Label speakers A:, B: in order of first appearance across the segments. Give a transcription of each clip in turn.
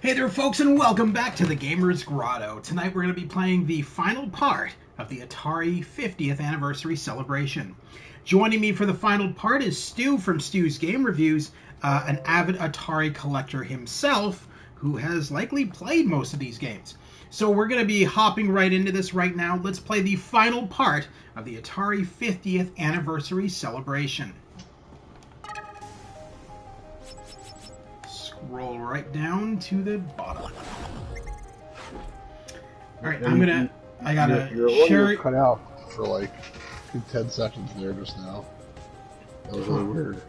A: Hey there, folks, and welcome back to the Gamer's Grotto. Tonight we're going to be playing the final part of the Atari 50th anniversary celebration. Joining me for the final part is Stu from Stu's Game Reviews, an avid Atari collector himself who has likely played most of these games. So we're going to be hopping right into this right now. Let's play the final part of the Atari 50th anniversary celebration. Scroll right down to the bottom. All right, I gotta share it.
B: Cut out for like 10 seconds there just now. That was really weird.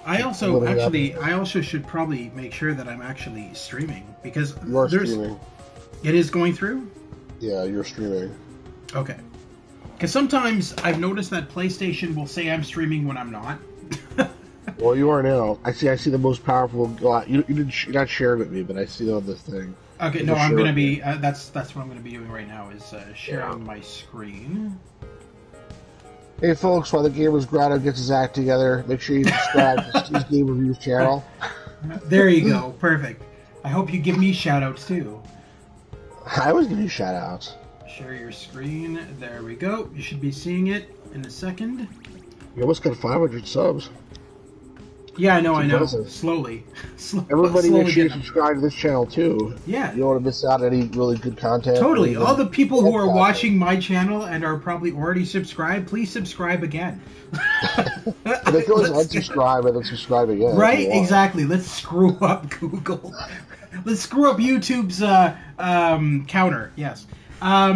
A: I also should probably make sure that I'm actually streaming because
B: You are streaming.
A: It is going through?
B: Yeah, you're streaming.
A: Okay. Because sometimes I've noticed that PlayStation will say I'm streaming when I'm not.
B: Well, you are now. I see the most powerful. You're not sharing with me, but I see it on this thing.
A: Okay, no, I'm gonna be. That's what I'm gonna be doing right now is sharing my screen.
B: Hey, folks! While the Gamer's Grotto gets his act together, make sure you subscribe to Steve's Game Reviews channel.
A: There you go. Perfect. I hope you give me shout-outs too.
B: I always give you shout-outs.
A: Share your screen. There we go. You should be seeing it in a second.
B: You almost got 500 subs.
A: Yeah, I know. Slowly.
B: Everybody make sure you subscribe to this channel too.
A: Yeah.
B: You don't want to miss out on any really good content.
A: Totally. All the people who are watching my channel and are probably already subscribed, please subscribe again.
B: But they can always unsubscribe and then subscribe again.
A: Right? Exactly. Let's screw up Google. Let's screw up YouTube's counter. Yes. All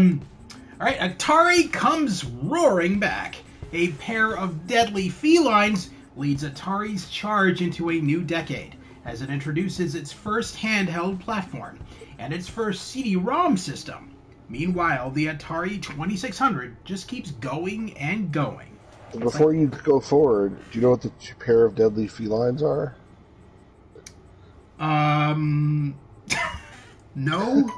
A: right. Atari comes roaring back. A pair of deadly felines leads Atari's charge into a new decade as it introduces its first handheld platform and its first CD-ROM system. Meanwhile, the Atari 2600 just keeps going and going.
B: Before you go forward, do you know what the two pair of deadly felines are?
A: No.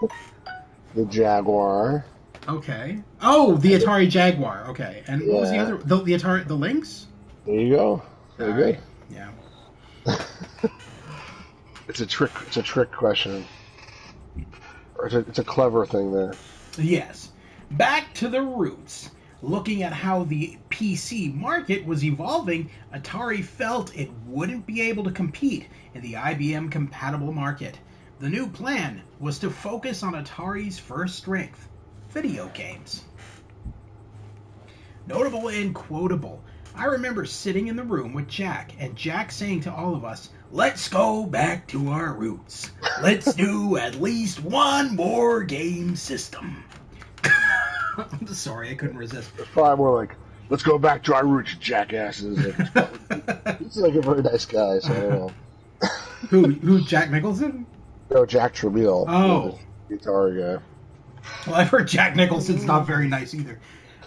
B: The Jaguar.
A: Okay. Oh, the Atari Jaguar. Okay. And what was the other? The Atari, the Lynx?
B: There you go. Very good.
A: Yeah.
B: It's a trick. It's a trick question. Or it's a clever thing there.
A: Yes. Back to the roots. Looking at how the PC market was evolving, Atari felt it wouldn't be able to compete in the IBM-compatible market. The new plan was to focus on Atari's first strength, video games. Notable and quotable. I remember sitting in the room with Jack, and Jack saying to all of us, "Let's go back to our roots. Let's do at least one more game system." I'm sorry, I couldn't resist.
B: It's probably more like, "Let's go back to our roots, jackasses." He's like a very nice guy, so I don't know.
A: Who, Jack Nicholson?
B: No, Jack Tramiel.
A: Oh.
B: The guitar guy.
A: Well, I've heard Jack Nicholson's not very nice either.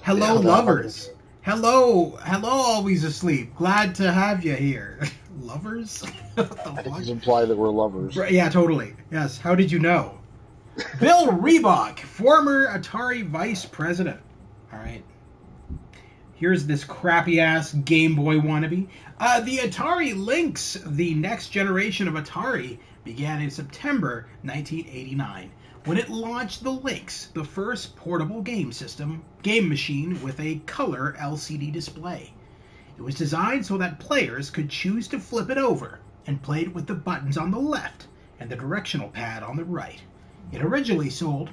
A: Hello, lovers. Hello, always asleep. Glad to have you here. Lovers?
B: I think he's implying that we're lovers.
A: Right, yeah, totally. Yes, how did you know? Bill Reebok, former Atari vice president. All right. Here's this crappy-ass Game Boy wannabe. The Atari Lynx, the next generation of Atari, began in September 1989. When it launched the Lynx, the first portable game machine with a color LCD display. It was designed so that players could choose to flip it over and play it with the buttons on the left and the directional pad on the right. It originally sold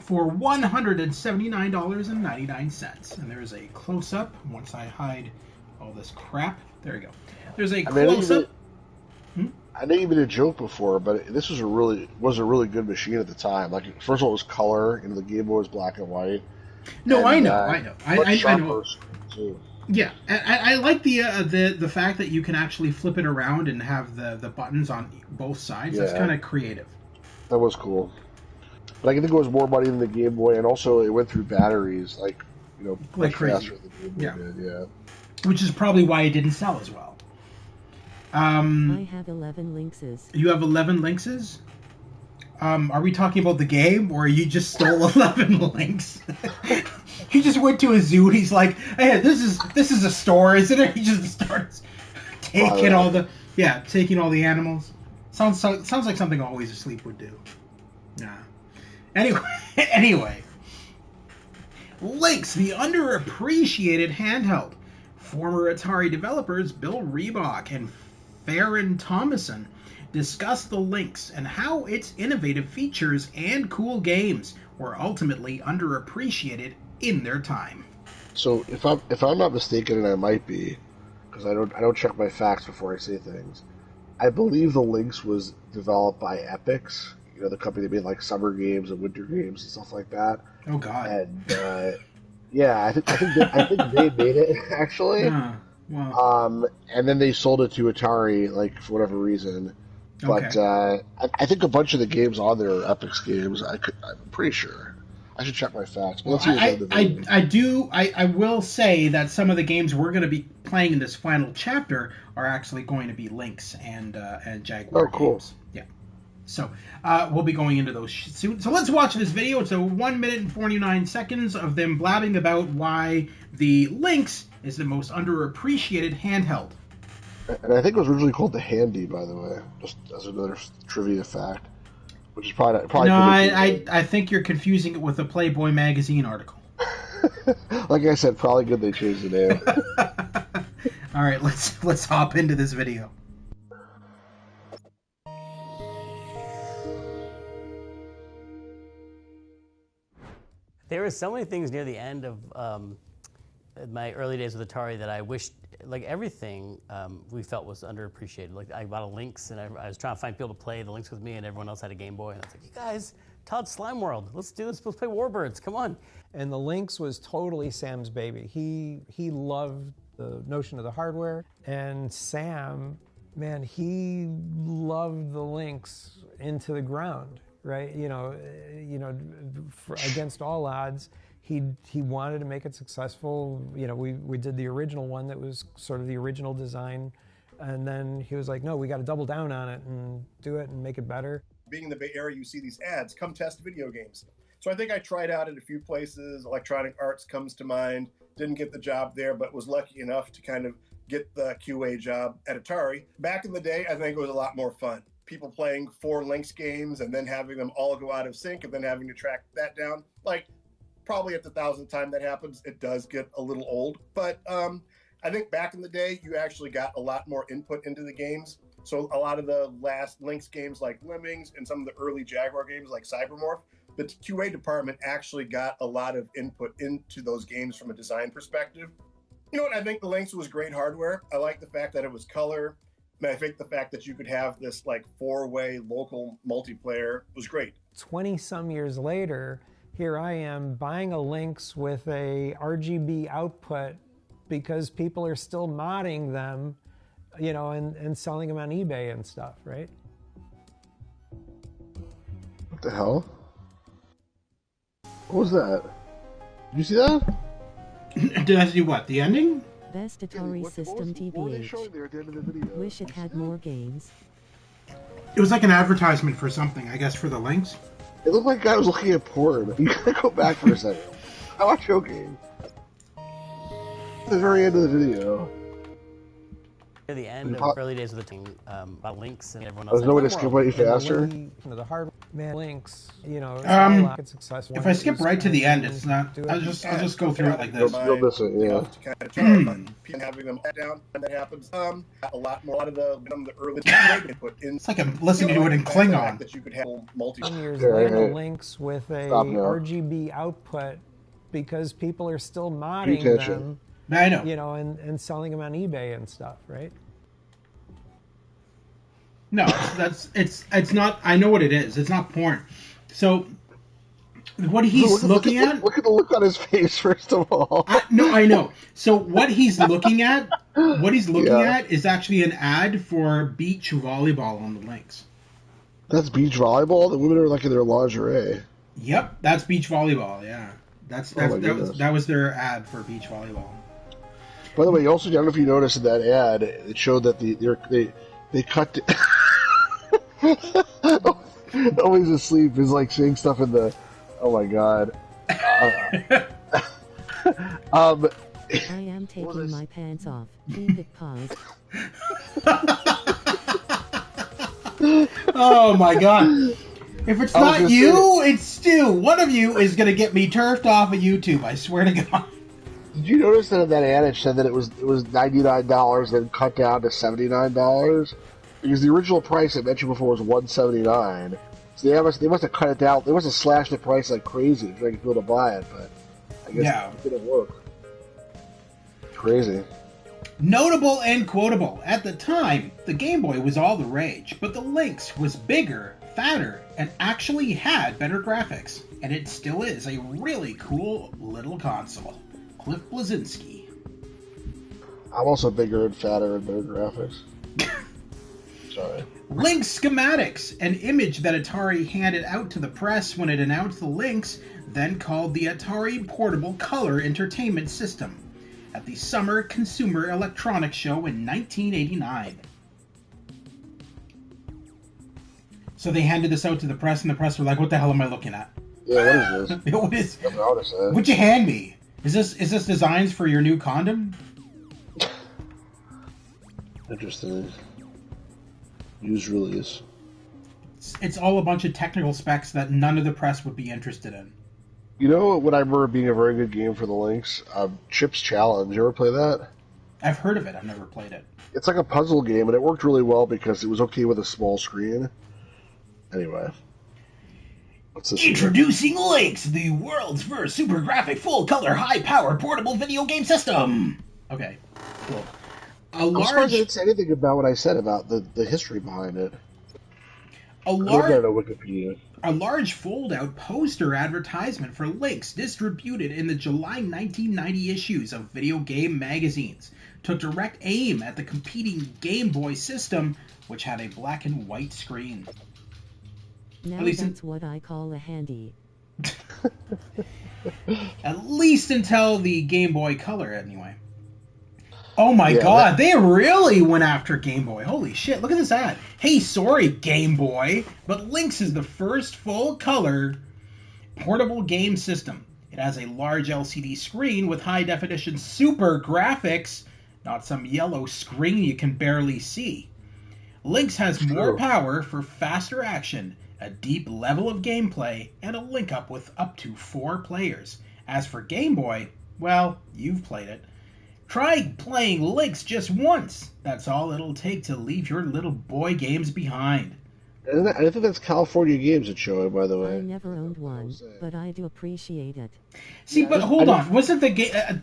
A: for $179.99. And there's a close-up. Once I hide all this crap. There we go. There's a close-up.
B: I know you've been a joke before, but this was a really good machine at the time. Like, first of all, it was color, the Game Boy was black and white.
A: No, I know. I know.
B: Too.
A: Yeah, I like the fact that you can actually flip it around and have the buttons on both sides. Yeah. That's kind of creative.
B: That was cool. But I think it was more money than the Game Boy, and also it went through batteries, like
A: crazy.
B: Faster than the Game Boy did. Yeah.
A: Which is probably why it didn't sell as well.
C: I have 11 Lynxes.
A: You have 11 Lynxes? Are we talking about the game, or you just stole 11 Lynx? He just went to a zoo and he's like, "Hey, this is a store, isn't it?" He just starts taking all the animals. Sounds like something Always Asleep would do. Nah. Anyway. Lynx, the underappreciated handheld. Former Atari developers Bill Reebok and Farron Thomason discuss the Lynx and how its innovative features and cool games were ultimately underappreciated in their time.
B: So if I'm not mistaken, and I might be, because I don't check my facts before I say things, I believe the Lynx was developed by Epix, the company that made like summer games and winter games and stuff like that.
A: Oh God.
B: And yeah, I think they made it actually.
A: Wow.
B: And then they sold it to Atari, like for whatever reason. But
A: Okay.
B: I think a bunch of the games on there are Epix games. I'm pretty sure. I should check my facts. But let's
A: I will say that some of the games we're going to be playing in this final chapter are actually going to be Lynx and Jaguar games. Yeah. So we'll be going into those soon. So let's watch this video. It's a 1 minute and 49 seconds of them blabbing about why the Lynx is the most underappreciated handheld.
B: And I think it was originally called the Handy, by the way, just as another trivia fact, which is probably.
A: No, I think you're confusing it with a Playboy magazine article.
B: Like I said, probably good they changed the name.
A: All right, let's hop into this video.
D: There were so many things near the end of my early days with Atari that I wished, like everything we felt was underappreciated. Like I bought a Lynx and I was trying to find people to play the Lynx with me, and everyone else had a Game Boy. And I was like, you guys, Todd's Slime World, let's do this. Let's play Warbirds. Come on.
E: And the Lynx was totally Sam's baby. He loved the notion of the hardware, and Sam, man, he loved the Lynx into the ground. Right, against all odds, he wanted to make it successful. We did the original one that was sort of the original design, and then he was like, no, we got to double down on it and do it and make it better.
F: Being in the Bay Area, you see these ads, come test video games. So I think I tried out at a few places. Electronic Arts comes to mind. Didn't get the job there, but was lucky enough to kind of get the QA job at Atari. Back in the day, I think it was a lot more fun. People playing 4 Lynx games and then having them all go out of sync and then having to track that down. Like, probably at the 1,000th time that happens, it does get a little old. But I think back in the day, you actually got a lot more input into the games. So a lot of the last Lynx games like Lemmings and some of the early Jaguar games like Cybermorph, the QA department actually got a lot of input into those games from a design perspective. You know what? I think the Lynx was great hardware. I like the fact that it was color. I think the fact that you could have this like 4-way local multiplayer was great.
E: 20-some years later, here I am buying a Lynx with a RGB output because people are still modding them, and selling them on eBay and stuff, right?
B: What the hell? What was that? Did you see that?
A: Did I see what? The ending?
C: Best Atari system TBH. Wish it had more games.
A: It was like an advertisement for something, I guess, for the Lynx.
B: It looked like a guy was looking at porn. You gotta go back for a second. I watch show games. At the very end of the video.
D: Near the end of early days of the team, about Lynx and everyone else.
B: There's no way to skip any faster.
E: The hard man Lynx, it's successful.
A: If I skip right to the end, it's not. I'll just go through it like this.
B: You'll miss it, yeah.
F: Having them down, and that happens a lot more. A lot of the early input in.
A: It's like I'm listening to it in Klingon.
F: That you could have multi.
E: Years later, Lynx with a RGB output because people are still modding them.
A: I know.
E: And selling them on eBay and stuff, right?
A: No, it's not. I know what it is. It's not porn. So, what he's looking at.
B: Look at the look on his face, first of all.
A: I know. So what he's looking at, is actually an ad for beach volleyball on the Lynx.
B: That's beach volleyball. The women are like in their lingerie.
A: Yep, that's beach volleyball. Yeah, that was their ad for beach volleyball.
B: By the way, also, I don't know if you noticed in that ad, it showed that they cut. Always Asleep is like saying stuff in the. Oh my god.
C: I am taking my pants off. Keep it paused.
A: Oh my god. If it's not you, it's Stu. One of you is going to get me turfed off of YouTube, I swear to God.
B: Did you notice that in that ad it said that it was $99, then cut down to $79? Because the original price I mentioned before was $179. So they must have cut it down. They must have slashed the price like crazy to try to get people to buy it, but I guess it didn't work. Crazy.
A: Notable and quotable. At the time, the Game Boy was all the rage, but the Lynx was bigger, fatter, and actually had better graphics. And it still is a really cool little console. Cliff Bleszinski.
B: I'm also bigger and fatter and better graphics. Sorry.
A: Lynx schematics, an image that Atari handed out to the press when it announced the Lynx, then called the Atari Portable Color Entertainment System, at the Summer Consumer Electronics Show in 1989. So they handed this out to the press, and the press were like, "What the hell am I looking at?
B: Yeah, what is this?"
A: What is?
B: What
A: What'd you hand me? Is this designs for your new condom?
B: Interesting. Use release.
A: It's all a bunch of technical specs that none of the press would be interested in.
B: You know what I remember being a very good game for the Lynx? Chip's Challenge. You ever play that?
A: I've heard of it. I've never played it.
B: It's like a puzzle game, and it worked really well because it was okay with a small screen. Anyway. What's this?
A: Introducing Lynx, the world's first super graphic, full-color, high-power portable video game system. Okay, cool.
B: I'm surprised I didn't say anything about what I said about the history behind it.
A: A
B: Wikipedia.
A: A large fold-out poster advertisement for Lynx, distributed in the July 1990 issues of Video Game magazines, took direct aim at the competing Game Boy system, which had a black and white screen.
C: Now that's what I call a handy.
A: At least until the Game Boy Color, anyway. Oh my god, they really went after Game Boy. Holy shit, look at this ad. Hey, sorry, Game Boy, but Lynx is the first full-color portable game system. It has a large LCD screen with high-definition super graphics, not some yellow screen you can barely see. Lynx has more power for faster action, a deep level of gameplay, and a link-up with up to 4 players. As for Game Boy, well, you've played it. Try playing Lynx just once. That's all it'll take to leave your little boy games behind.
B: I think that's California Games that show it, by the way.
C: I never owned one, but I do appreciate it.
A: See, but hold on. Wasn't the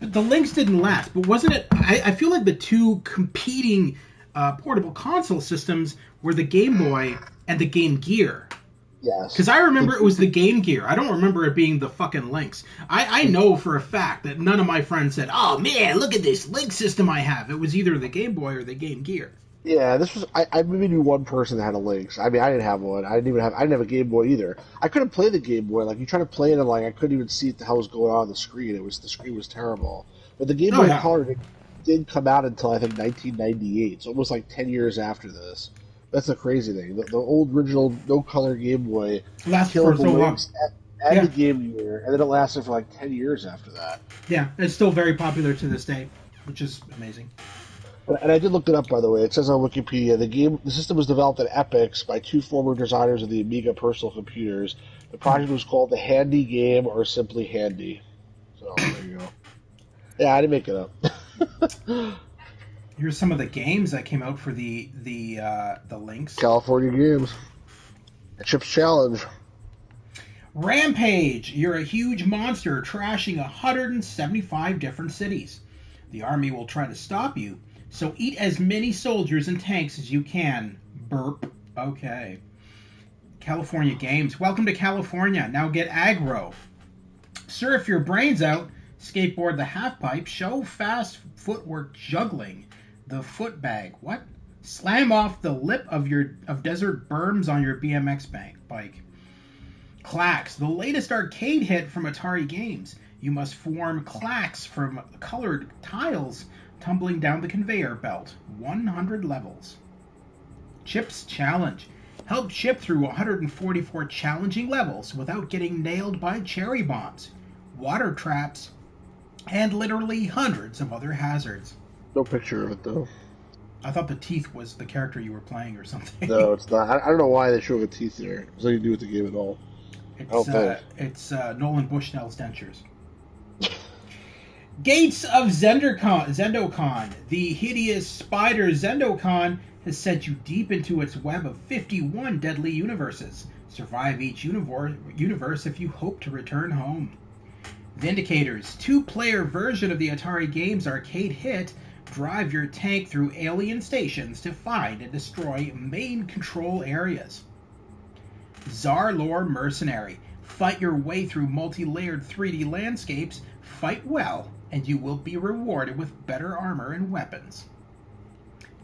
A: the Lynx didn't last, but wasn't it? I feel like the two competing portable console systems were the Game Boy and the Game Gear.
B: Yes.
A: Because I remember it was the Game Gear. I don't remember it being the fucking Lynx. I know for a fact that none of my friends said, "Oh man, look at this Lynx system I have." It was either the Game Boy or the Game Gear.
B: Yeah, this was. I maybe knew one person that had a Lynx. I mean, I didn't have one. I didn't have a Game Boy either. I couldn't play the Game Boy. Like you try to play it, and like I couldn't even see what the hell was going on the screen. The screen was terrible. But the Game Boy Color didn't come out until I think 1998. It's almost like 10 years after this. That's the crazy thing. The old original no color Game Boy killed the Lynx and the Game Gear, and then it lasted for like 10 years after that.
A: Yeah, it's still very popular to this day, which is amazing.
B: And I did look it up, by the way. It says on Wikipedia, the system was developed at Epix by 2 former designers of the Amiga personal computers. The project was called the Handy Game, or simply Handy. So there you go. Yeah, I didn't make it up.
A: Here's some of the games that came out for the Lynx.
B: California Games. Chip's Challenge.
A: Rampage. You're a huge monster trashing 175 different cities. The army will try to stop you, so eat as many soldiers and tanks as you can. Burp. Okay. California Games. Welcome to California. Now get aggro. Surf your brains out. Skateboard the half-pipe. Show fast footwork juggling. The foot bag. What? Slam off the lip of desert berms on your BMX bike. Clacks. The latest arcade hit from Atari Games. You must form clacks from colored tiles tumbling down the conveyor belt. 100 levels. Chip's Challenge. Help Chip through 144 challenging levels without getting nailed by cherry bombs, water traps, and literally hundreds of other hazards.
B: No picture of it, though.
A: I thought the teeth was the character you were playing or something.
B: No, it's not. I don't know why they show the teeth there. It has nothing to do with the game at all.
A: It's Nolan Bushnell's dentures. Gates of Zendokon. The hideous spider Zendokon has sent you deep into its web of 51 deadly universes. Survive each universe if you hope to return home. Vindicators. 2-player version of the Atari game's arcade hit. Drive your tank through alien stations to find and destroy main control areas. Zarlor Mercenary. Fight your way through multi-layered 3D landscapes. Fight well, and you will be rewarded with better armor and weapons.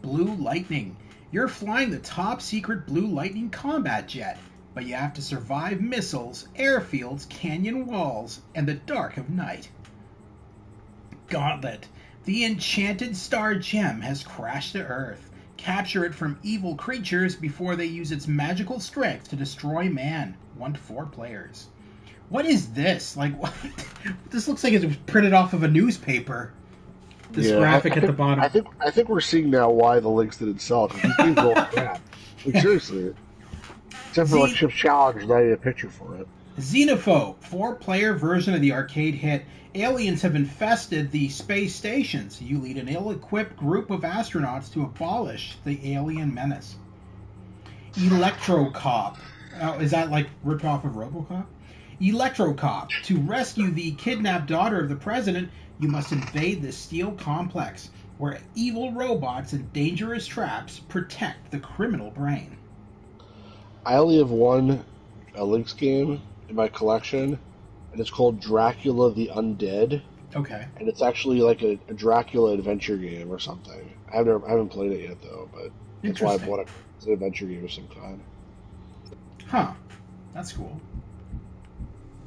A: Blue Lightning. You're flying the top-secret Blue Lightning combat jet, but you have to survive missiles, airfields, canyon walls, and the dark of night. Gauntlet. The enchanted star gem has crashed to Earth. Capture it from evil creatures before they use its magical strength to destroy man. 1 to 4 players. What is this? Like, what? This looks like it was printed off of a newspaper. This graphic at the bottom.
B: I think we're seeing now why the links didn't sell. Because these games all crap. Like, seriously. Except for like Chip's Challenge, and I need a picture for it.
A: Xenophobe, 4-player version of the arcade hit. Aliens have infested the space stations. You lead an ill-equipped group of astronauts to abolish the alien menace. Electrocop. Oh, is that like ripped off of RoboCop? Electrocop. To rescue the kidnapped daughter of the president, you must invade the Steel Complex, where evil robots and dangerous traps protect the criminal brain.
B: I only have one Lynx game in my collection, and it's called Dracula the Undead.
A: Okay.
B: And it's actually like a Dracula adventure game or something. I haven't played it yet, though, but that's why I bought it. It's an adventure game of some kind.
A: Huh. That's cool.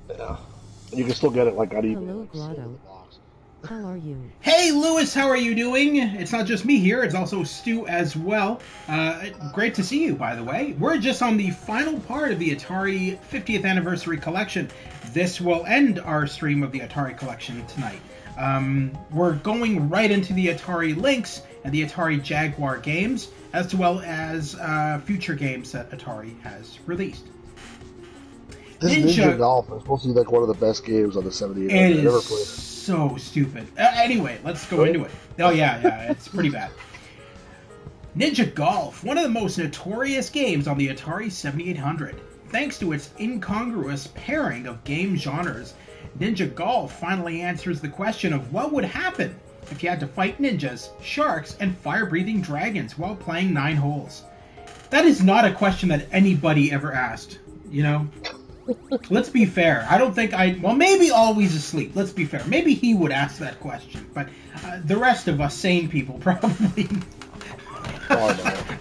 B: Yeah. And you can still get it like on eBay.
C: Hello, Grotto. How are you?
A: Hey, Lewis, how are you doing? It's not just me here, it's also Stu as well. Great to see you, by the way. We're just on the final part of the Atari 50th Anniversary Collection. This will end our stream of the Atari Collection tonight. We're going right into the Atari Lynx and the Atari Jaguar games, as well as future games that Atari has released.
B: This Ninja Golf is supposed to be like one of the best games on the 78.
A: It
B: I never
A: is
B: played it.
A: so stupid. Anyway, let's go into it. Oh, yeah, it's pretty bad. Ninja Golf, one of the most notorious games on the Atari 7800. Thanks to its incongruous pairing of game genres, Ninja Golf finally answers the question of what would happen if you had to fight ninjas, sharks, and fire-breathing dragons while playing 9 holes. That is not a question that anybody ever asked, you know? Let's be fair. I don't think well, maybe Always Asleep. Let's be fair. Maybe he would ask that question, but the rest of us sane people probably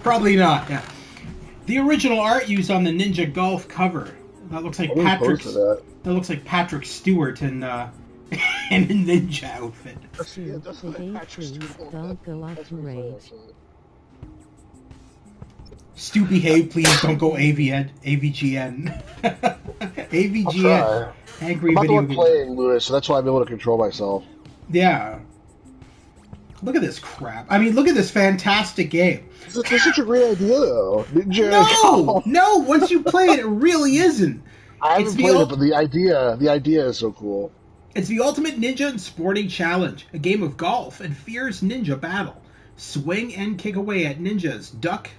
A: probably not. Yeah. The original art used on the Ninja Golf cover. That looks like that looks like Patrick Stewart in a ninja outfit.
C: Don't go off to rage.
A: Stu, behave, please. Don't go AVGN. AVGN. Angry
B: I'm
A: video
B: not the one playing, Lewis, so that's why I'm able to control myself.
A: Yeah. Look at this crap. I mean, look at this fantastic game.
B: It's such a great idea, though. Ninja
A: No! Once you play it, it really isn't.
B: I haven't played it, but the idea is so cool.
A: It's the ultimate ninja and sporting challenge. A game of golf and fierce ninja battle. Swing and kick away at ninjas. Duck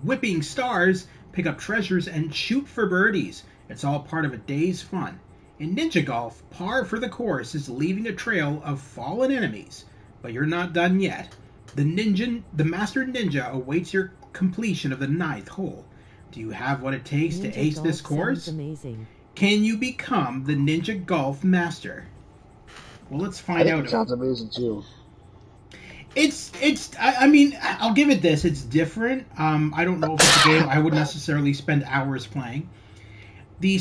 A: whipping stars, pick up treasures, and shoot for birdies. It's all part of a day's fun. In Ninja Golf, par for the course is leaving a trail of fallen enemies, but you're not done yet. The Master Ninja awaits your completion of the 9th hole. Do you have what it takes to ace this course?
C: Amazing.
A: Can you become the Ninja Golf Master? Well, let's find out.
B: It sounds amazing too.
A: I mean, I'll give it this. It's different. I don't know if it's a game I would necessarily spend hours playing. The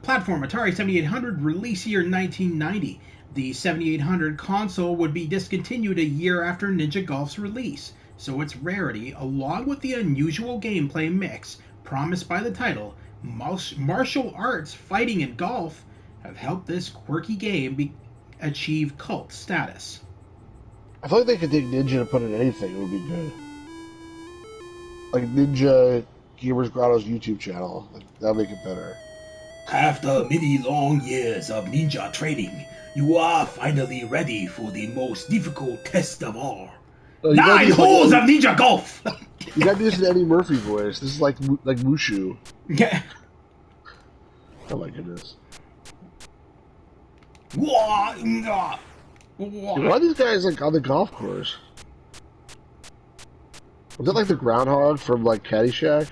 A: platform Atari 7800 release year 1990. The 7800 console would be discontinued a year after Ninja Golf's release, so its rarity, along with the unusual gameplay mix promised by the title, martial arts, fighting, and golf, have helped this quirky game achieve cult status.
B: I feel like they could take Ninja and put in anything. It would be good. Like Ninja Gamers Grotto's YouTube channel. That'll make it better.
A: After many long years of ninja training, you are finally ready for the most difficult test of all.
B: No,
A: 9 holes of ninja golf!
B: You gotta do this in Eddie Murphy voice. This is like Mushu.
A: Yeah.
B: Oh my goodness.
A: Why
B: are these guys like on the golf course? Was that like the groundhog from like Caddyshack?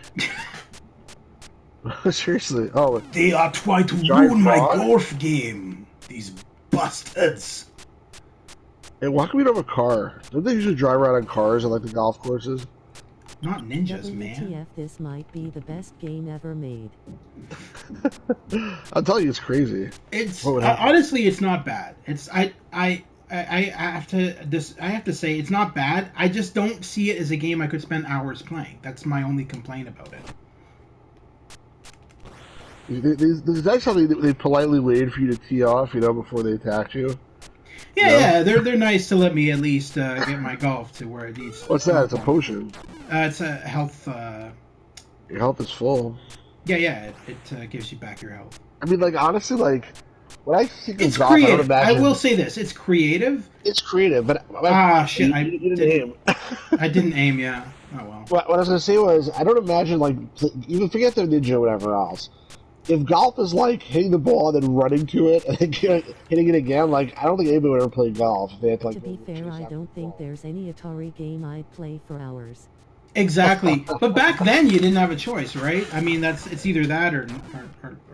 B: Seriously. Oh,
A: they are trying to ruin my golf game. These bastards.
B: Hey, why can we not have a car? Don't they usually drive around in cars on like the golf courses?
A: Not ninjas,
C: WTF,
A: man.
C: this might be the best game ever made.
B: I'll tell you, it's crazy.
A: It's honestly, it's not bad. It's I have to say it's not bad. I just don't see it as a game I could spend hours playing. That's my only complaint about it.
B: Is that something they politely waited for you to tee off, before they attacked you?
A: Yeah, they're nice to let me at least get my golf to where it needs.
B: What's that? It's a potion.
A: It's a health.
B: Your health is full.
A: Yeah, it gives you back your health.
B: I mean, like honestly, like when I think of golf,
A: creative.
B: I don't imagine.
A: I will say this: it's creative.
B: It's creative, but
A: shit!
B: You didn't aim.
A: I didn't aim. Yeah. Oh well.
B: What I was gonna say was, I don't imagine like even forget the ninja or whatever else. If golf is like hitting the ball and then running to it and then hitting it again, like I don't think anybody would ever play golf. If they had to, like,
C: to be fair, I don't think there's any Atari game I'd play for hours.
A: Exactly, but back then you didn't have a choice, right? I mean, it's either that or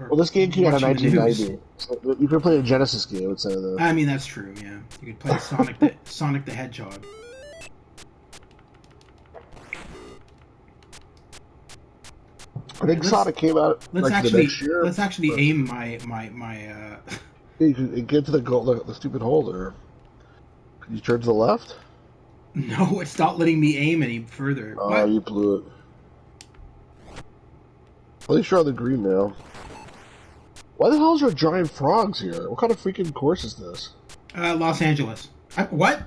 B: well, this game came out in
A: watching the
B: 1990. So you could play a Genesis game instead of the.
A: I mean, that's true. Yeah, you could play Sonic the Hedgehog.
B: I think Sonic came out
A: the next year. Let's actually aim my.
B: You can get to the stupid hole there. Can you turn to the left?
A: No, it's not letting me aim any further.
B: Oh, you blew it. At least you're on the green now. Why the hell is there giant frogs here? What kind of freaking course is this?
A: Los Angeles. What?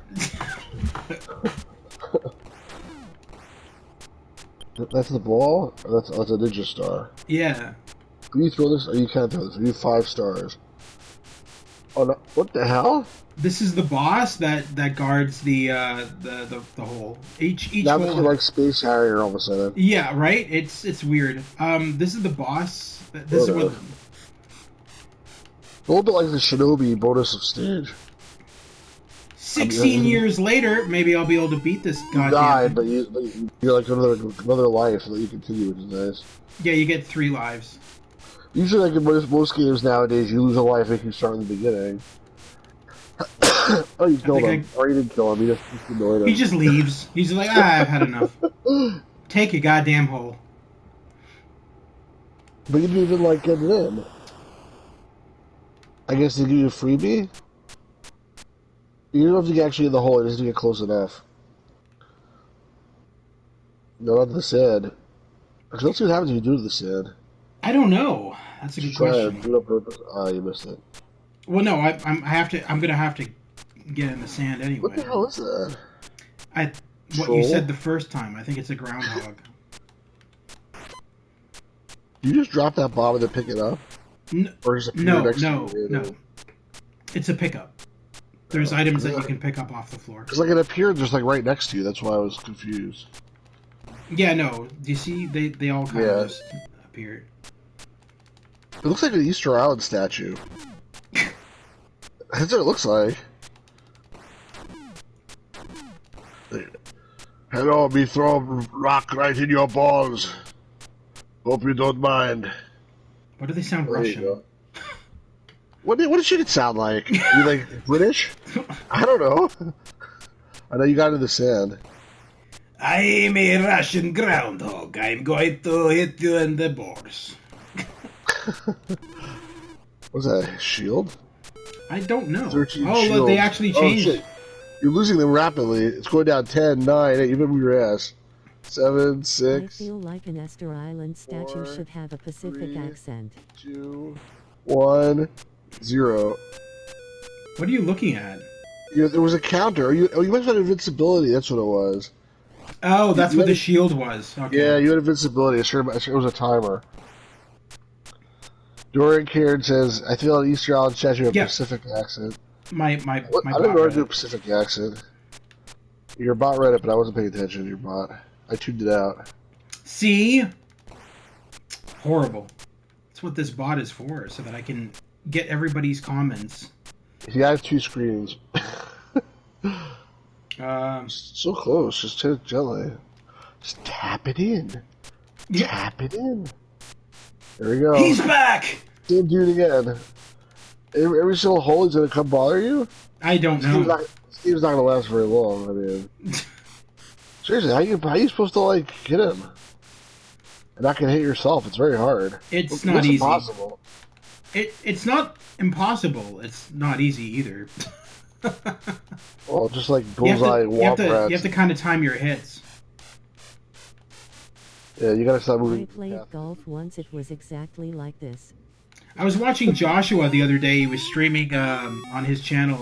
B: That's the ball? Or that's a ninja star.
A: Yeah.
B: Can you throw this? Or you can't throw this. You need 5 stars. Oh no! What the hell?
A: This is the boss that guards the hole. Each
B: now
A: hole.
B: this is like Space Harrier all of a sudden.
A: Yeah, right. It's weird. This is the boss. This is what.
B: A little bit like the Shinobi bonus of stage.
A: 16 years later, maybe I'll be able to beat this goddamn.
B: You died, but you're like another life, so that you continue, which is nice.
A: Yeah, you get 3 lives.
B: Usually, like in most games nowadays, you lose a life if you start in the beginning. Oh, you killed him. Or you didn't kill him. You just annoyed him.
A: He just leaves. He's like, I've had enough. Take a goddamn hole.
B: But you didn't even like get it in. I guess they give you a freebie? You don't have to get actually in the hole, you just have to get close enough. No, not the sand. Actually, let's see what happens if you do to the sand.
A: I don't know. That's a good question.
B: Do it on purpose. Ah, you missed it.
A: Well, no, I'm gonna have to get in the sand anyway.
B: What the hell is that?
A: What you said the first time. I think it's a groundhog.
B: You just drop that bomb and then pick it up? Or just appear next to you?
A: No. It's a pickup. There's items that you can pick up off the floor.
B: Because like it appeared just like right next to you. That's why I was confused.
A: Yeah, no. Do you see? They all kind of just appeared.
B: It looks like an Easter Island statue. That's what it looks like. Hello, me throw rock right in your balls. Hope you don't mind.
A: Why do they sound Russian?
B: What should it sound like? You like British? I don't know. I know you got in the sand.
A: I'm a Russian groundhog. I'm going to hit you in the balls.
B: What's that? Shield?
A: I don't know.
B: Oh,
A: look, they actually changed.
B: Oh, shit. You're losing them rapidly. It's going down 10, 9, 8. You remember your ass. 7, 6.
C: I feel like an Easter Island statue
B: 4,
C: should have a Pacific
B: 3,
C: accent.
B: 2, 1, 0.
A: What are you looking at?
B: There was a counter. You must have had invincibility. That's what it was.
A: Oh, that's what the shield was. Okay.
B: Yeah, you had invincibility. It was a timer. Dorian Cairn says, I feel on Easter Island chat you have a Pacific accent.
A: My
B: I didn't know how to do a Pacific accent. Your bot read it, but I wasn't paying attention to your bot. I tuned it out.
A: See? Horrible. That's what this bot is for, so that I can get everybody's comments.
B: See, I have two screens. So close. Just gently. Just tap it in.
A: Yeah.
B: Tap it in. There we go.
A: He's back!
B: Same dude again. Every single hole he's gonna come bother you?
A: I don't know.
B: Steve's not gonna last very long. I mean, seriously, how you supposed to like hit him and not gonna hit yourself? It's very hard.
A: It's not easy.
B: Impossible.
A: It's not impossible. It's not easy either.
B: Well, just like bullseye and womp rats.
A: You have to kind of time your hits.
B: Yeah, you gotta stop moving.
C: I played golf once. It was exactly like this.
A: I was watching Joshua the other day. He was streaming on his channel,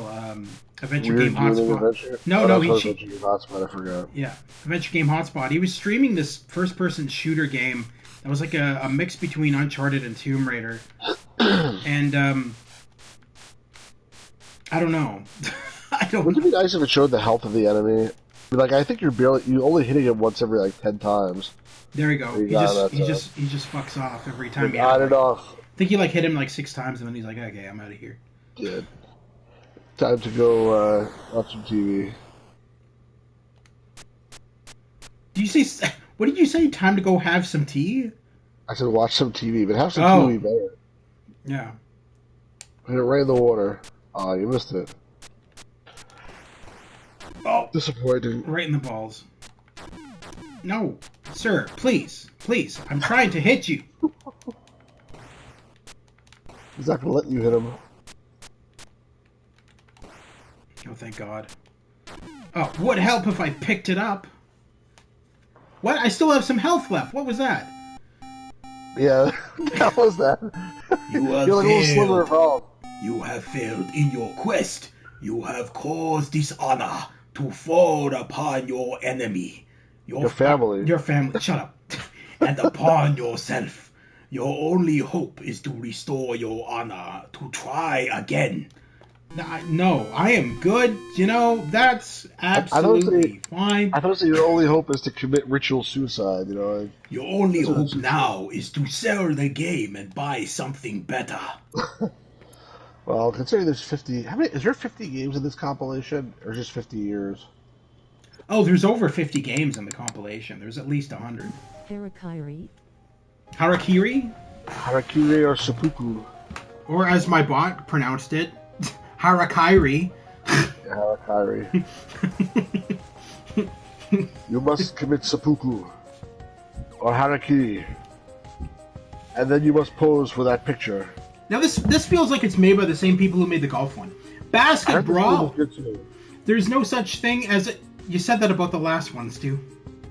A: Adventure Game Hotspot. No,
B: Adventure Game Hotspot. I forgot.
A: Yeah, Adventure Game Hotspot. He was streaming this first-person shooter game that was like a mix between Uncharted and Tomb Raider. And I don't know.
B: Wouldn't it be nice if it showed the health of the enemy? Like, I think you only hitting it once every like 10 times.
A: There you go. He just fucks off every time. He
B: got it off.
A: I think he like hit him like 6 times, and then he's like, "Okay, I'm out of here."
B: Good. Time to go watch some TV.
A: Do you say? What did you say? Time to go have some tea?
B: I said watch some TV, but have some tea would be better.
A: Yeah.
B: Hit it right in the water. Oh, you missed it.
A: Oh,
B: disappointing.
A: Right in the balls. No, sir, please. I'm trying to hit you.
B: He's not gonna let you hit him.
A: Oh, thank God. Oh, would help if I picked it up. What? I still have some health left. What was that?
B: Yeah, that was that.
A: You have
B: You're like a little sliver of health.
A: You have failed in your quest. You have caused dishonor to fall upon your enemy.
B: Your family.
A: Your family. Shut up. And upon yourself. Your only hope is to restore your honor, to try again. No, I am good. You know, that's absolutely fine.
B: I thought your only hope is to commit ritual suicide, you know.
A: Your only hope now is to sell the game and buy something better.
B: Well, considering there's 50... is there 50 games in this compilation? Or just 50 years?
A: Oh, there's over 50 games in the compilation. There's at least 100.
C: Harakiri?
A: Harakiri?
B: Harakiri or seppuku.
A: Or as my bot pronounced it, Harakiri.
B: Harakiri. You must commit seppuku. Or harakiri. And then you must pose for that picture.
A: Now this feels like it's made by the same people who made the golf one. Basket Brawl. There's no such thing as... You said that about the last one, Stu.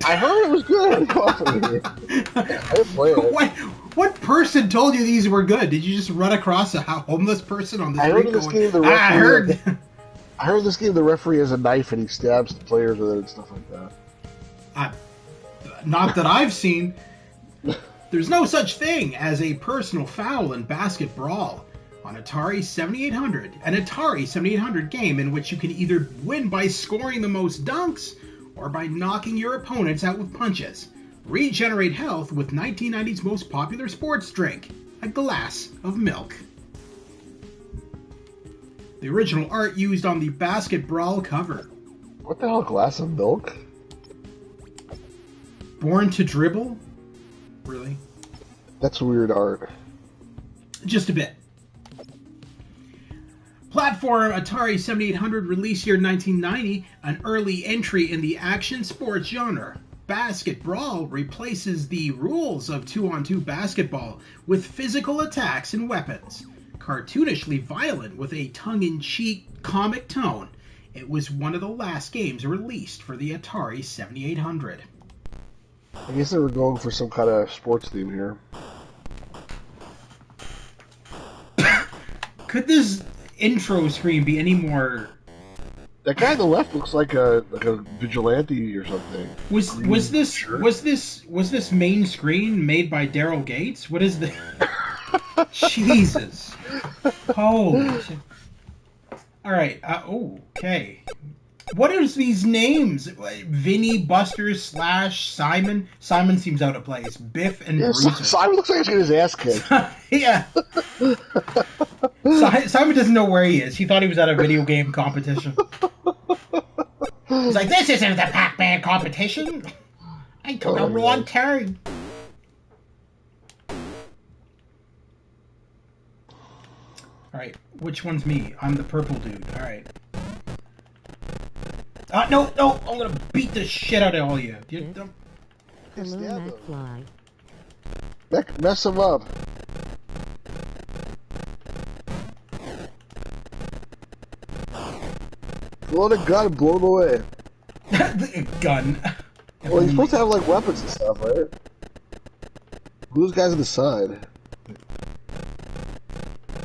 B: I heard it was good. I didn't play it.
A: What person told you these were good? Did you just run across a homeless person on the street?
B: I heard this game the referee has a knife and he stabs the players with it and stuff like that.
A: Not that I've seen. There's no such thing as a personal foul in Basket Brawl on Atari 7800, an Atari 7800 game in which you can either win by scoring the most dunks or by knocking your opponents out with punches. Regenerate health with 1990's most popular sports drink, a glass of milk. The original art used on the Basket Brawl cover.
B: What the hell, glass of milk?
A: Born to Dribble? Really?
B: That's weird art.
A: Just a bit. Platform Atari 7800, release year 1990, an early entry in the action sports genre. Basket Brawl replaces the rules of 2-on-2 basketball with physical attacks and weapons. Cartoonishly violent with a tongue-in-cheek comic tone, it was one of the last games released for the Atari 7800.
B: I guess they were going for some kind of sports theme here.
A: Could this intro screen be any more
B: That guy on the left looks like a vigilante or something.
A: Was this main screen made by Daryl Gates? What is the? Jesus. Holy shit. All right. Okay. What is these names? Vinny, Buster, Slash, Simon. Simon seems out of place. Biff and Bruiser.
B: Simon looks like he's getting his ass kicked.
A: Yeah. Simon doesn't know where he is. He thought he was at a video game competition. He's like, this isn't the Pac-Man competition. I took a wrong turn. All right, which one's me? I'm the purple dude. All right. No, I'm gonna beat the shit out of all you.
C: Hello, McFly.
B: Mess him up. Blow the gun and blow him away.
A: The gun.
B: Well, you're supposed to have like weapons and stuff, right? Who's guys on the side?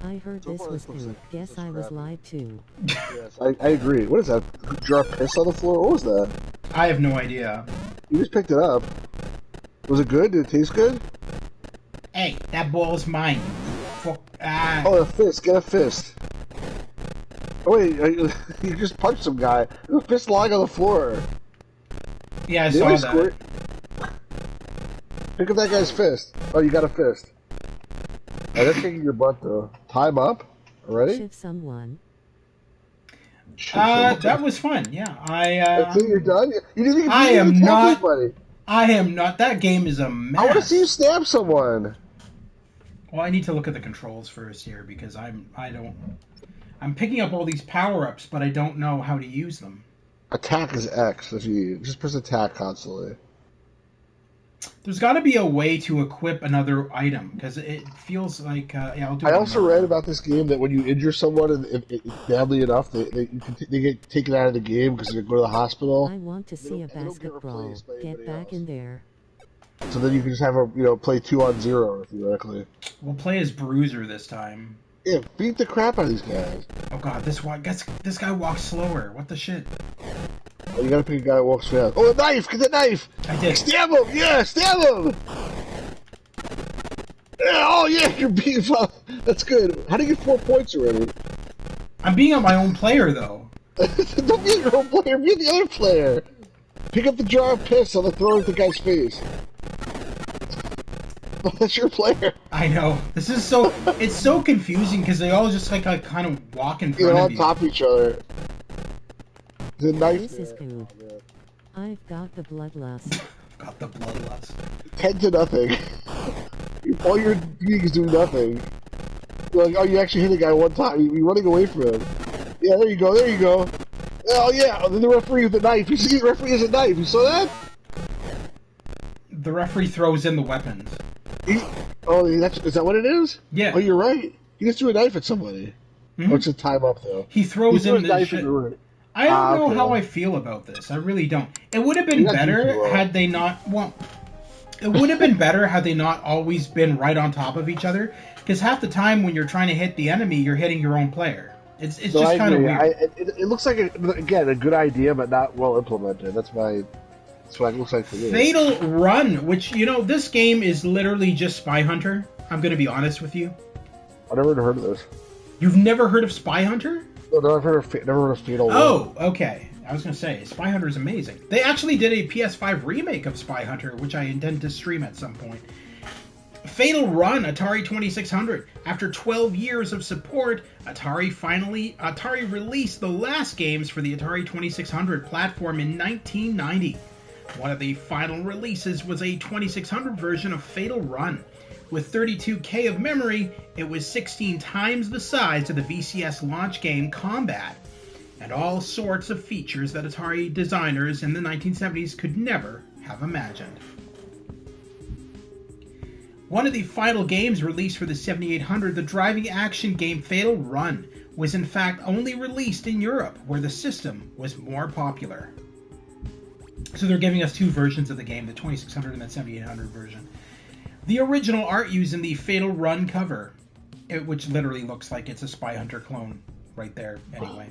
C: I heard this was poop. Guess I was lied to.
B: Yes, I agree. What is that? Jar of piss on the floor? What was that?
A: I have no idea.
B: You just picked it up. Was it good? Did it taste good?
A: Hey, that ball's mine.
B: Oh, a fist. Get a fist. Oh, wait, you just punched some guy. There's a fist lying on the floor.
A: Yeah, I saw that.
B: Pick up that guy's fist. Oh, you got a fist. Oh, they're kicking your butt, though. Time up? Already?
C: Shiv someone.
A: That was fun. Yeah,
B: That's it, you're done? You didn't even
A: I am not.
B: Anybody.
A: I am not. That game is a mess.
B: I want to see you stab someone.
A: Well, I need to look at the controls first here because I'm picking up all these power-ups, but I don't know how to use them.
B: Attack is X. If you just press attack constantly.
A: There's got to be a way to equip another item because it feels like yeah. I'll do.
B: I also read about this game that when you injure someone badly enough, they get taken out of the game because they go to the hospital.
C: I want to see a basketball. Get back in there.
B: So then you can just have play 2-on-0 theoretically.
A: We'll play as Bruiser this time.
B: Yeah, beat the crap out of these guys.
A: Oh god, this guy walks slower. What the shit?
B: Oh, you gotta pick a guy that walks fast. Oh, a knife! Get the knife!
A: I did.
B: Stab him! Yeah, stab him! Yeah, oh yeah, you're being fun. That's good. How do you get 4 points already?
A: I'm being on my own player though.
B: Don't be your own player, be the other player. Pick up the jar of piss and throw it at the guy's face. That's your player.
A: I know. This is so. It's so confusing because they all just like kind of walk in front of
B: on
A: you.
B: top of each other. There's a knife.
C: This is good. I've got the bloodlust.
A: I've got the bloodlust.
B: 10-0. All you're doing is doing nothing. You're like, oh, you actually hit a guy one time. You're running away from him. Yeah, there you go. There you go. Oh yeah. And then the referee with the knife. You see, the referee has a knife. You saw that?
A: The referee throws in the weapons.
B: Is that what it is?
A: Yeah.
B: Oh, you're right. He just threw a knife at somebody.
A: Mm-hmm.
B: Oh, it's a time up though.
A: He throws in the shit. I don't know
B: okay.
A: how I feel about this. I really don't. It would have been better had they not. Well, it would have been better had they not always been right on top of each other. Because half the time when you're trying to hit the enemy, you're hitting your own player. It's so just kind of weird.
B: It looks like a good idea, but not well implemented. That's what it looks like for me.
A: Fatal Run, which this game is literally just Spy Hunter. I'm going to be honest with you.
B: I've never heard of this.
A: You've never heard of Spy Hunter?
B: No, never heard of Fatal Run.
A: Oh, okay. I was going to say, Spy Hunter is amazing. They actually did a PS5 remake of Spy Hunter, which I intend to stream at some point. Fatal Run, Atari 2600. After 12 years of support, Atari released the last games for the Atari 2600 platform in 1990. One of the final releases was a 2600 version of Fatal Run. With 32K of memory, it was 16 times the size of the VCS launch game Combat, and all sorts of features that Atari designers in the 1970s could never have imagined. One of the final games released for the 7800, the driving action game Fatal Run, was in fact only released in Europe, where the system was more popular. So they're giving us two versions of the game, the 2600 and the 7800 version. The original art used in the Fatal Run cover, which literally looks like it's a Spy Hunter clone right there anyway.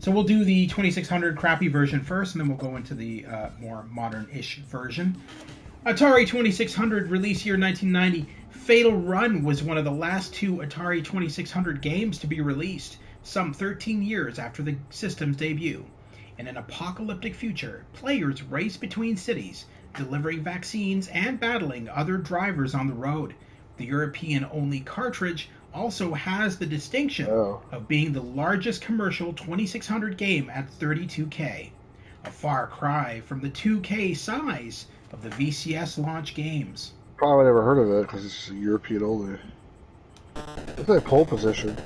A: So we'll do the 2600 crappy version first, and then we'll go into the more modern-ish version. Atari 2600, release year 1990. Fatal Run was one of the last two Atari 2600 games to be released, some 13 years after the system's debut. In an apocalyptic future, players race between cities, delivering vaccines and battling other drivers on the road. The European-only cartridge also has the distinction of being the largest commercial 2600 game at 32K, a far cry from the 2K size of the VCS launch games.
B: Probably never heard of it because it's European only. Looks like pole position.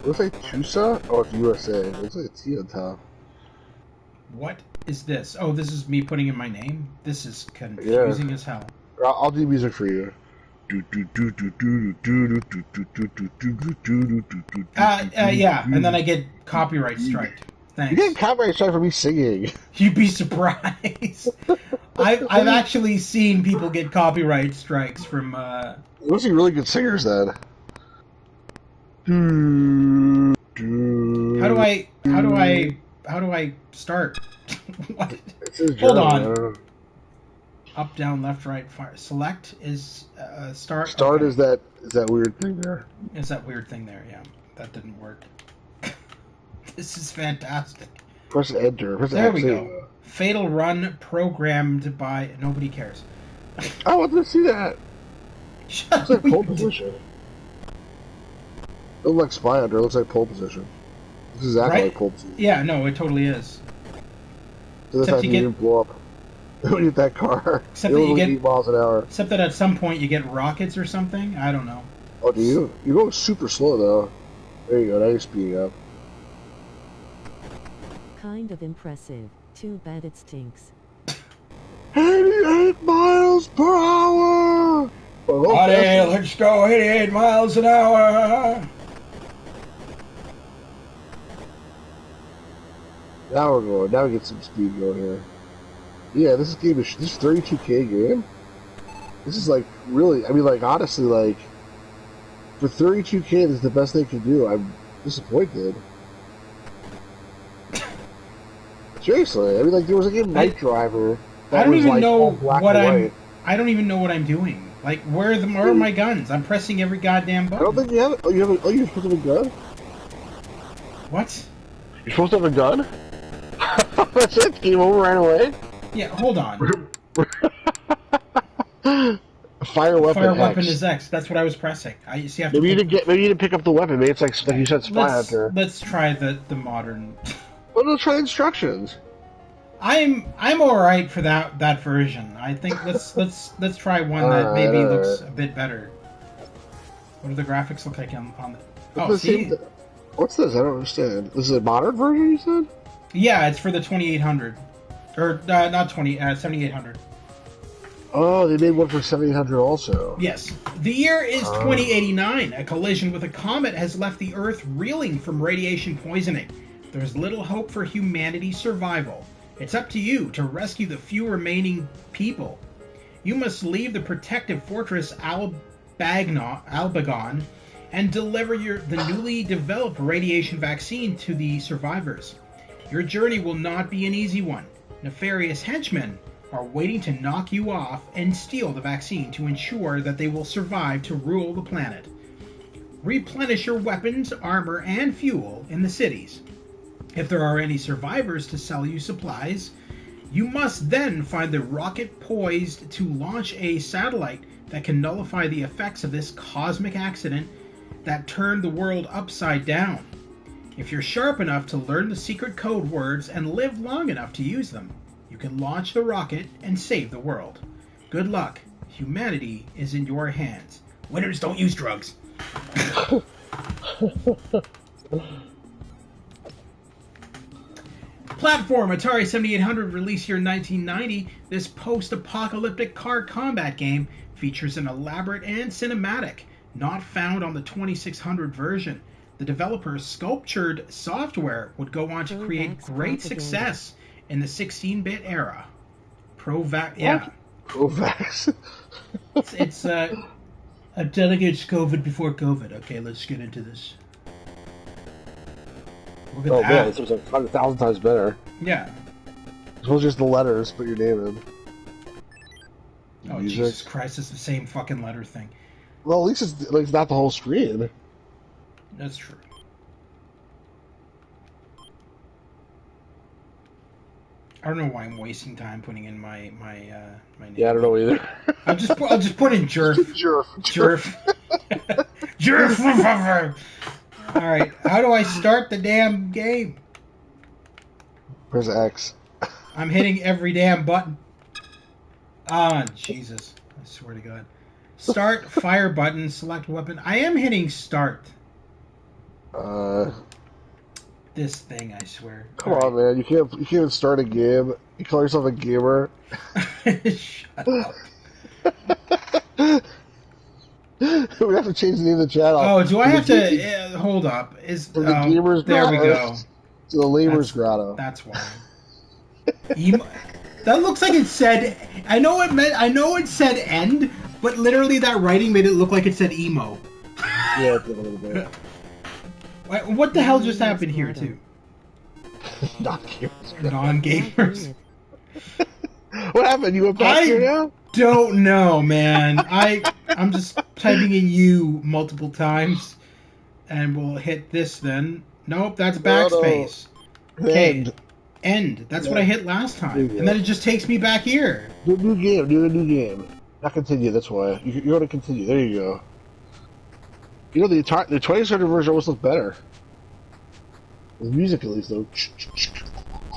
B: Looks like Tusa? Oh, it's USA. It looks like a T on top.
A: What is this? Oh, this is me putting in my name? This is confusing as hell.
B: I'll do music for you.
A: Yeah, and then I get copyright striked. Thanks.
B: You get copyright strike for me singing.
A: You'd be surprised. I've actually seen people get copyright strikes from.
B: Those are really good singers, then.
A: How do I start? What? Hold on. Up, down, left, right, fire. Select is start.
B: Start is that weird thing there.
A: Is that weird thing there? Yeah, that didn't work. This is fantastic.
B: Press enter.
A: There we go. Fatal Run, programmed by nobody cares.
B: I want to see that. Looks like pole position. It looks like Spy Hunter. It looks like pole position. This is exactly like pole position.
A: Yeah, no, it totally is.
B: So this time you didn't blow up. When you hit that car,
A: except that you get
B: 8 miles an hour.
A: Except that at some point you get rockets or something. I don't know.
B: Oh, do you? You're going super slow though. There you go. Now you're speeding up.
C: Kind of impressive. Too bad it stinks.
B: 88 miles per hour!
A: Buddy, let's go 88 miles an hour!
B: Now we're going. Now we get some speed going here. Yeah, this game is this 32K game. This is like really. I mean, like honestly, like for 32K, this is the best they can do. I'm disappointed. Seriously, I mean, like there was a game Night Driver.
A: I don't even know what I'm. I don't even know what I'm doing. Like, where are my guns? I'm pressing every goddamn button.
B: I don't think you have it. Oh, you have it. Oh, you're supposed to have a gun.
A: What?
B: You're supposed to have a gun. That's it. Game over right away.
A: Yeah, hold on.
B: Fire weapon
A: is X. That's what I was pressing.
B: Maybe you didn't pick up the weapon. Maybe it's like you said, Spy Hunter.
A: Let's try the modern.
B: Well, let's try the instructions.
A: I'm all right for that version. I think let's try one that maybe looks a bit better. What do the graphics look like on the? Oh, see.
B: What's this? I don't understand. This is a modern version, you said?
A: Yeah, it's for the 2800. Or, not 7800.
B: Oh, they made one for 7800 also.
A: Yes. The year is 2089. A collision with a comet has left the Earth reeling from radiation poisoning. There's little hope for humanity's survival. It's up to you to rescue the few remaining people. You must leave the protective fortress Albagon and deliver the newly developed radiation vaccine to the survivors. Your journey will not be an easy one. Nefarious henchmen are waiting to knock you off and steal the vaccine to ensure that they will survive to rule the planet. Replenish your weapons, armor, and fuel in the cities. If there are any survivors to sell you supplies, you must then find the rocket poised to launch a satellite that can nullify the effects of this cosmic accident that turned the world upside down. If you're sharp enough to learn the secret code words and live long enough to use them, you can launch the rocket and save the world. Good luck. Humanity is in your hands. Winners don't use drugs. Platform Atari 7800, release year 1990. This post-apocalyptic car combat game features an elaborate and cinematic, not found on the 2600 version. The developer's sculptured software would go on to create great success in the 16-bit era.
B: Provax.
A: It's a delicate COVID before COVID. Okay, let's get into this. Look at
B: Oh
A: that.
B: man, this was like 100,000 times better.
A: Yeah.
B: This was just the letters, put your name in.
A: Oh,
B: Music.
A: Jesus Christ, it's the same fucking letter thing.
B: Well, at least it's like not the whole screen.
A: That's true. I don't know why I'm wasting time putting in my name.
B: Yeah, I don't know either.
A: I'll just put in Jerf.
B: Jerf.
A: Jerf. All right. How do I start the damn game?
B: Where's X?
A: I'm hitting every damn button. Ah, Jesus! I swear to God. Start fire button. Select weapon. I am hitting start. This thing, I swear.
B: Come on, man! You can't even start a game. You call yourself a gamer?
A: Shut up.
B: We have to change the name of the channel.
A: Oh, do I have to hold up? Is
B: the gamers
A: there we
B: grotto
A: go.
B: To the labor's grotto.
A: That's why. That looks like it said. I know it said end, but literally that writing made it look like it said emo.
B: Yeah, it's a little bit.
A: What the hell just happened here too? Non-gamers.
B: What happened? You went back here now?
A: Don't know, man. I'm just typing in U multiple times, and we'll hit this then. Nope, that's backspace. Okay, end. That's what I hit last time, and then it just takes me back here.
B: Do a new game. Do a new game. Not continue. That's why you're going to continue. There you go. You know the 20th version almost looks better. The music, at least, though.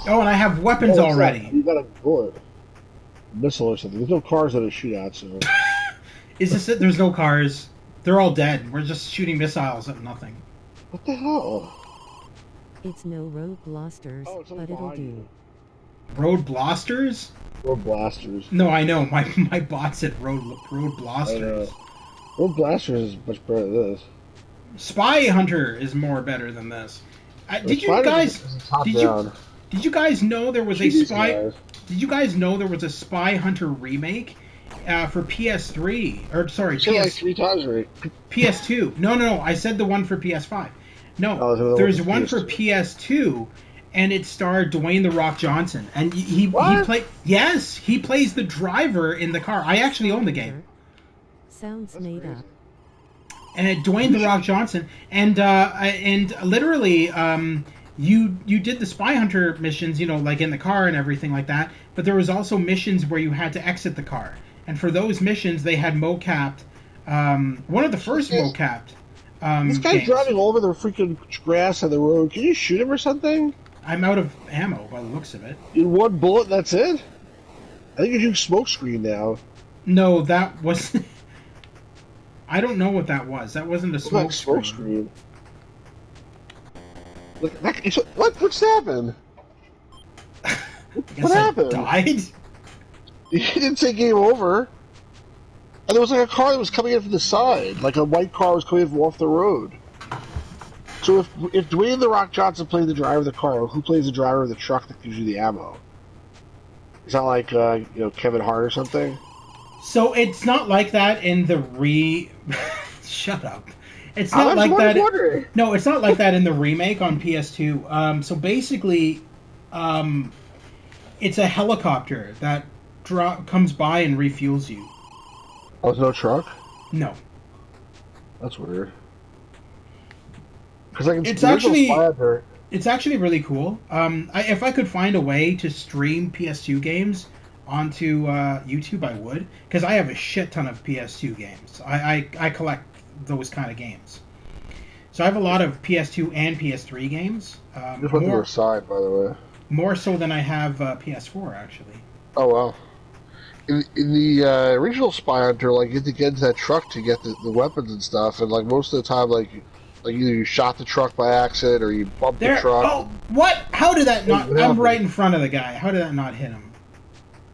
A: Oh, and I have weapons already.
B: You got a bullet, missile or something. There's no cars that are shoot at, so.
A: Is this it? There's no cars. They're all dead. We're just shooting missiles at nothing.
B: What the hell?
C: It's no road blasters, but it'll do.
A: Road blasters?
B: Road blasters.
A: No, I know. My bot said road blasters.
B: Road blasters is much better than this.
A: Spy Hunter is more better than this. Did you guys know there was a spy? Did you guys know there was a Spy Hunter remake for PS3? Or sorry,
B: like 3 times already.
A: PS2. No. I said the one for PS5. No, there's one for PS2, and it starred Dwayne "The Rock" Johnson, and he plays the driver in the car. I actually own the game.
C: Sounds made up.
A: And Dwayne "The Rock" Johnson, and literally, you did the Spy Hunter missions, like in the car and everything like that. But there was also missions where you had to exit the car, and for those missions, they had mocapped. One of the first mocapped.
B: This guy's driving over the freaking grass on the road. Can you shoot him or something?
A: I'm out of ammo by the looks of it.
B: In one bullet, that's it? I think you're doing smoke screen now.
A: No, that was. I don't know what that was. That wasn't a smoke screen.
B: Look, what's happened? What happened?
A: Died?
B: He didn't say game over. And there was like a car that was coming in from the side, like a white car was coming in from off the road. So if Dwayne "The Rock" Johnson played the driver of the car, who plays the driver of the truck that gives you the ammo? Is that like Kevin Hart or something?
A: So it's not like that in the Shut up. It's not like that. No, it's not like that in the remake on PS2. So basically, it's a helicopter that comes by and refuels you.
B: Oh, there's no truck?
A: No.
B: That's weird. Because
A: it's actually really cool. If I could find a way to stream PS2 games onto YouTube, I would, because I have a shit ton of PS2 games. I collect those kind of games. So I have a lot of PS2 and PS3 games.
B: Just went to the side, by the way.
A: More so than I have PS4, actually.
B: Oh, wow. In the original Spy Hunter, like, you had to get into that truck to get the weapons and stuff, and, like, most of the time, like either you shot the truck by accident or you bumped the truck.
A: Oh, what? How did that not... I'm right in front of the guy. How did that not hit him?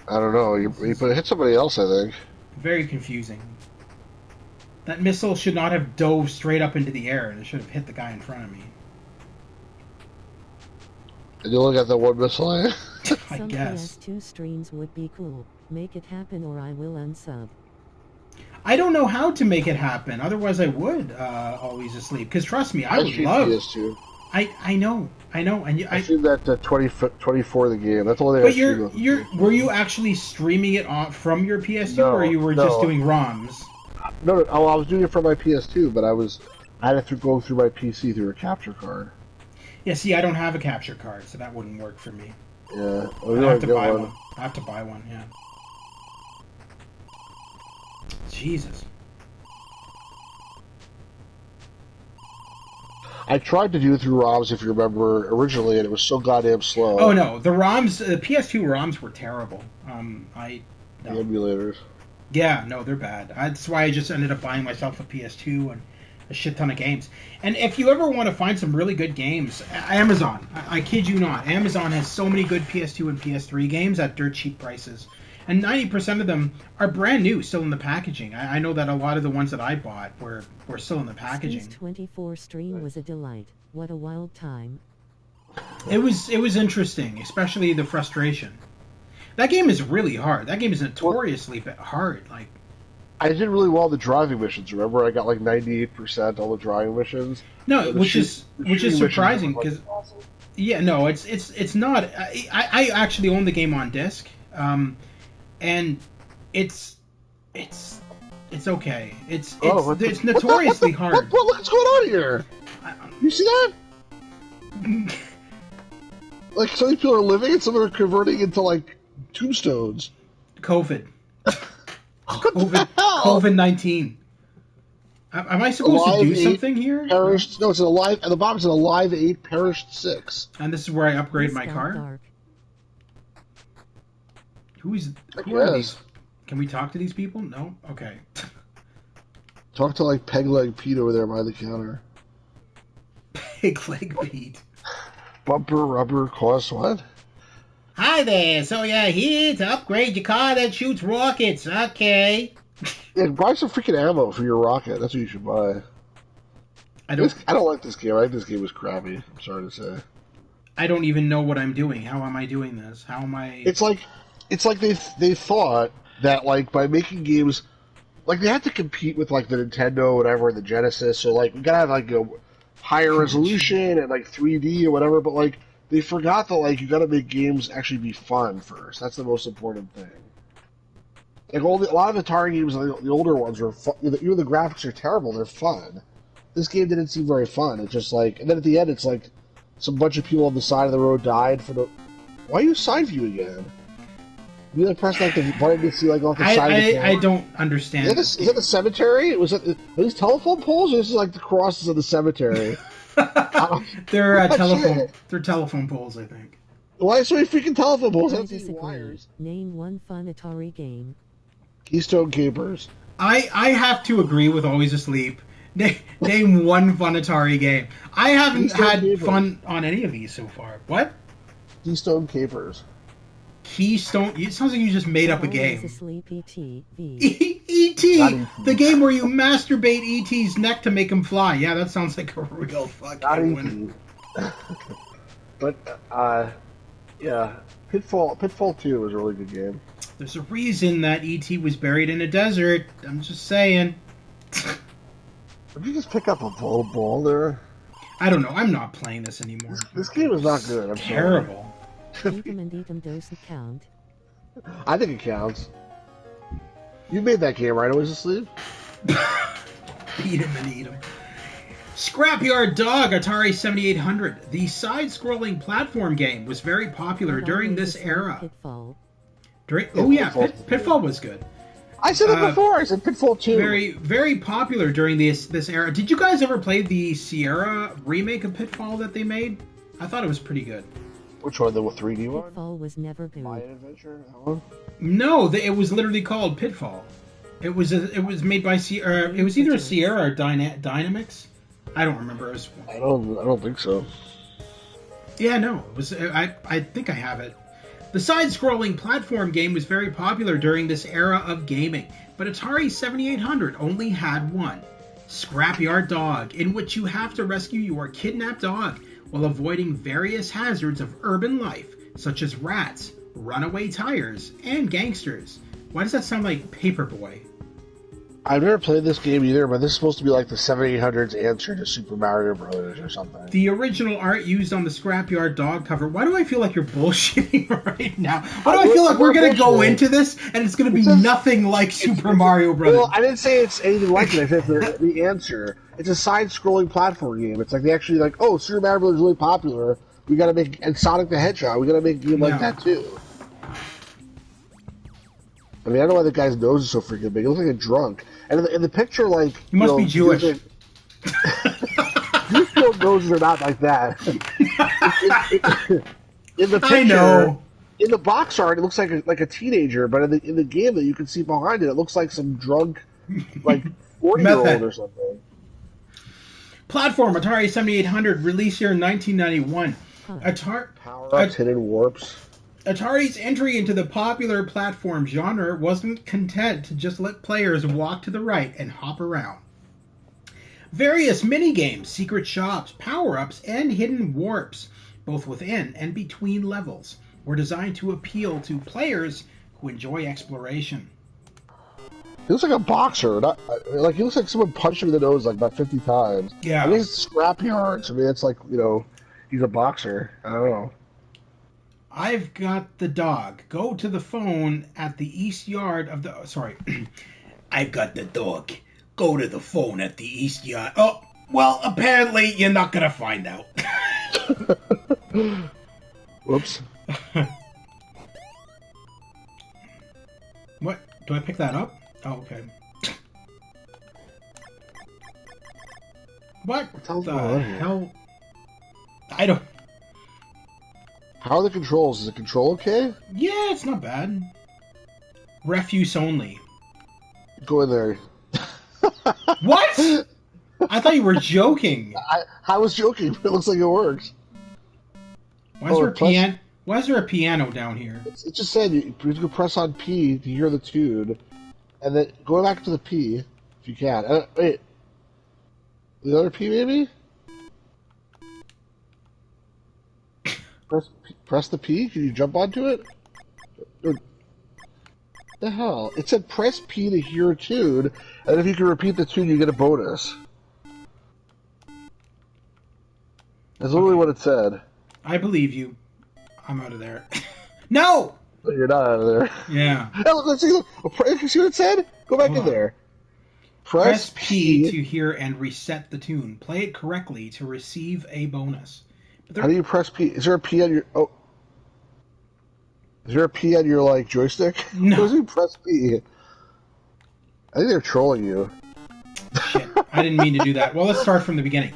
B: I don't know. You hit somebody else, I think.
A: Very confusing. That missile should not have dove straight up into the air, and it should have hit the guy in front of me.
B: And you look at the one missile, eh?
A: I guess.
C: Some PS2 streams would be cool. Make it happen or I will unsub.
A: I don't know how to make it happen. Otherwise, I would always asleep. Because trust me, I would love.
B: PS2.
A: I know, and
B: I seen that 24 the game. That's the only thing
A: but
B: I've seen.
A: were you actually streaming it off from your PS2, or
B: No,
A: you were just
B: no,
A: doing ROMs?
B: no. Oh, I was doing it from my PS2, but I had to go through my PC through a capture card.
A: Yeah, see, I don't have a capture card, so that wouldn't work for me.
B: Yeah,
A: I have to buy one. I have to buy one. Yeah. Jesus.
B: I tried to do it through ROMs, if you remember, originally, and it was so goddamn slow.
A: Oh no, the ROMs, the PS2 ROMs were terrible.
B: The emulators.
A: Yeah, no, they're bad. That's why I just ended up buying myself a PS2 and a shit ton of games. And if you ever want to find some really good games, Amazon, I kid you not, Amazon has so many good PS2 and PS3 games at dirt cheap prices. And 90% of them are brand new, still in the packaging. I know that a lot of the ones that I bought were still in the packaging.
C: Space 24 stream was a delight. What a wild time.
A: It was interesting, especially the frustration. That game is really hard. That game is notoriously hard. Like,
B: I did really well the driving missions. Remember, I got like 98% all the driving missions.
A: No, which is surprising because yeah, no, it's not. I actually own the game on disc, and it's okay. It's notoriously hard.
B: What's going on here? You see that? Like, some people are living and some are converting into like tombstones.
A: COVID. COVID-19. Am I supposed to do something here?
B: Perished. No, it's an alive. At the bottom, it's an alive 8, perished 6.
A: And this is where I upgrade my car.
C: Dark.
A: Who are these? Can we talk to these people? No. Okay.
B: Talk to like Peg Leg Pete over there by the counter.
A: Peg Leg Pete.
B: Bumper rubber cost what?
A: Hi there. So you're here to upgrade your car that shoots rockets. Okay.
B: Yeah, buy some freaking ammo for your rocket. That's what you should buy. I don't like this game. I think this game was crappy. I'm sorry to say.
A: I don't even know what I'm doing. How am I doing this? How am I?
B: It's like they thought that like by making games, like they had to compete with like the Nintendo or whatever, the Genesis. So like we gotta have like a higher resolution and like 3D or whatever. But like they forgot that like you gotta make games actually be fun first. That's the most important thing. Like a lot of Atari games, the older ones are fun. Even the graphics are terrible. They're fun. This game didn't seem very fun. It's just like, and then at the end, it's like some bunch of people on the side of the road died for the. Why are you side view again? You like press like the button to see like off the side of the
A: I don't understand.
B: Is that the cemetery? Are these telephone poles, or is this like the crosses of the cemetery?
A: They're telephone poles, I think.
B: Why so many freaking telephone poles?
C: I
B: That's these
C: disagree.
B: wires.
C: Name one fun Atari game.
B: Keystone Capers.
A: I have to agree with Always Asleep. Name one fun Atari game. I haven't
B: Keystone
A: had
B: Capers.
A: fun on any of these so far. What?
B: Keystone Capers.
A: Keystone? It sounds like you just made up a
C: Always
A: game.
C: Asleep E.T.
A: E.T. The game where you masturbate E.T.'s neck to make him fly. Yeah, that sounds like a real fucking one.
B: But, yeah. Pitfall 2 was a really good game.
A: There's a reason that E.T. was buried in a desert. I'm just saying.
B: Did you just pick up a ball there?
A: I don't know. I'm not playing this anymore.
B: This game is not good. I'm
A: Terrible.
C: Eat 'em and eat 'em doesn't count.
B: sorry. I think it counts. You made that game, right? Always Asleep?
A: Eat 'em and eat 'em. Scrapyard Dog Atari 7800. The side-scrolling platform game was very popular during this era.
C: Pitfall.
A: Pitfall was good.
B: I said it before. I said Pitfall 2.
A: Very, very popular during this era. Did you guys ever play the Sierra remake of Pitfall that they made? I thought it was pretty good.
B: Which one? The 3D one?
C: Pitfall was never good.
B: My Adventure? That one?
A: No, it was literally called Pitfall. It was made by Sierra. It was either Sierra or Dynamix. I don't remember.
B: I don't think so.
A: Yeah, no. It was. I think I have it. The side-scrolling platform game was very popular during this era of gaming, but Atari 7800 only had one, Scrapyard Dog, in which you have to rescue your kidnapped dog while avoiding various hazards of urban life, such as rats, runaway tires, and gangsters. Why does that sound like Paperboy?
B: I've never played this game either, but this is supposed to be like the 7800s answer to Super Mario Brothers or something.
A: The original art used on the Scrapyard dog cover. Why do I feel like you're bullshitting right now? Why do I feel like we're going to go into this and it's going to be nothing like Super Mario Brothers?
B: Well, I didn't say it's anything like it. I said the answer. It's a side-scrolling platform game. It's like they actually like, oh, Super Mario Brothers is really popular. We got to make, and Sonic the Hedgehog. We got to make a game like that too. I mean, I don't know why the guy's nose is so freaking big. It looks like a drunk. And in the picture, like...
A: You must be Jewish.
B: Jewish noses are not like that. In the picture,
A: I know.
B: In the box art, it looks like a teenager, but in the game that you can see behind it, it looks like some drunk, like 40-year-old or something.
A: Platform Atari 7800, released here in 1991.
B: Power-ups, hidden warps.
A: Atari's entry into the popular platform genre wasn't content to just let players walk to the right and hop around. Various minigames, secret shops, power-ups, and hidden warps, both within and between levels, were designed to appeal to players who enjoy exploration.
B: He looks like a boxer. Like he looks like someone punched him in the nose like about 50 times.
A: Yeah.
B: I mean, it's scrapyards. I mean, it's like, he's a boxer. I don't know.
A: I've got the dog. Go to the phone at the east yard of the... Sorry. I've got the dog. Go to the phone at the east yard... Oh, well, apparently you're not going to find out.
B: Whoops.
A: What? Do I pick that up? Oh, okay. What the hell? I don't...
B: How are the controls? Is the control okay?
A: Yeah, it's not bad. Refuse only.
B: Go in there.
A: What? I thought you were joking.
B: I was joking, but it looks like it works.
A: Why is there a piano down here?
B: It just said you can press on P to hear the tune, and then go back to the P if you can. Wait, the other P maybe? Press the P? Can you jump onto it? The hell? It said press P to hear a tune, and if you can repeat the tune, you get a bonus. That's literally what it said.
A: I believe you. I'm out of there. No!
B: No, you're not out of there.
A: Yeah.
B: Oh, let's see. Look. You see what it said? Go back in there.
A: Press P to hear and reset the tune. Play it correctly to receive a bonus.
B: How do you press P? Is there a P on your... Oh. Is there a P on your, like, joystick?
A: No.
B: How do you press P? I think they're trolling you.
A: Shit. I didn't mean to do that. Well, let's start from the beginning.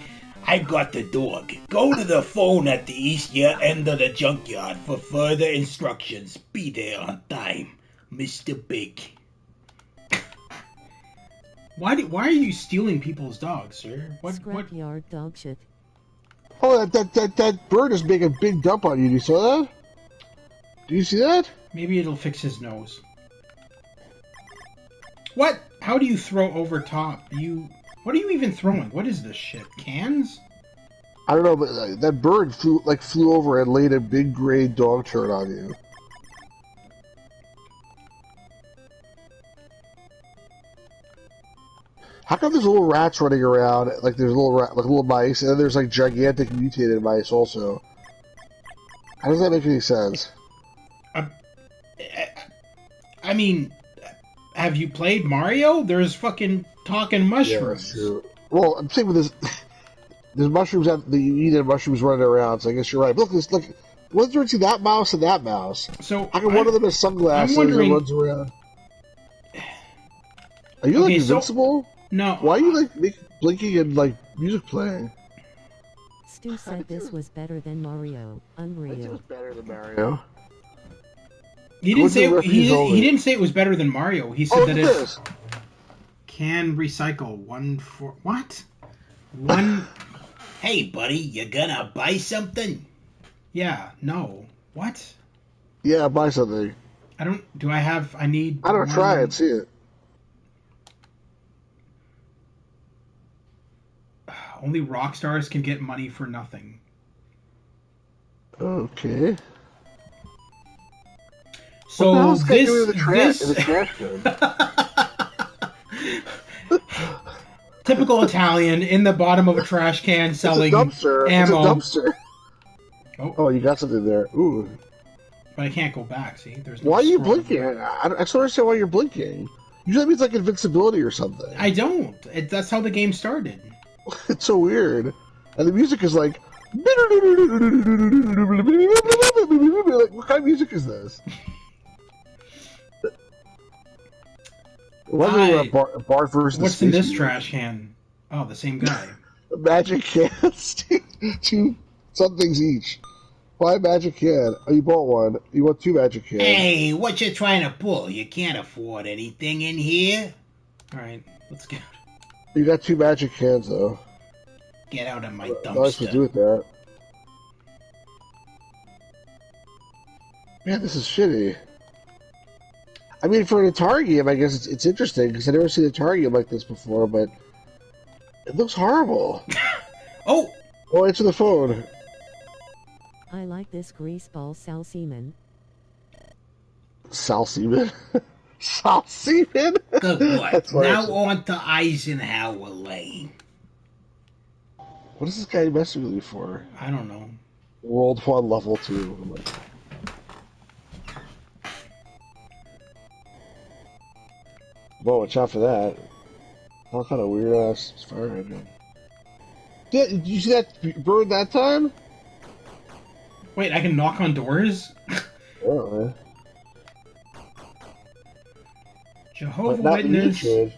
A: I got the dog. Go to the phone at the east end of the junkyard for further instructions. Be there on time, Mr. Big. Why are you stealing people's dogs, sir?
C: Scrapyard dog shit.
B: Oh, that bird is making a big dump on you. Do you see that? Do you see that?
A: Maybe it'll fix his nose. What? How do you throw over top? What are you even throwing? What is this shit? Cans?
B: I don't know, but that bird flew over and laid a big gray dog turd on you. How come there's little rats running around? Like there's little mice, and then there's like gigantic mutated mice also. How does that make any sense?
A: I mean, have you played Mario? There's fucking talking mushrooms.
B: Yeah, that's true. Well, I'm saying with this, there's mushrooms that you eat and mushrooms running around. So I guess you're right. But look, what's the difference between that mouse and that mouse?
A: So
B: how come one of them has sunglasses and runs around? Are you like invincible?
A: No.
B: Why are you like blinking and like music playing?
C: Stu said this was better than Mario. Unreal.
B: It was better than Mario.
A: He didn't say he didn't say it was better than Mario. He said that it can recycle what? Hey, buddy, you gonna buy something? Yeah. No. What?
B: Yeah, buy something.
A: I need.
B: I don't try it. See it.
A: Only rock stars can get money for nothing.
B: Okay.
A: So Typical Italian in the bottom of a trash can selling
B: It's a dumpster.
A: ammo.
B: It's a dumpster.
A: Oh,
B: Oh, you got something there. Ooh.
A: but I can't go back. See, there's no
B: Why are you
A: scroll.
B: blinking? I don't understand why you're blinking. Usually that means like invincibility or something.
A: I don't. That's how the game started.
B: It's so weird. And the music is like... Like, what kind of music is this? Bart versus
A: What's
B: the
A: in this
B: Space
A: trash can? Oh, the same guy.
B: Magic cans. Two somethings each. Buy a magic can. Oh, you bought one. You want 2 magic cans.
A: Hey, what you trying to pull? You can't afford anything in here. All right, let's get
B: You got 2 magic cans, though.
A: get out of my
B: Nice to do
A: dumpster.
B: with that. Man, this is shitty. I mean, for an Atari game, I guess it's interesting, because I've never seen an Atari game like this before, but it looks horrible.
A: Oh,
B: Oh, answer the phone.
C: I like this greaseball Sal Seaman.
B: Sal Seaman? Sal Seaman?
A: good boy.
B: That's what I
A: Now
B: said.
A: on to Eisenhower Lane.
B: What is this guy messing with me for?
A: I don't know.
B: World 1, Level 2. I'm like, whoa, watch out for that. All kind of weird ass fire hydrant. Yeah, did you see that bird that time?
A: Wait, I can knock on doors?
B: Oh, man.
A: Jehovah
B: But now the music
A: Witness.
B: changed.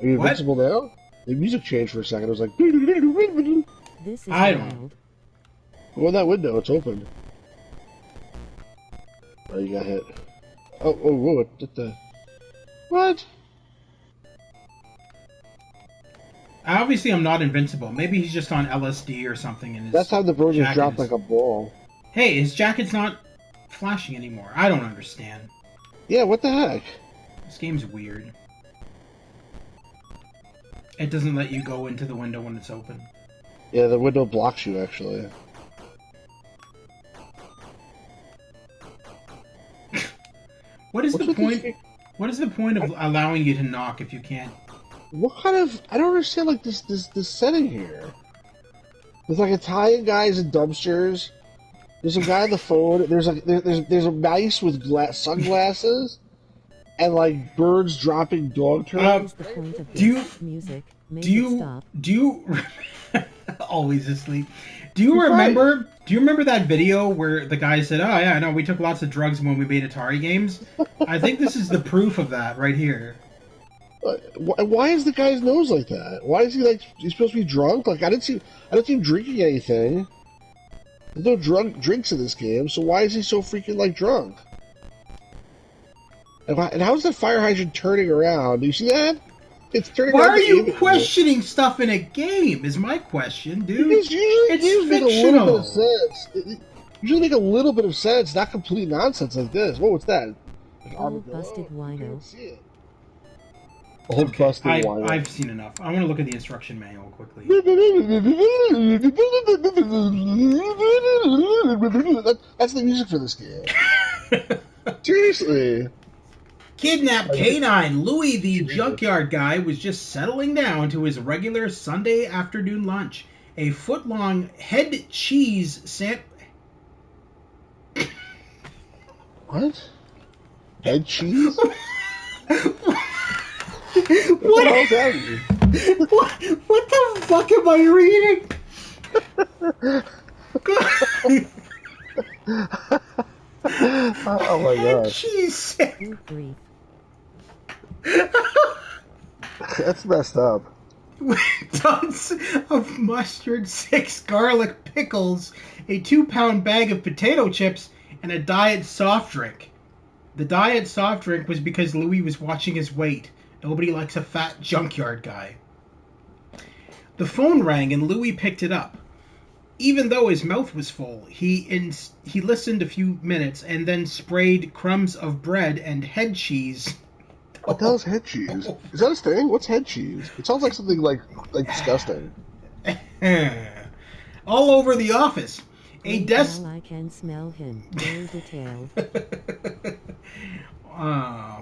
B: Are you
A: What?
B: invincible now? The music changed for a second. It was like,
C: This is
A: I don't-
C: wild.
B: go in that window. It's open. Oh, you got hit. Oh, whoa, what the? What?
A: Obviously, I'm not invincible. Maybe he's just on LSD or something. And his
B: That time the bird just
A: jacket
B: dropped
A: is-
B: like a ball.
A: Hey, his jacket's not flashing anymore. I don't understand.
B: Yeah, what the heck?
A: This game's weird. It doesn't let you go into the window when it's open.
B: Yeah, the window blocks you, actually.
A: What is
B: What's
A: the
B: with these
A: point? What is the point of allowing you to knock if you can't?
B: What kind of... I don't understand, like, this setting here. There's, like, Italian guys in dumpsters. There's a guy on the phone. There's a mouse with sunglasses. And, like, birds dropping dog turds.
C: What is the point of
A: do you-
C: this music? Make
A: Do
C: it
A: you
C: stop.
A: do you always asleep? Do you
B: He's
A: remember? Do you remember that video where the guy said, "Oh yeah, no, we took lots of drugs when we made Atari games"? I think this is the proof of that right here.
B: Why is the guy's nose like that? Why is he, like... He's supposed to be drunk? Like, I didn't see him drinking anything. There's no drinks in this game, so why is he so freaking, like, drunk? And how is that fire hydrant turning around? Do you see that? It's turning
A: Why
B: around.
A: are
B: to
A: you
B: aim at
A: questioning stuff in a game? Is my question, dude.
B: Because usually
A: It's
B: games make a little bit of
A: fictional.
B: sense. Usually make a little bit of sense, not complete nonsense like this. Whoa, what's that? An
C: Old
B: armadillo?
C: busted
B: I
C: wino.
B: can't see it. Old busted wino.
A: I've seen enough. I want to look at the instruction manual quickly.
B: That's the music for this game. Seriously.
A: Kidnapped canine Louis the junkyard guy was just settling down to his regular Sunday afternoon lunch. A foot-long head cheese
B: What? Head cheese?
A: What?
B: What the hell's that mean?
A: What the fuck am I reading?
B: Oh my gosh.
A: Cheese.
C: Good grief.
B: That's messed up.
A: Tons of mustard, 6 garlic pickles, a 2-pound bag of potato chips, and a diet soft drink. The diet soft drink was because Louis was watching his weight. Nobody likes a fat junkyard guy. The phone rang and Louis picked it up. Even though his mouth was full, he listened a few minutes and then sprayed crumbs of bread and head cheese.
B: What the hell's head cheese? Is that a thing? What's head cheese? It sounds like something like disgusting.
A: All over the office. A
C: Right
A: desk.
C: now I can smell him. Very detailed.
A: uh,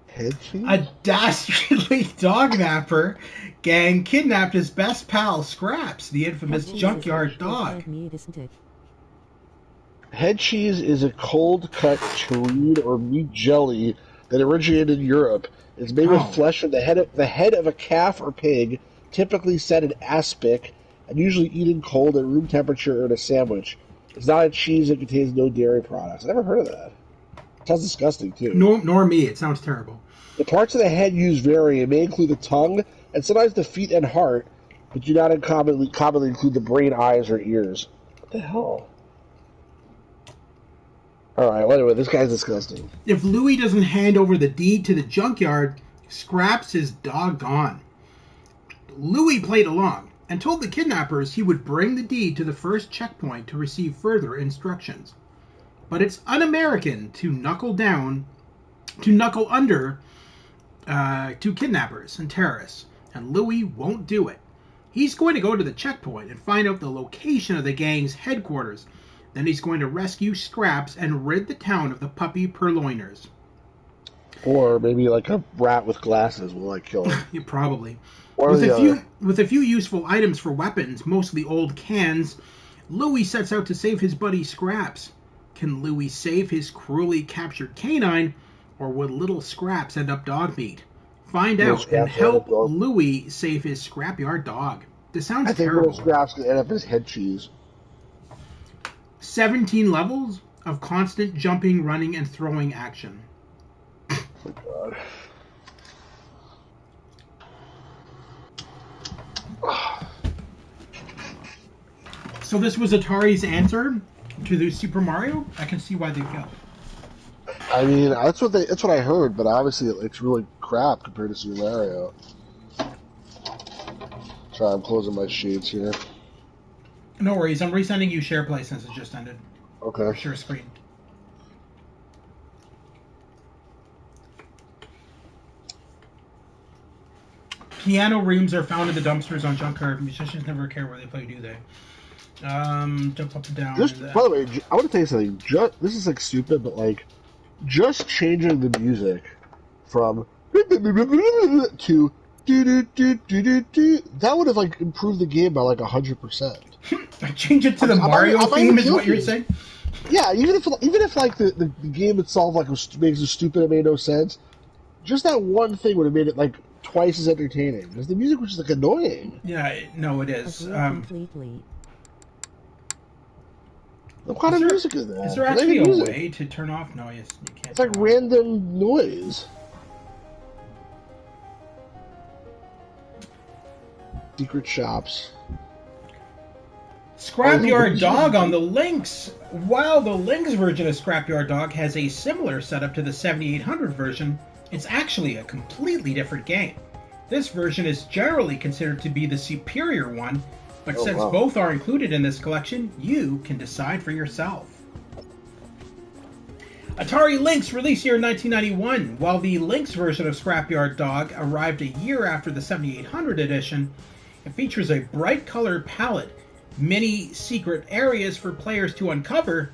B: Head cheese?
A: a dastardly dog napper gang kidnapped his best pal, Scraps, the infamous
C: Cheese is
A: junkyard
C: actually
A: dog.
C: fried meat, isn't it?
B: Head cheese is a cold-cut terrine or meat jelly that originated in Europe. It's made with
A: Oh.
B: flesh from the head of a calf or pig, typically set in aspic, and usually eaten cold at room temperature or in a sandwich. It's not a cheese that contains no dairy products. I never heard of that. Sounds disgusting, too.
A: Nor me. It sounds terrible.
B: The parts of the head used vary. It may include the tongue and sometimes the feet and heart, but do not commonly include the brain, eyes, or ears. What the hell? Alright, well, anyway, this guy's disgusting.
A: If Louis doesn't hand over the deed to the junkyard, Scraps is doggone. Louis played along and told the kidnappers he would bring the deed to the first checkpoint to receive further instructions. But it's un-American to knuckle under to kidnappers and terrorists, and Louis won't do it. He's going to go to the checkpoint and find out the location of the gang's headquarters. Then he's going to rescue Scraps and rid the town of the puppy purloiners.
B: Or maybe like a rat with glasses will like kill him.
A: Yeah, probably.
B: Or
A: With
B: the other.
A: a few useful items for weapons, mostly old cans, Louis sets out to save his buddy Scraps. Can Louis save his cruelly captured canine, or would little Scraps end up dog meat? Find
B: Little
A: out and
B: Scraps
A: help
B: end up dog.
A: Louis save his scrapyard dog. This sounds
B: I think
A: terrible.
B: little Scraps could end up as head cheese.
A: 17 levels of constant jumping, running, and throwing action.
B: Oh my god.
A: So this was Atari's answer to the Super Mario? I can see why they failed.
B: I mean, that's what I heard, but obviously it's really crap compared to Super Mario. Sorry, I'm closing my sheets here.
A: No worries, I'm resending you SharePlay since it just ended.
B: Okay.
A: Share screen. Piano reams are found in the dumpsters on junkyard. Musicians never care where they play, do they? Jump up and down.
B: Just, by the way, I want to tell you something. This is like stupid, but like, just changing the music from to that would have like improved the game by like 100%.
A: Change it to the Mario theme is what you're saying?
B: Yeah, even if like the game itself like makes it stupid, it made no sense. Just that one thing would have made it like twice as entertaining because the music was just like annoying.
A: Yeah, no, it is.
C: Agree completely.
B: What kind of music is that?
A: Is there actually a way to turn off noise? You can't.
B: It's like
A: turn off.
B: random noise. Secret shops.
A: Scrapyard Dog on the Lynx. While the Lynx version of Scrapyard Dog has a similar setup to the 7800 version, it's actually a completely different game. This version is generally considered to be the superior one, but since both are included in this collection, you can decide for yourself. Atari Lynx released year 1991. While the Lynx version of Scrapyard Dog arrived a year after the 7800 edition, it features a bright color palette, many secret areas for players to uncover,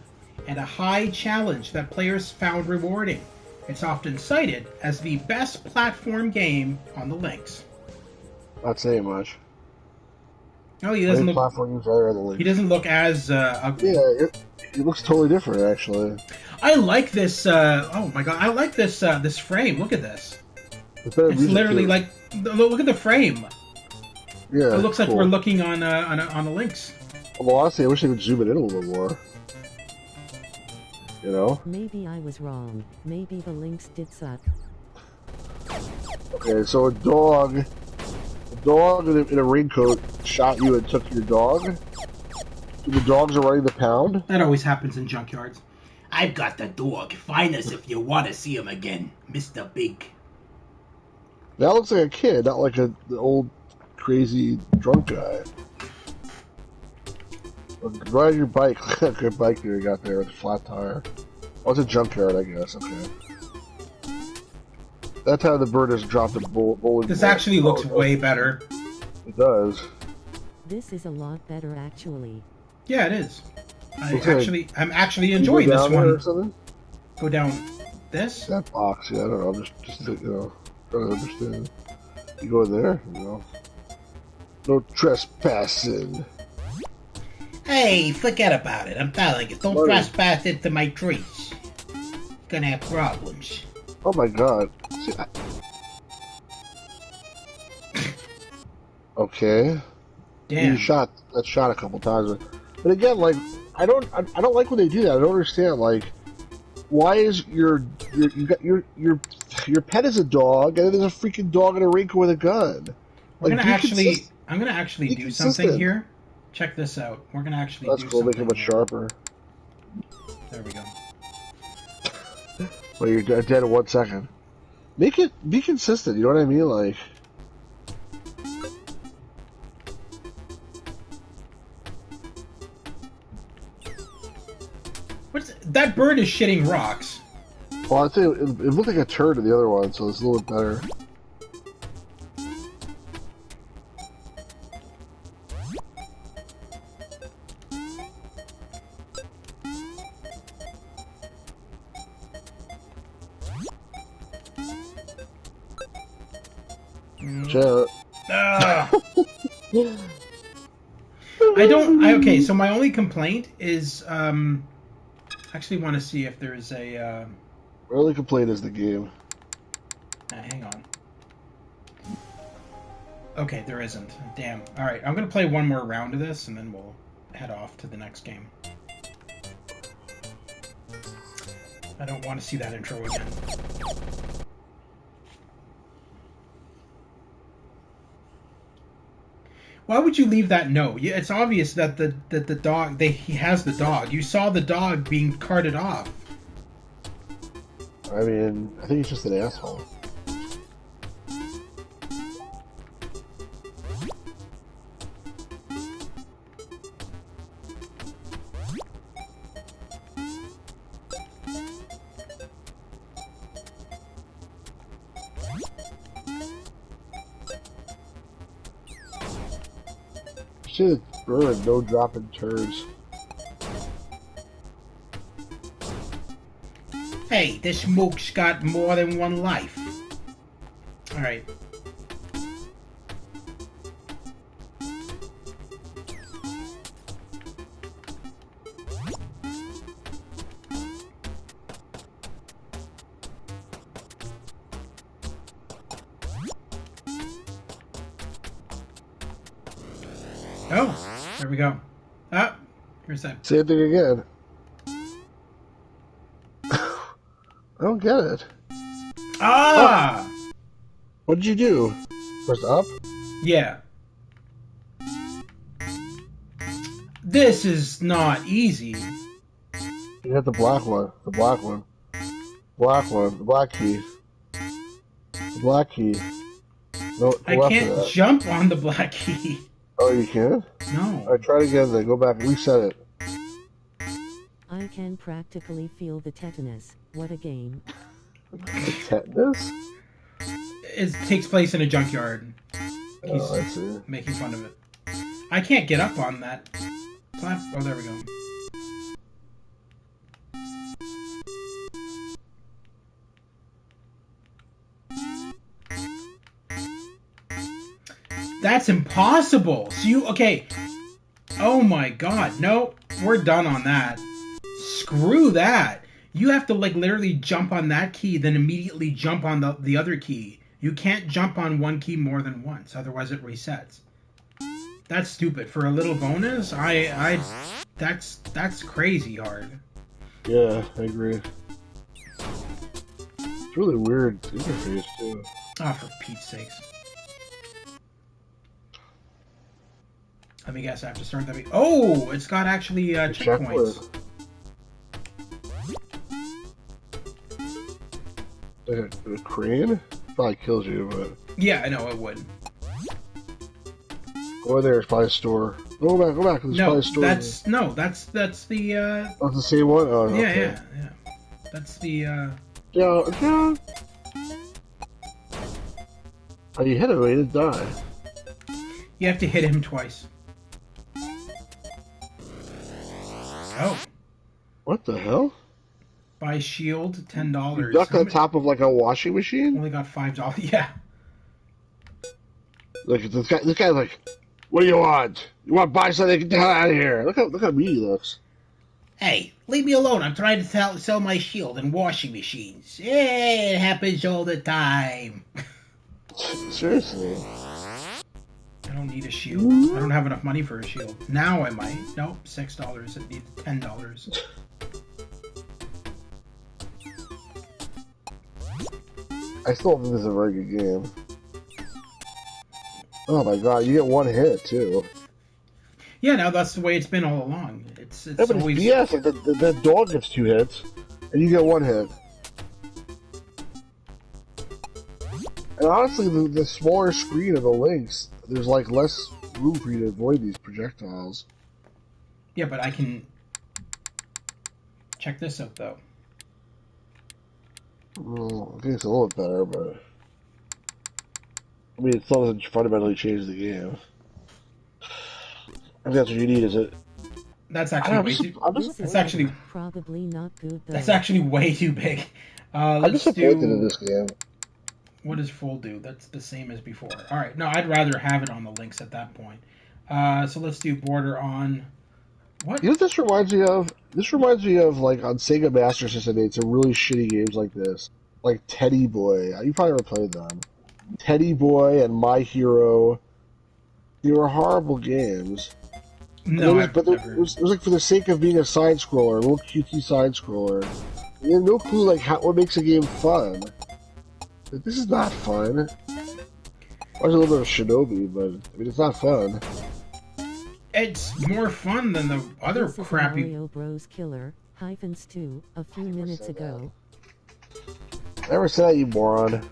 A: and a high challenge that players found rewarding. It's often cited as the best platform game on the Lynx.
B: Not saying much.
A: No, he doesn't look.
B: He
A: He doesn't look as ugly.
B: Yeah, it looks totally different actually.
A: I like this. Oh my god, I like this. This frame. Look at this.
B: It's
A: Literally like. Look at the frame.
B: Yeah,
A: It looks like
B: cool.
A: we're looking on the Lynx.
B: Well, honestly, I wish they would zoom it in a little more. You know?
C: Maybe I was wrong. Maybe the Lynx did suck.
B: Okay, so a dog in a raincoat shot you and took your dog. So the dogs are running the pound.
A: That always happens in junkyards. I've got the dog. Find us if you want to see him again, Mr. Big.
B: That looks like a kid, not like the old crazy drunk guy. Ride your bike. Good bike there you got there with a flat tire. Oh, it's a junkyard, I guess. Okay. That time the bird has dropped a bowling
A: This
B: ball.
A: actually looks way better.
B: It does.
C: This is a lot better, actually.
A: Yeah, it is.
B: Okay.
A: I'm actually
B: Can you
A: enjoying
B: go
A: this
B: down there or
A: one.
B: something?
A: Go down this.
B: That box, yeah, I don't know. I'm just you know, trying to understand. You go in there, you know. No trespassing.
A: Hey, forget about it. I'm telling you, don't
B: Money.
A: trespass into my trees. Gonna have problems.
B: Oh my god. See, okay.
A: Damn.
B: You shot that shot a couple times, but again, like I don't like when they do that. I don't understand. Like, why is your pet is a dog, and then there's a freaking dog in a raincoat with a gun?
A: We're
B: Like,
A: gonna actually. I'm gonna actually do something here. Check this out. We're gonna actually
B: That's
A: do
B: cool.
A: something.
B: Make it much sharper.
A: There we go.
B: Well, you're dead in 1 second. Be consistent. You know what I mean? Like.
A: That bird is shitting rocks.
B: Well, I think it looked like a turd in the other one, so it's a little bit better.
A: Okay, so my only complaint is, actually want to see if there's a,
B: My only complaint is the game.
A: hang on. Okay, there isn't. Damn. Alright, I'm gonna play one more round of this, and then we'll head off to the next game. I don't want to see that intro again. Why would you leave that note? It's obvious that the dog, he has the dog. You saw the dog being carted off.
B: I mean, I think he's just an asshole. Shit, bird, no dropping turds.
A: Hey, this mook's got more than one life. Alright. Oh, there we go. Ah, here's that.
B: Same thing again. I don't get it.
A: Ah!
B: Oh. What did you do? Press up?
A: Yeah. This is not easy.
B: You hit the black one. The black one. Black one. The black key. The black key. No,
A: I can't jump on the black key.
B: Oh, you can?
A: No.
B: Alright, try it again then. Go back and reset it.
C: I can practically feel the tetanus. What a game.
B: Tetanus?
A: It takes place in a junkyard. He's
B: I see.
A: making fun of it. I can't get up on that platform. Oh, there we go. That's impossible. So you, okay. Oh my god. No, we're done on that. Screw that. You have to like literally jump on that key, then immediately jump on the other key. You can't jump on one key more than once, otherwise it resets. That's stupid. For a little bonus, that's crazy hard.
B: Yeah, I agree. It's really weird interface too.
A: Oh, for Pete's sakes. Let me guess, I have to start that. Oh, it's got actually checkpoints.
B: A crane? Probably kills you, but...
A: Yeah, I know, it would.
B: Go in there, it's probably a store. Go back, there's probably a store.
A: That's the,
B: Oh, it's the same one? Oh,
A: yeah,
B: okay.
A: yeah. That's the,
B: Yeah. Oh, you hit him, he didn't die.
A: You have to hit him twice. Oh.
B: What the hell?
A: Buy shield, $10.
B: You ducked on top of like a washing machine?
A: Only got $5. Yeah.
B: Look, this guy like What do you want? You want to buy something? Get the hell out of here. Look how mean he looks.
A: Hey, leave me alone. I'm trying to sell my shield and washing machines. It happens all the time.
B: Seriously.
A: I don't need a shield. I don't have enough money for a shield. Now I might. Nope, $6. It needs $10.
B: I still think this is a very good game. Oh my god, you get one hit too.
A: Yeah, now that's the way it's been all along. It's
B: Yeah, but
A: always...
B: it's BS. Like the dog gets 2 hits, and you get 1 hit. And honestly, the smaller screen of the Lynx, there's like less room for you to avoid these projectiles.
A: Yeah, but I can... Check this out, though.
B: Well, I think it's a little bit better, but... I mean, it still doesn't fundamentally change the game. I think that's what you need, is it?
A: That's actually way too... That's actually...
C: Probably not good, though.
A: That's actually way too big.
B: I'm
A: Let's
B: disappointed
A: do...
B: in this game.
A: What does full do? That's the same as before. Alright, no, I'd rather have it on the Lynx at that point. So let's do border on... What?
B: You know what this reminds me of? This reminds me of, like, on Sega Master System, they had some really shitty games like this. Like Teddy Boy. You probably never played them. Teddy Boy and My Hero. They were horrible games.
A: No,
B: it was like for the sake of being a side-scroller, a little QT side-scroller. You have no clue, like, what makes a game fun. Like, this is not fun. I was a little bit of Shinobi, but, I mean, it's not fun.
A: It's more fun than the other
C: This is
A: crappy...
C: Mario Bros. Killer, -2, a few minutes ago.
B: I never said that, you moron.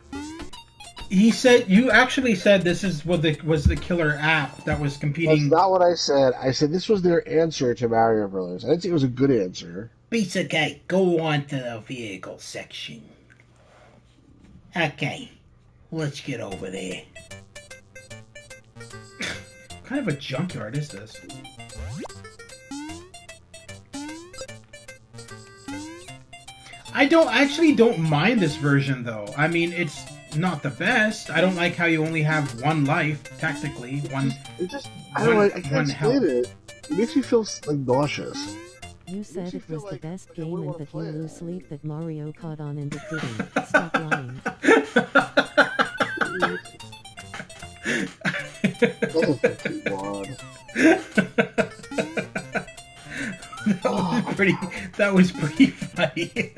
A: He said... You actually said this is what was the killer app that was competing...
B: That's not what I said. I said this was their answer to Mario Brothers. I didn't think it was a good answer.
A: Piece of cake. Go on to the vehicle section. Okay. Let's get over there. What kind of a junkyard is this? I actually don't mind this version, though. I mean, it's not the best. I don't like how you only have one life, technically.
B: I don't know, I can't explain it. It makes me feel, like, nauseous.
C: You said it was the best game and that you lose sleep that Mario caught on and it didn't. Stop lying.
A: That was pretty funny.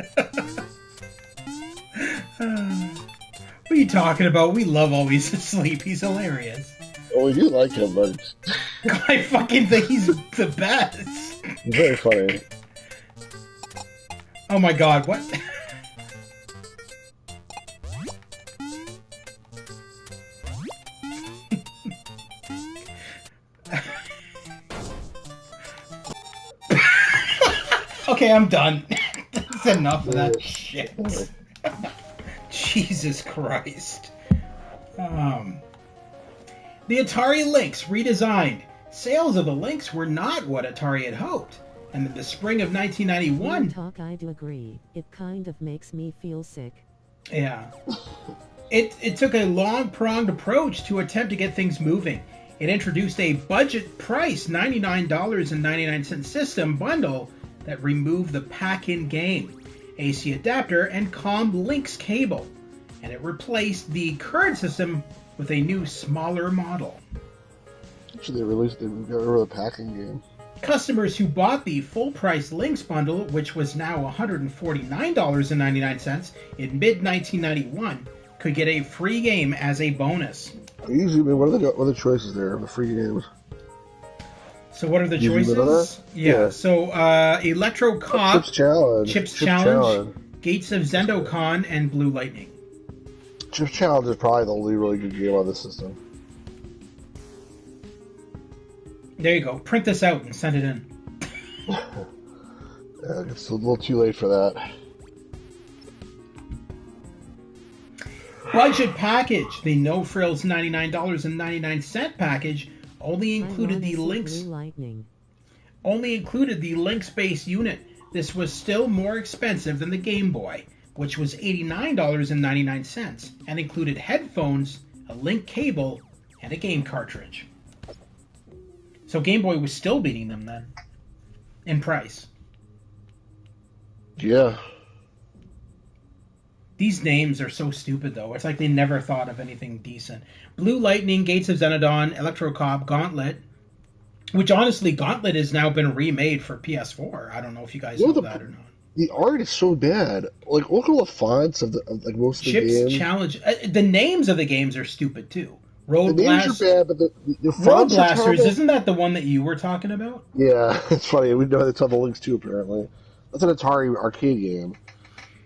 A: What are you talking about? We love Always Asleep. He's hilarious.
B: Well, we do like him, but...
A: I fucking think he's the best.
B: He's very funny.
A: Oh my god, what? Okay, I'm done. That's enough of that shit. Jesus Christ. The Atari Lynx redesigned. Sales of the Lynx were not what Atari had hoped. And in the spring of 1991...
C: Real talk, I do agree. It kind of makes me feel sick.
A: Yeah. It took a long-pronged approach to attempt to get things moving. It introduced a budget-price $99.99 system bundle that removed the pack-in game, AC adapter, and COM Lynx cable. And it replaced the current system with a new, smaller model.
B: Actually, they got rid of the packing game.
A: Customers who bought the full-price Lynx bundle, which was now $149.99 in mid-1991, could get a free game as a bonus.
B: Usually, what are the choices there of the free games?
A: So what are the
B: You remember
A: choices?
B: that?
A: Yeah. So Electro Cop, Chips Challenge, Gates of Zendocon, and Blue Lightning.
B: Chips Challenge is probably the only really good game on this system.
A: There you go. Print this out and send it in.
B: Yeah, it's a little too late for that.
A: Budget package. The No Frills $99.99 package only included the Lynx. Only included the Lynx-based unit. This was still more expensive than the Game Boy, which was $89.99, and included headphones, a link cable, and a game cartridge. So Game Boy was still beating them then in price.
B: Yeah.
A: These names are so stupid, though. It's like they never thought of anything decent. Blue Lightning, Gates of Xenodon, Electrocop, Gauntlet. Which, honestly, Gauntlet has now been remade for PS4. I don't know if you guys know that or not.
B: The art is so bad. Like, look at all the fonts of like most of the
A: Chips
B: games.
A: Challenge. The names of the games are stupid, too. Road
B: The names
A: Blast.
B: are bad, but the
A: Road
B: fonts are
A: Blasters,
B: terrible.
A: isn't that the one that you were talking about?
B: Yeah, it's funny. We know that's on the links, too, apparently. That's an Atari arcade game.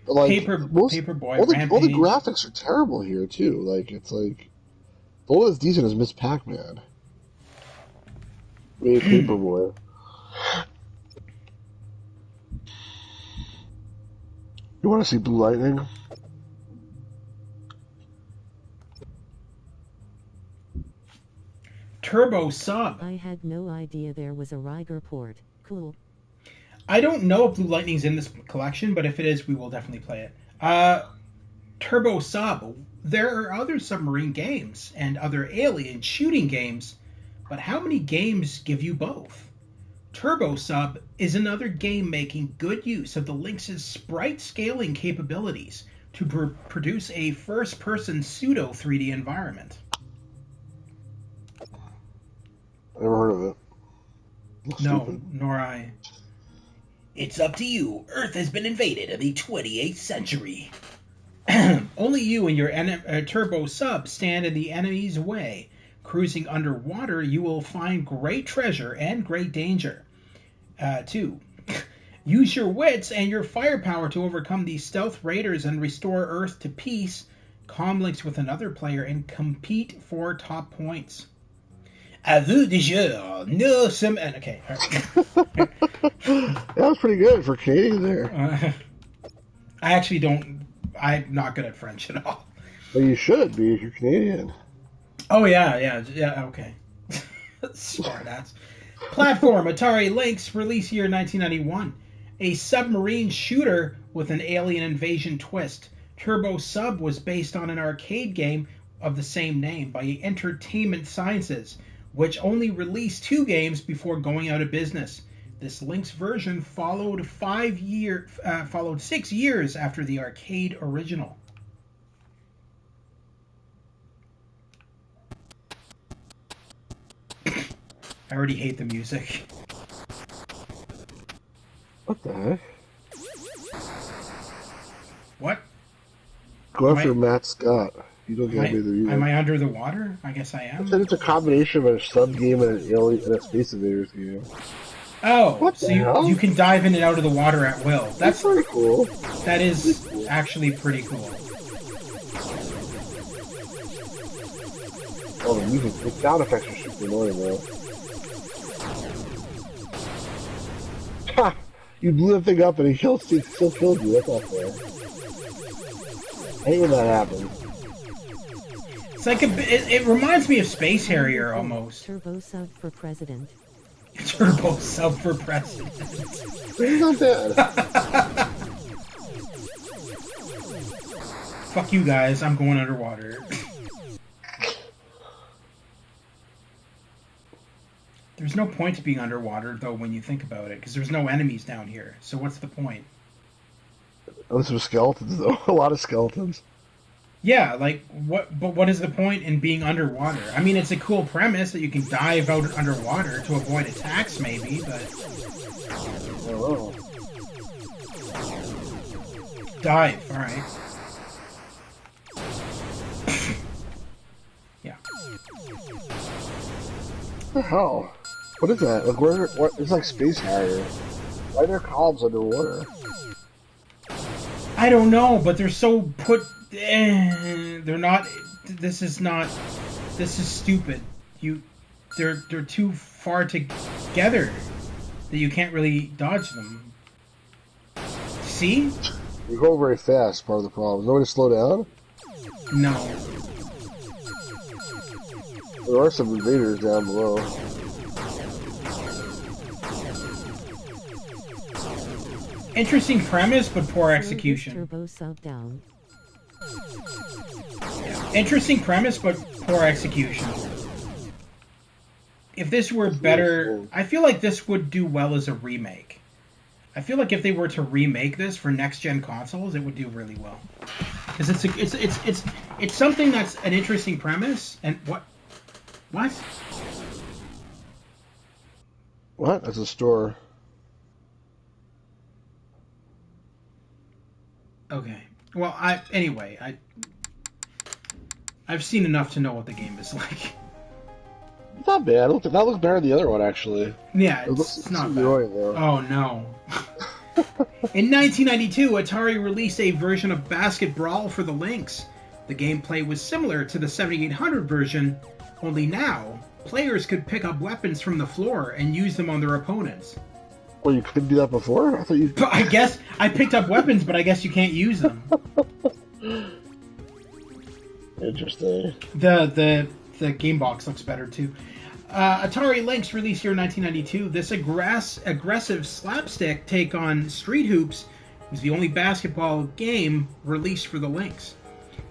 B: But, like,
A: Paperboy,
B: all the
A: Rampage.
B: graphics are terrible here, too. Like, it's like... The only that's decent is Miss Pac-Man. Maybe Paperboy. You want to see Blue Lightning?
A: Turbo Sub.
C: I had no idea there was a Riger port. Cool.
A: I don't know if Blue Lightning's in this collection, but if it is, we will definitely play it. Turbo Sub. There are other submarine games and other alien shooting games, but how many games give you both? Turbo Sub is another game making good use of the Lynx's sprite scaling capabilities to produce a first-person pseudo 3D environment.
B: Never heard of it. Looks
A: No,
B: stupid.
A: nor I. It's up to you. Earth has been invaded in the 28th century. Only you and your Turbo Sub stand in the enemy's way. Cruising underwater, you will find great treasure and great danger. 2. Use your wits and your firepower to overcome these stealth raiders and restore Earth to peace. Comlinks with another player and compete for top points. À vous de jour, nous sommes... Okay.
B: That was pretty good for Canadian there.
A: I actually don't... I'm not good at French at all.
B: Well, you should be if you're Canadian.
A: Oh, yeah, okay. Smartass. Platform, Atari Lynx, release year 1991. A submarine shooter with an alien invasion twist. Turbo Sub was based on an arcade game of the same name by Entertainment Sciences, which only released 2 games before going out of business. This Lynx version followed 6 years after the arcade original. I already hate the music.
B: What the heck?
A: What?
B: Go after Matt Scott. You don't get me the music.
A: Am I under the water? I guess I am.
B: I said it's a combination of a sub game and an alien and a Space Invaders game.
A: Oh,
B: What
A: so
B: the hell?
A: you can dive in and out of the water at will.
B: That's pretty cool.
A: That is actually pretty cool.
B: Oh, the music, the sound effects are super annoying though. Ha! You blew that thing up and he still killed you. That's not fair. I hate when that happens.
A: It's like it reminds me of Space Harrier almost.
C: Turbo Sub for president.
A: Turbo Sub for president.
B: It's not bad.
A: Fuck you guys, I'm going underwater. There's no point to being underwater, though, when you think about it, because there's no enemies down here. So what's the point?
B: Oh, some skeletons though. A lot of skeletons.
A: Yeah, like, what? But what is the point in being underwater? I mean, it's a cool premise that you can dive out underwater to avoid attacks, maybe, but...
B: Oh.
A: Dive, alright. Yeah.
B: What the hell? What is that? Like, what? It's like Space Harrier. Why are there columns underwater?
A: I don't know, but they're so put... they're not... This is stupid. They're too far together that you can't really dodge them. See?
B: You go very fast, part of the problem. No way to slow down?
A: No.
B: There are some invaders down below.
A: Interesting premise, but poor execution.
C: Turbo Sub down.
A: Interesting premise, but poor execution. if this were better, I feel like this would do well as a remake. I feel like if they were to remake this for next gen consoles, it would do really well. Because it's something that's an interesting premise. And what?
B: What? That's a store.
A: Okay. Well, I've seen enough to know what the game is like.
B: It's not bad. That looks better than the other one, actually.
A: Yeah,
B: It looks
A: it's not bad.
B: annoying, though.
A: Oh no. In 1992, Atari released a version of Basket Brawl for the Lynx. The gameplay was similar to the 7800 version, only now players could pick up weapons from the floor and use them on their opponents.
B: Well, you couldn't do that before? I thought you...
A: I guess I picked up weapons, but I guess you can't use them.
B: Interesting.
A: The game box looks better too. Atari Lynx, released here in 1992. This aggressive slapstick take on Street Hoops was the only basketball game released for the Lynx.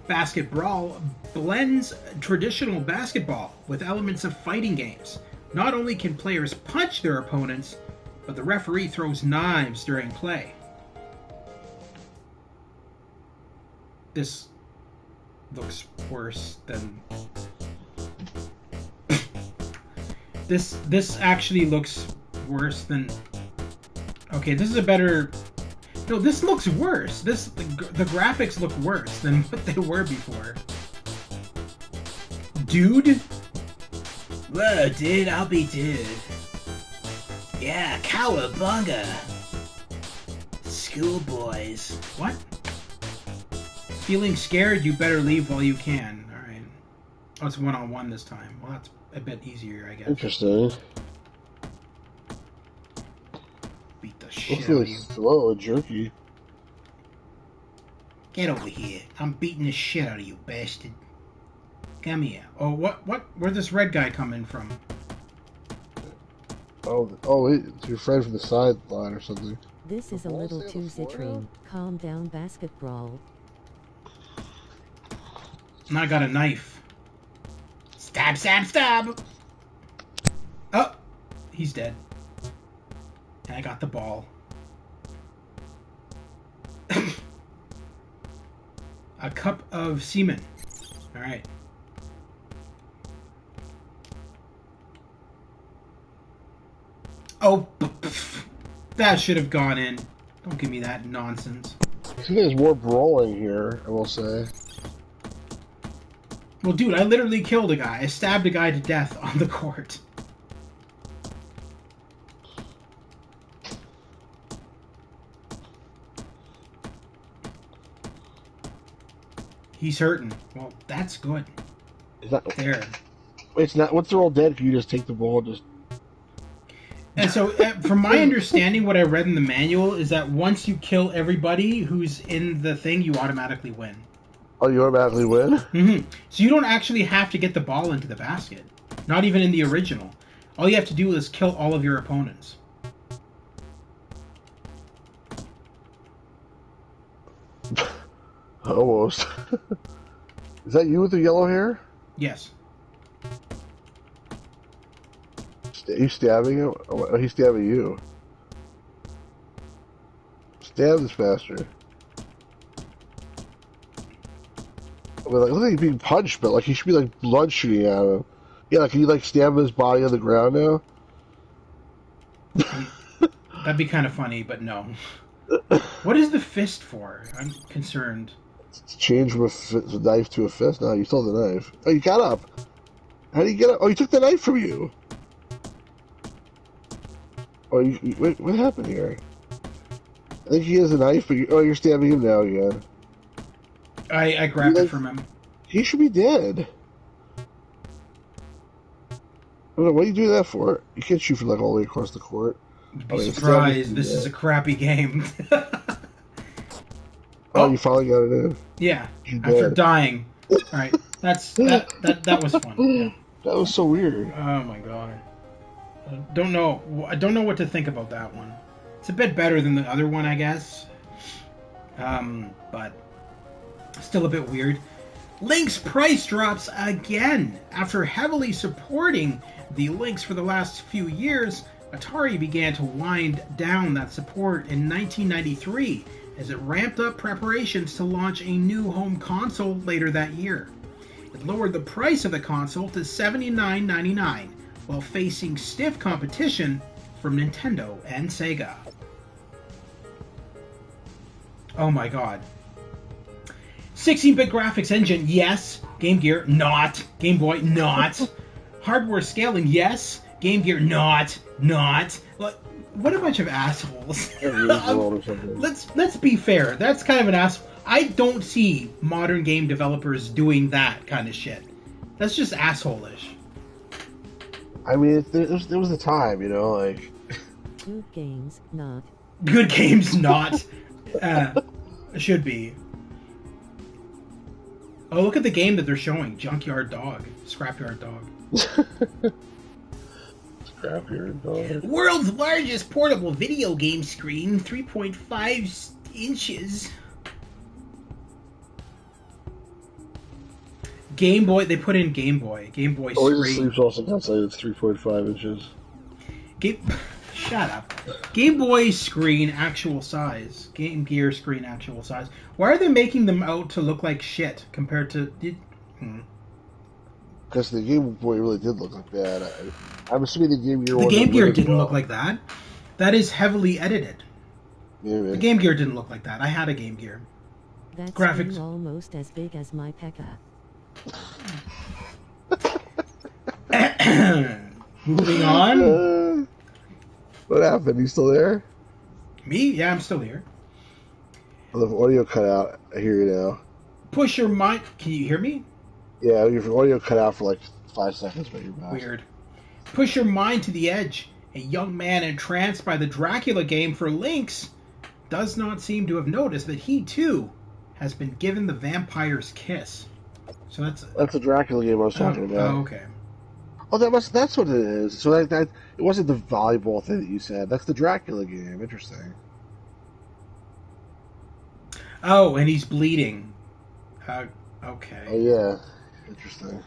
A: Basket Brawl blends traditional basketball with elements of fighting games. Not only can players punch their opponents, but the referee throws knives during play. This looks worse than... This actually looks worse than... Okay, this is a better... No, this looks worse. The graphics look worse than what they were before. Dude? Whoa, dude, I'll be dude. Yeah, cowabunga. Schoolboys. What? Feeling scared? You better leave while you can. Alright. Oh, it's one-on-one this time. Well, that's a bit easier, I guess.
B: Interesting.
A: Beat the shit
B: Looks
A: out of
B: really
A: you.
B: slow and jerky.
A: Get over here. I'm beating the shit out of you, bastard. Come here. Oh, what? Where'd this red guy come in from?
B: Oh, it's your friend from the sideline or something.
C: This is a little too zittering. Calm down, Basket Brawl.
A: And I got a knife. Stab, stab, stab! Oh! He's dead. And I got the ball. A cup of semen. Alright. Oh, that should have gone in. Don't give me that nonsense.
B: I think there's more brawling here, I will say.
A: Well, dude, I literally killed a guy. I stabbed a guy to death on the court. He's hurting. Well, that's good.
B: Is that...
A: There.
B: It's not... Once they're all dead, can you just take the ball and just...
A: And so, from my understanding, what I read in the manual is that once you kill everybody who's in the thing, you automatically win.
B: Oh, you automatically win?
A: Mm-hmm. So you don't actually have to get the ball into the basket. Not even in the original. All you have to do is kill all of your opponents.
B: Almost. Is that you with the yellow hair?
A: Yes.
B: Are you stabbing him? Oh, he's stabbing you. Stab this bastard. I mean, like, looks like he's being punched, but like he should be like blood shooting out of him. Yeah, like, can you like stab his body on the ground now?
A: That'd be kind of funny, but no. What is the fist for? I'm concerned.
B: To change from a knife to a fist? No, you stole the knife. Oh, you got up. How do you get up? Oh, he took the knife from you. Oh, wait, what happened here? I think he has a knife, but you're stabbing him now again.
A: I grabbed it from him.
B: He should be dead. I don't know, what are you doing that for? You can't shoot from like all the way across the court.
A: Be surprised. This is a crappy game.
B: Oh, you finally got it in.
A: Yeah,
B: You're
A: after
B: dead.
A: dying. Alright, that was fun. Yeah.
B: That was so weird.
A: Oh my god. I don't know what to think about that one. It's a bit better than the other one, I guess. But still a bit weird. Lynx price drops again. After heavily supporting the Lynx for the last few years, Atari began to wind down that support in 1993 as it ramped up preparations to launch a new home console later that year. It lowered the price of the console to $79.99 while facing stiff competition from Nintendo and Sega. Oh my god. 16-bit graphics engine, yes. Game Gear, not. Game Boy, not. Hardware scaling, yes. Game Gear, not. What a bunch of assholes. Let's be fair. That's kind of an asshole. I don't see modern game developers doing that kind of shit. That's just asshole-ish.
B: I mean, there was a time, like...
C: Good games, not.
A: Good games, not. Should be. Oh, look at the game that they're showing. Junkyard Dog. Scrapyard Dog.
B: Scrapyard Dog.
A: World's largest portable video game screen, 3.5 inches. Game Boy, they put in Game Boy. Game Boy screen.
B: Always sleeps also outside, it's 3.5 inches.
A: Shut up. Game Boy screen actual size. Game Gear screen actual size. Why are they making them out to look like shit compared to...
B: Because the Game Boy really did look like that. I'm assuming the Game Gear...
A: The Game Gear didn't look like that. That is heavily edited.
B: Yeah,
A: the Game Gear didn't look like that. I had a Game Gear.
C: That's
A: graphics
C: almost as big as my Pekka.
A: Moving on.
B: What happened? You still there?
A: Me? Yeah, I'm still here.
B: Well, the audio cut out. I hear you now.
A: Push your mind. Can you hear me?
B: Yeah, your audio cut out for like 5 seconds, but you're back.
A: Weird. Push your mind to the edge. A young man entranced by the Dracula game for Lynx does not seem to have noticed that he too has been given the vampire's kiss. So that's
B: the Dracula game I was talking about.
A: Oh, okay.
B: Oh, that's what it is. So that it wasn't the volleyball thing that you said. That's the Dracula game. Interesting.
A: Oh, and he's bleeding. Okay.
B: Oh yeah, interesting.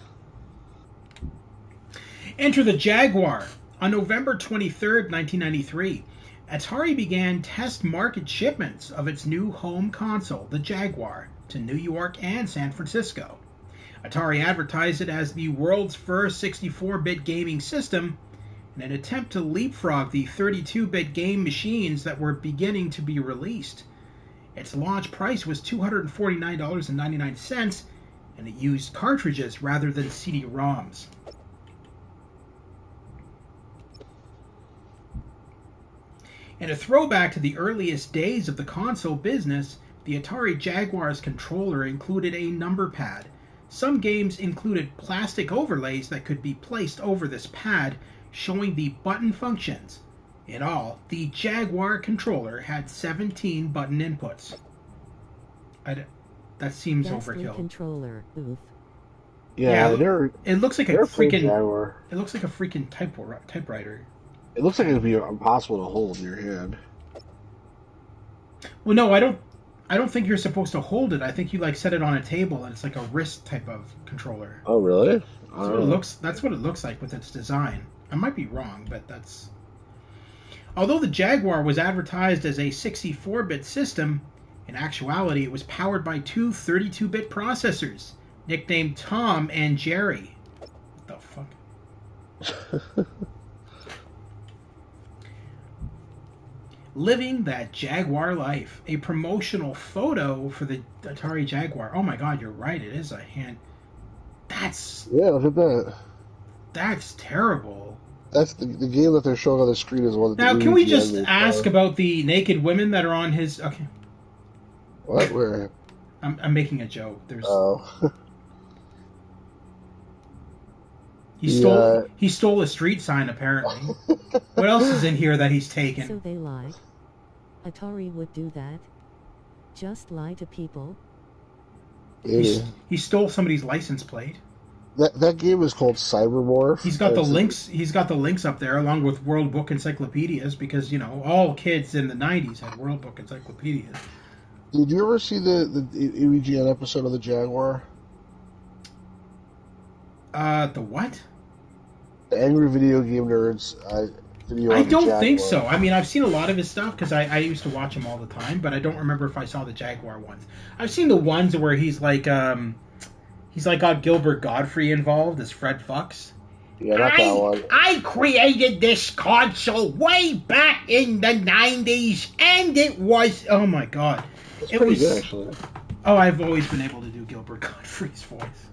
A: Enter the Jaguar. On November 23rd, 1993, Atari began test market shipments of its new home console, the Jaguar, to New York and San Francisco. Atari advertised it as the world's first 64-bit gaming system in an attempt to leapfrog the 32-bit game machines that were beginning to be released. Its launch price was $249.99, and it used cartridges rather than CD-ROMs. In a throwback to the earliest days of the console business, the Atari Jaguar's controller included a number pad. Some games included plastic overlays that could be placed over this pad, showing the button functions. In all, the Jaguar controller had 17 button inputs. That seems overkill.
C: Controller, oof.
B: Yeah,
A: it looks like a freaking
B: Jaguar.
A: It looks like a freaking typewriter.
B: It looks like it'd be impossible to hold in your hand.
A: Well, no, I don't think you're supposed to hold it. I think you set it on a table and it's like a wrist type of controller.
B: Oh, really?
A: That's what it looks like with its design. I might be wrong, but that's... Although the Jaguar was advertised as a 64-bit system, in actuality it was powered by two 32-bit processors, nicknamed Tom and Jerry. What the fuck? Living that Jaguar life. A promotional photo for the Atari Jaguar. Oh my god, you're right. It is a hand.
B: Yeah, look at that.
A: That's terrible.
B: That's the game that they're showing on the screen is one.
A: Now, can we just ask about the naked women that are on his? Okay.
B: What? Where?
A: I'm making a joke. There's.
B: Oh.
A: He stole a street sign apparently. What else is in here that he's taken?
C: So they lied. Atari would do that. Just lie to people.
A: He stole somebody's license plate.
B: That game is called Cybermorph.
A: He's got the links. He's got the links up there along with World Book encyclopedias because all kids in the '90s had World Book encyclopedias.
B: Did you ever see the EVGN episode of the Jaguar?
A: The what?
B: The Angry Video Game Nerds video
A: I
B: on the
A: don't
B: Jaguar.
A: think so. I mean, I've seen a lot of his stuff because I used to watch him all the time, but I don't remember if I saw the Jaguar ones. I've seen the ones where he's like got Gilbert Godfrey involved as Fred Fox.
B: Yeah, not that one.
A: I created this console way back in the 90s, and it was, oh my god.
B: It's
A: it
B: pretty
A: was
B: good, actually.
A: Oh, I've always been able to do Gilbert Godfrey's voice.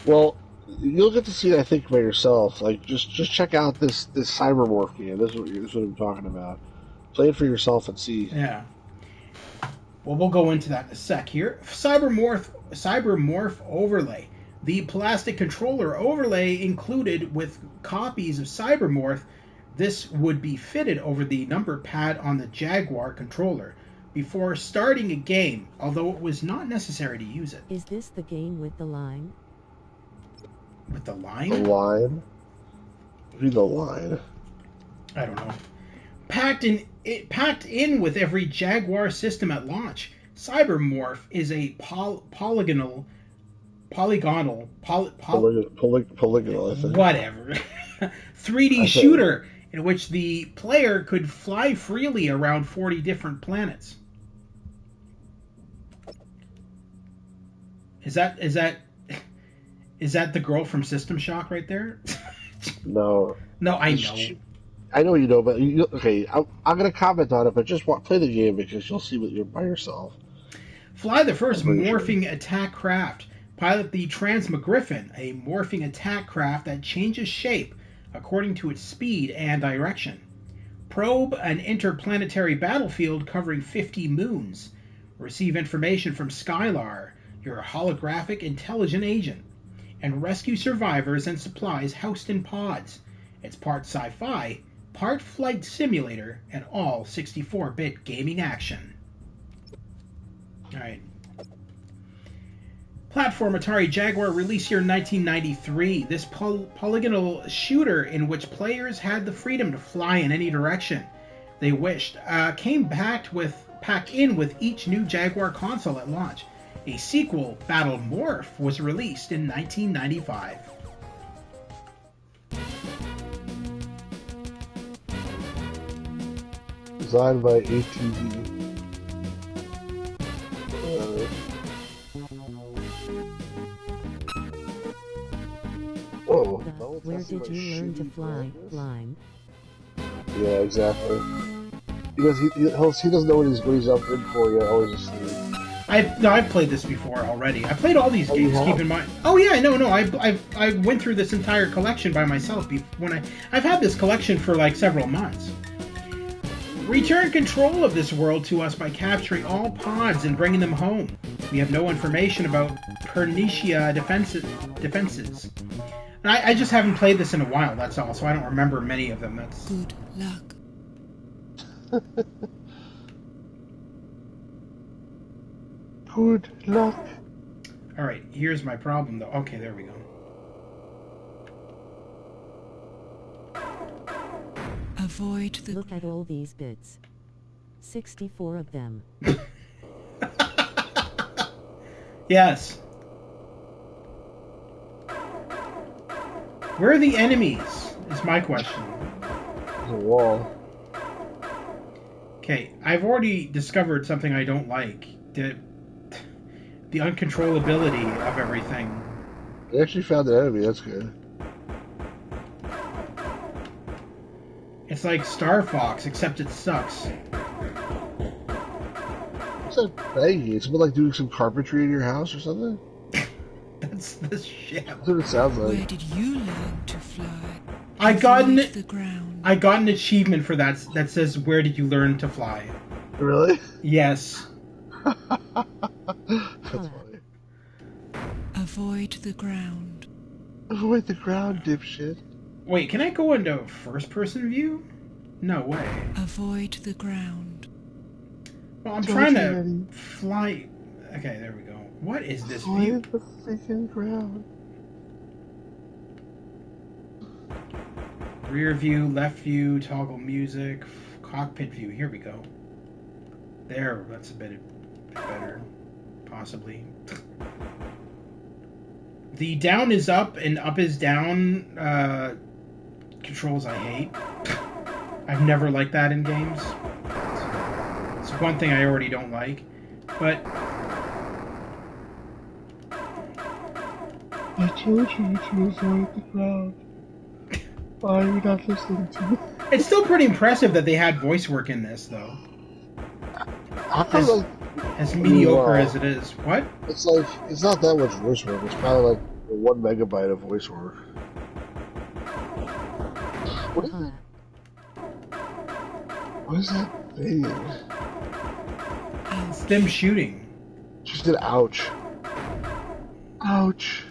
B: Well, you'll get to see it, I think, by yourself. Like, just check out this Cybermorph game. This is what I'm talking about. Play it for yourself and see.
A: Yeah. Well, we'll go into that in a sec here. Cybermorph overlay. The plastic controller overlay included with copies of Cybermorph. This would be fitted over the number pad on the Jaguar controller before starting a game, although it was not necessary to use it.
C: Is this the game with the line?
A: With the line?
B: The line? Read the line.
A: I don't know. Packed in with every Jaguar system at launch, Cybermorph is a polygonal,
B: Polygonal, I think.
A: whatever, 3D shooter in which the player could fly freely around 40 different planets. Is that the girl from System Shock right there?
B: No.
A: No, I know.
B: I know you know, but okay, I'm going to comment on it, but just play the game because you'll see what you're by yourself.
A: Fly the first morphing attack craft. Pilot the Transmogriffin, a morphing attack craft that changes shape according to its speed and direction. Probe an interplanetary battlefield covering 50 moons. Receive information from Skylar, your holographic intelligent agent, and rescue survivors and supplies housed in pods. It's part sci-fi, part flight simulator, and all 64-bit gaming action. Alright. Platform Atari Jaguar release year 1993. This polygonal shooter in which players had the freedom to fly in any direction they wished came packed in with each new Jaguar console at launch. A sequel, Battle Morph, was released in 1995.
B: Designed by ATV. Whoa.
C: Where did you learn to fly? Line.
B: Yeah, exactly. Because he doesn't know what he's up in for yet. Always asleep.
A: I've played this before already. I played all these games. Keep in mind. Oh yeah, no. I went through this entire collection by myself. I've had this collection for like several months. Return control of this world to us by capturing all pods and bringing them home. We have no information about Pernicia defenses. And I just haven't played this in a while, that's all, so I don't remember many of them. That's
G: good luck.
B: Good luck.
A: Alright, here's my problem though. Okay, there we go.
G: Avoid the...
C: Look at all these bits. 64 of them.
A: Yes. Where are the enemies? Is my question.
B: There's a wall.
A: Okay, I've already discovered something I don't like. The uncontrollability of everything.
B: They actually found the enemy, that's good.
A: It's like Star Fox, except it sucks.
B: What's that banging? It's about like doing some carpentry in your house or something?
A: That's the shit.
B: That's what it sounds like.
G: Where did you learn to fly?
A: I got an achievement for that says, "Where did you learn to fly?"
B: Really?
A: Yes.
B: That's funny.
G: Avoid the ground.
B: Avoid the ground, dipshit.
A: Wait, can I go into first-person view? No way.
G: Avoid the ground.
A: Well, I'm trying to fly. Okay, there we go. What is this view?
B: Avoid the freaking ground.
A: Rear view, left view, toggle music, cockpit view. Here we go. There, that's a bit better, possibly. The down is up and up is down controls I hate. I've never liked that in games. It's one thing I already don't like. But
B: I told you to avoid the crowd. Why are you not listening to me?
A: it's still pretty impressive that they had voice work in this, though.
B: I feel like
A: As mediocre as it is. What?
B: it's like it's not that much voice work. It's probably like 1 megabyte of voice work. What is that thing?
A: It's them shooting.
B: Just did ouch. Ouch.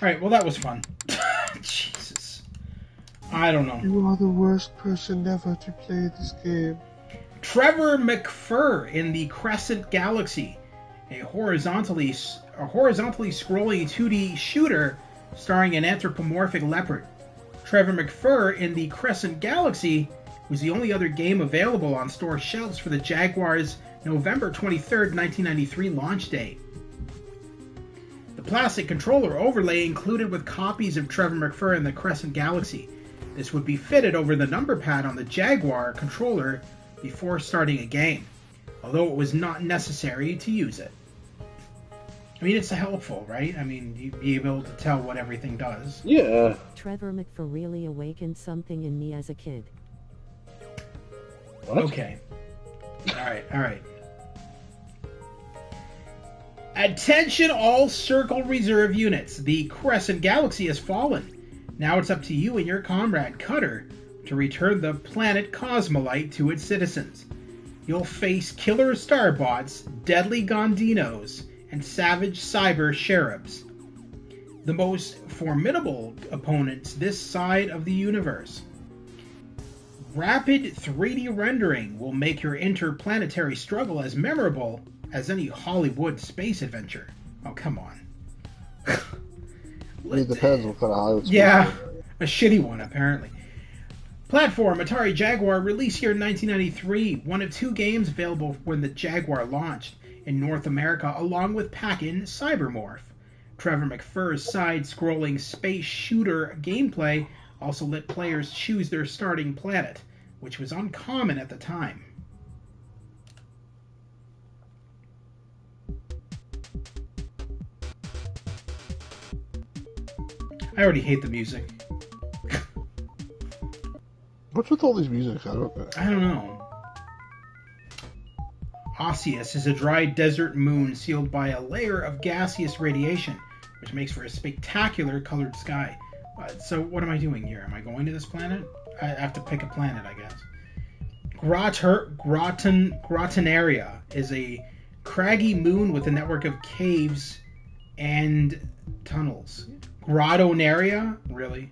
A: Alright, well that was fun. Jesus. I don't know.
B: You are the worst person ever to play this game.
A: Trevor McFur in the Crescent Galaxy, a horizontally scrolling 2D shooter starring an anthropomorphic leopard. Trevor McFur in the Crescent Galaxy was the only other game available on store shelves for the Jaguar's November 23rd, 1993 launch day. The plastic controller overlay included with copies of Trevor McFur in the Crescent Galaxy. This would be fitted over the number pad on the Jaguar controller before starting a game, although it was not necessary to use it. I mean, it's helpful, right? I mean, you'd be able to tell what everything does.
B: Yeah.
C: Trevor McFur really awakened something in me as a kid.
B: What?
A: Okay. Alright. Attention all Circle Reserve units. The Crescent Galaxy has fallen. Now it's up to you and your comrade Cutter to return the planet Cosmolite to its citizens. You'll face killer starbots, deadly Gondinos, and savage cyber cherubs. The most formidable opponents this side of the universe. Rapid 3D rendering will make your interplanetary struggle as memorable as any Hollywood space adventure. Oh, come on.
B: It depends what kind of Hollywood.
A: Yeah, a shitty one, apparently. Platform Atari Jaguar released year 1993, one of 2 games available when the Jaguar launched in North America, along with pack-in Cybermorph. Trevor McFur's side-scrolling space shooter gameplay also let players choose their starting planet, which was uncommon at the time. I already hate the music.
B: What's with all these music? I
A: don't know. Osseous is a dry desert moon sealed by a layer of gaseous radiation, which makes for a spectacular colored sky. So what am I doing here? Am I going to this planet? I have to pick a planet, I guess. Grottonaria is a craggy moon with a network of caves and tunnels. Grottonaria? Really?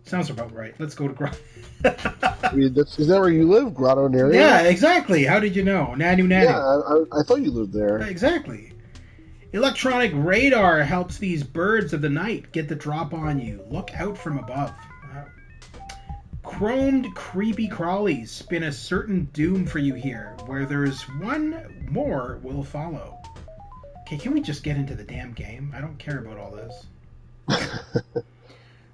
A: Sounds about right. Let's go to
B: I mean, is that where you live, Grottonaria?
A: Yeah, exactly. How did you know? Nanu.
B: Yeah, I thought you lived there.
A: Exactly. Electronic radar helps these birds of the night get the drop on you. Look out from above. Chromed creepy crawlies spin a certain doom for you here, where there's one more will follow. Okay, can we just get into the damn game? I don't care about all this.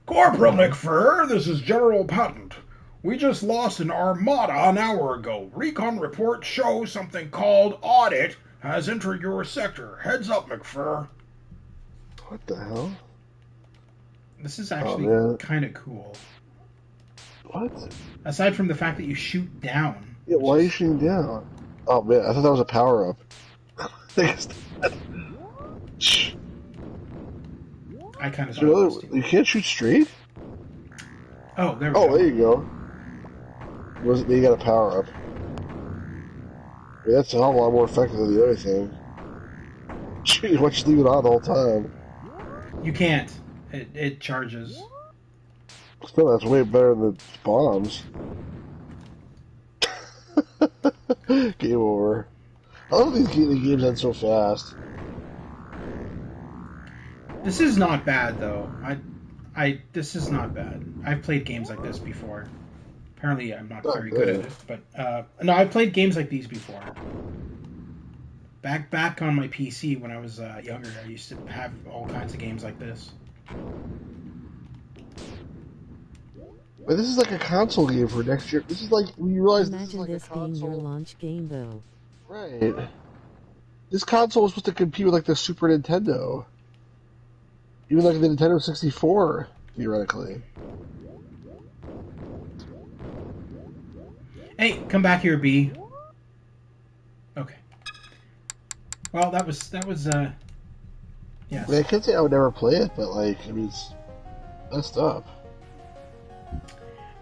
A: Corporal McFur, this is General Patent. We just lost an armada an hour ago. Recon reports show something called Audit has entered your sector. Heads up, McFur.
B: What the hell?
A: This is actually kind of cool.
B: What?
A: Aside from the fact that you shoot down.
B: Yeah, why are you shooting down? Oh man, I thought that was a power-up.
A: I kind of
B: thought you can't shoot straight?
A: Oh, there we go.
B: Oh, there you go. You got a power-up. Yeah, that's a hell of a lot more effective than the other thing. Why don't you leave it on the whole time?
A: You can't. It charges.
B: Still, that's way better than the bombs. Game over. I love these games end so fast.
A: This is not bad though. This is not bad. I've played games like this before. Apparently, I'm not
B: Oh,
A: very good at
B: good.
A: it. But no, I've played games like these before. Back on my PC when I was younger, I used to have all kinds of games like this.
B: But this is like a console game for next year. This is like when you realize this is
C: Imagine
B: like a
C: this being your
B: console,
C: launch game, though.
B: right? This console was supposed to compete with like the Super Nintendo, even like the Nintendo 64, theoretically.
A: Hey, come back here, B. Okay. Well, that was
B: I mean, I
A: yes.
B: can't say I would never play it, but like, I mean, it's messed up.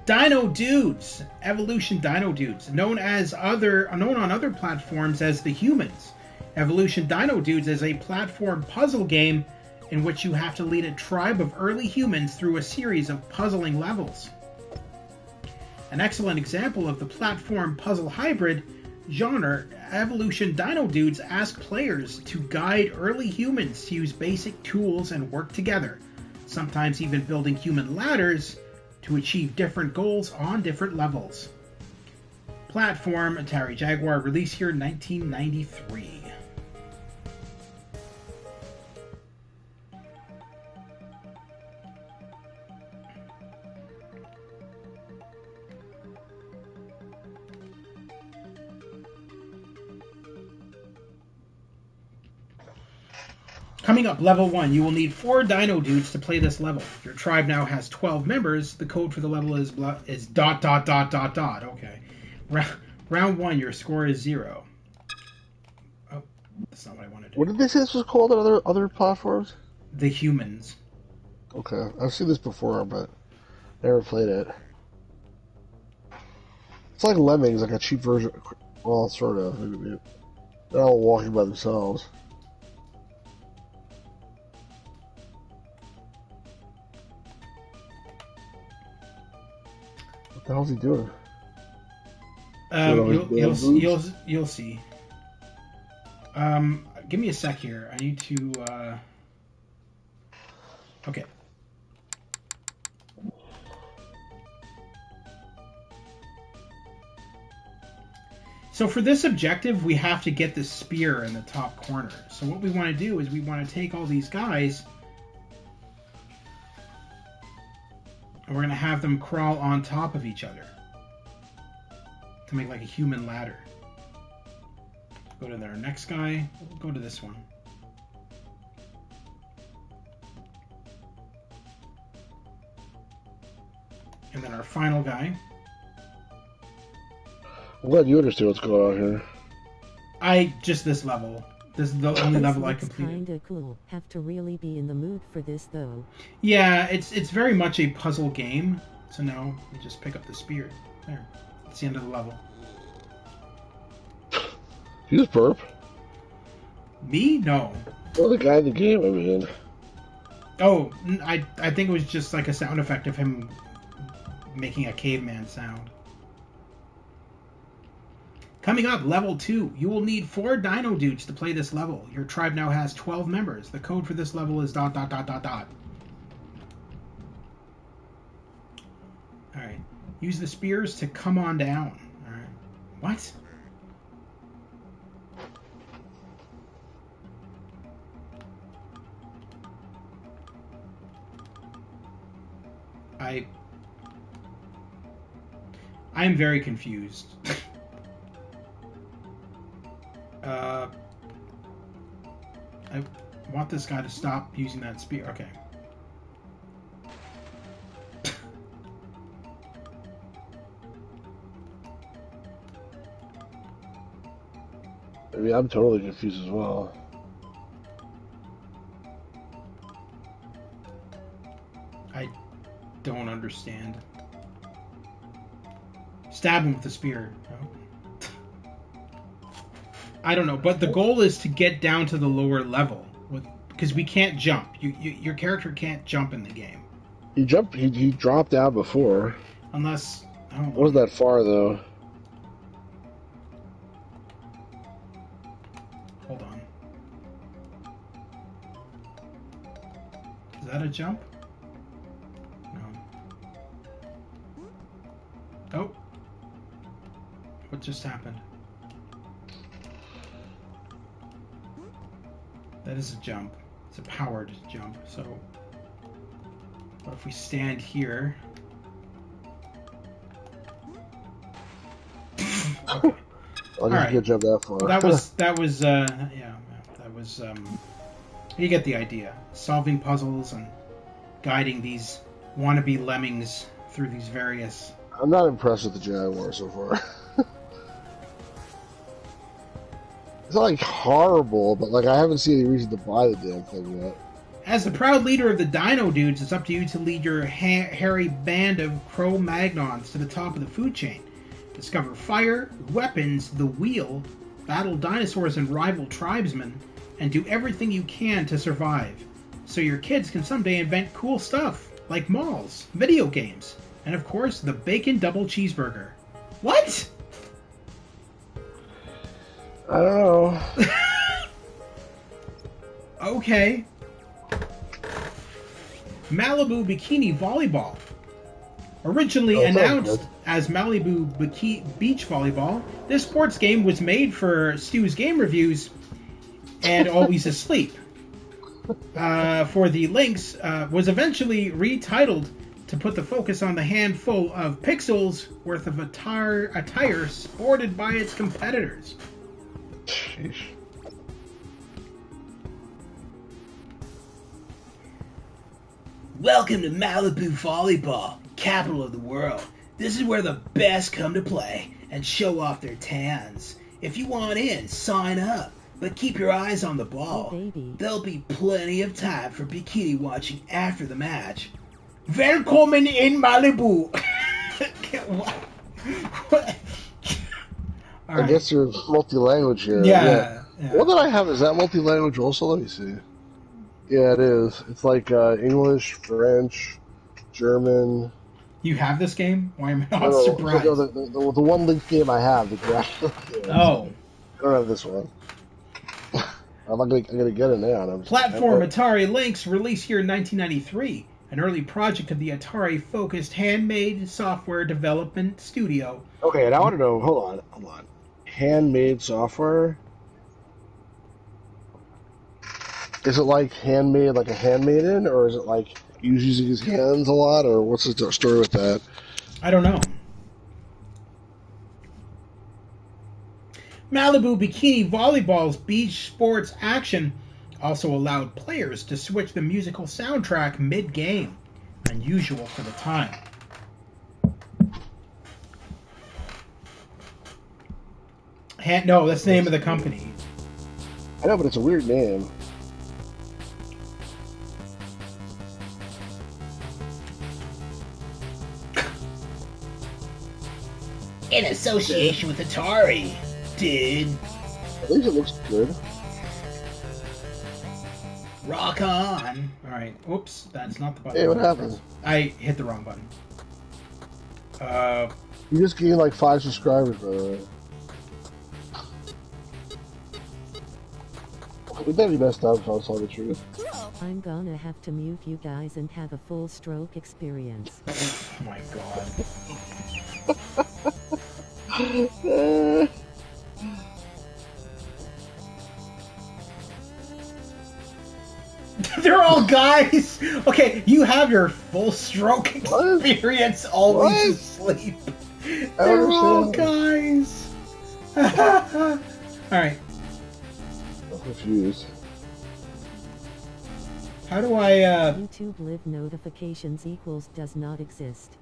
A: Dino Dudes, Evolution Dino Dudes, known on other platforms as the Humans. Evolution Dino Dudes is a platform puzzle game in which you have to lead a tribe of early humans through a series of puzzling levels. An excellent example of the platform puzzle hybrid genre, Evolution Dino Dudes ask players to guide early humans to use basic tools and work together, sometimes even building human ladders to achieve different goals on different levels. Platform Atari Jaguar, released here in 1993. Coming up, level 1. You will need 4 Dino Dudes to play this level. Your tribe now has 12 members. The code for the level is dot dot dot dot dot. Okay. Round 1, your score is 0. Oh, that's not what I wanted to
B: What
A: do.
B: did they say this was called on other platforms?
A: The Humans.
B: Okay, I've seen this before, but never played it. It's like Lemmings, like a cheap version. Well, sort of. They're all walking by themselves. What the hell's he doing?
A: You'll see. Give me a sec here. I need to. Okay. So for this objective, we have to get the spear in the top corner. So what we want to do is we want to take all these guys, and we're going to have them crawl on top of each other to make like a human ladder. Go to their next guy. We'll go to this one. And then our final guy.
B: I'm glad you understand what's going on here.
A: Just this level. This is the only level I completed.
C: Kinda cool. Have to really be in the mood for this, though.
A: Yeah, it's very much a puzzle game. So now we just pick up the spear. There. It's the end of the level.
B: You just burp?
A: Me? No.
B: Well, the guy in the game, I mean.
A: Oh, I think it was just like a sound effect of him making a caveman sound. Coming up, level 2. You will need 4 Dino Dudes to play this level. Your tribe now has 12 members. The code for this level is dot dot dot dot dot. Alright. Use the spears to come on down. Alright. What? I'm very confused. I want this guy to stop using that spear. Okay.
B: I mean, I'm totally confused as well.
A: I don't understand. Stab him with the spear. Oh. I don't know, but the goal is to get down to the lower level because we can't jump. Your character can't jump in the game
B: He jumped. He dropped down before.
A: unless. I don't know.
B: It wasn't that far though.
A: Hold on. Is that a jump? No. Oh. just happened? That is a jump. It's a powered jump. So, what if we stand here? Okay.
B: I'll just get jump that far.
A: That was you get the idea. Solving puzzles and guiding these wannabe lemmings through these various...
B: I'm not impressed with the Jaguar so far. It's not like horrible, but like I haven't seen any reason to buy the damn thing yet.
A: As the proud leader of the Dino Dudes, it's up to you to lead your hairy band of Cro-Magnons to the top of the food chain. Discover fire, weapons, the wheel, battle dinosaurs and rival tribesmen, and do everything you can to survive. So your kids can someday invent cool stuff, like malls, video games, and of course, the bacon double cheeseburger. What?
B: I don't know.
A: Okay. Malibu Bikini Volleyball. Originally announced as Malibu Beach Volleyball, this sports game was made for Stu's Game Reviews and Always Asleep. For the Lynx, was eventually retitled to put the focus on the handful of pixels worth of attire sported by its competitors.
B: Sheesh.
A: Welcome to Malibu Volleyball, capital of the world. This is where the best come to play and show off their tans. If you want in, sign up, but keep your eyes on the ball.
C: Oh, baby.
A: There'll be plenty of time for bikini watching after the match. Welcome in Malibu. What? All right.
B: I guess you're multi-language here.
A: Yeah.
B: What did I have? Is that multi-language also? Let me see. Yeah, it is. It's like English, French, German.
A: You have this game? Why am I not surprised?
B: No, the one Link game I have, the graphic game.
A: Oh.
B: I don't have this one. I'm gonna get it now.
A: Platform Atari Lynx, released here in 1993, an early project of the Atari-focused handmade software development studio.
B: Okay, and I want to know. Hold on. Handmade software. Is it like handmade, like a handmaiden, or is it like he was using his hands a lot, or what's the story with that?
A: I don't know. Malibu Bikini Volleyball's beach sports action also allowed players to switch the musical soundtrack mid-game, unusual for the time. No, that's the name of the company.
B: I know, but it's a weird name.
A: In association with Atari, dude.
B: At least it looks good.
A: Rock on. Alright, oops, that's not the button.
B: Hey, what happened?
A: I hit the wrong button.
B: You just gained like 5 subscribers, by the way. We thought you messed up, if I was telling the truth.
C: I'm gonna have to mute you guys and have a full stroke experience.
A: Oh my god. They're all guys. Okay, you have your full stroke experience. Always asleep. They're all guys. All right.
B: I'm confused.
A: How do I?
C: YouTube live notifications equals does not exist.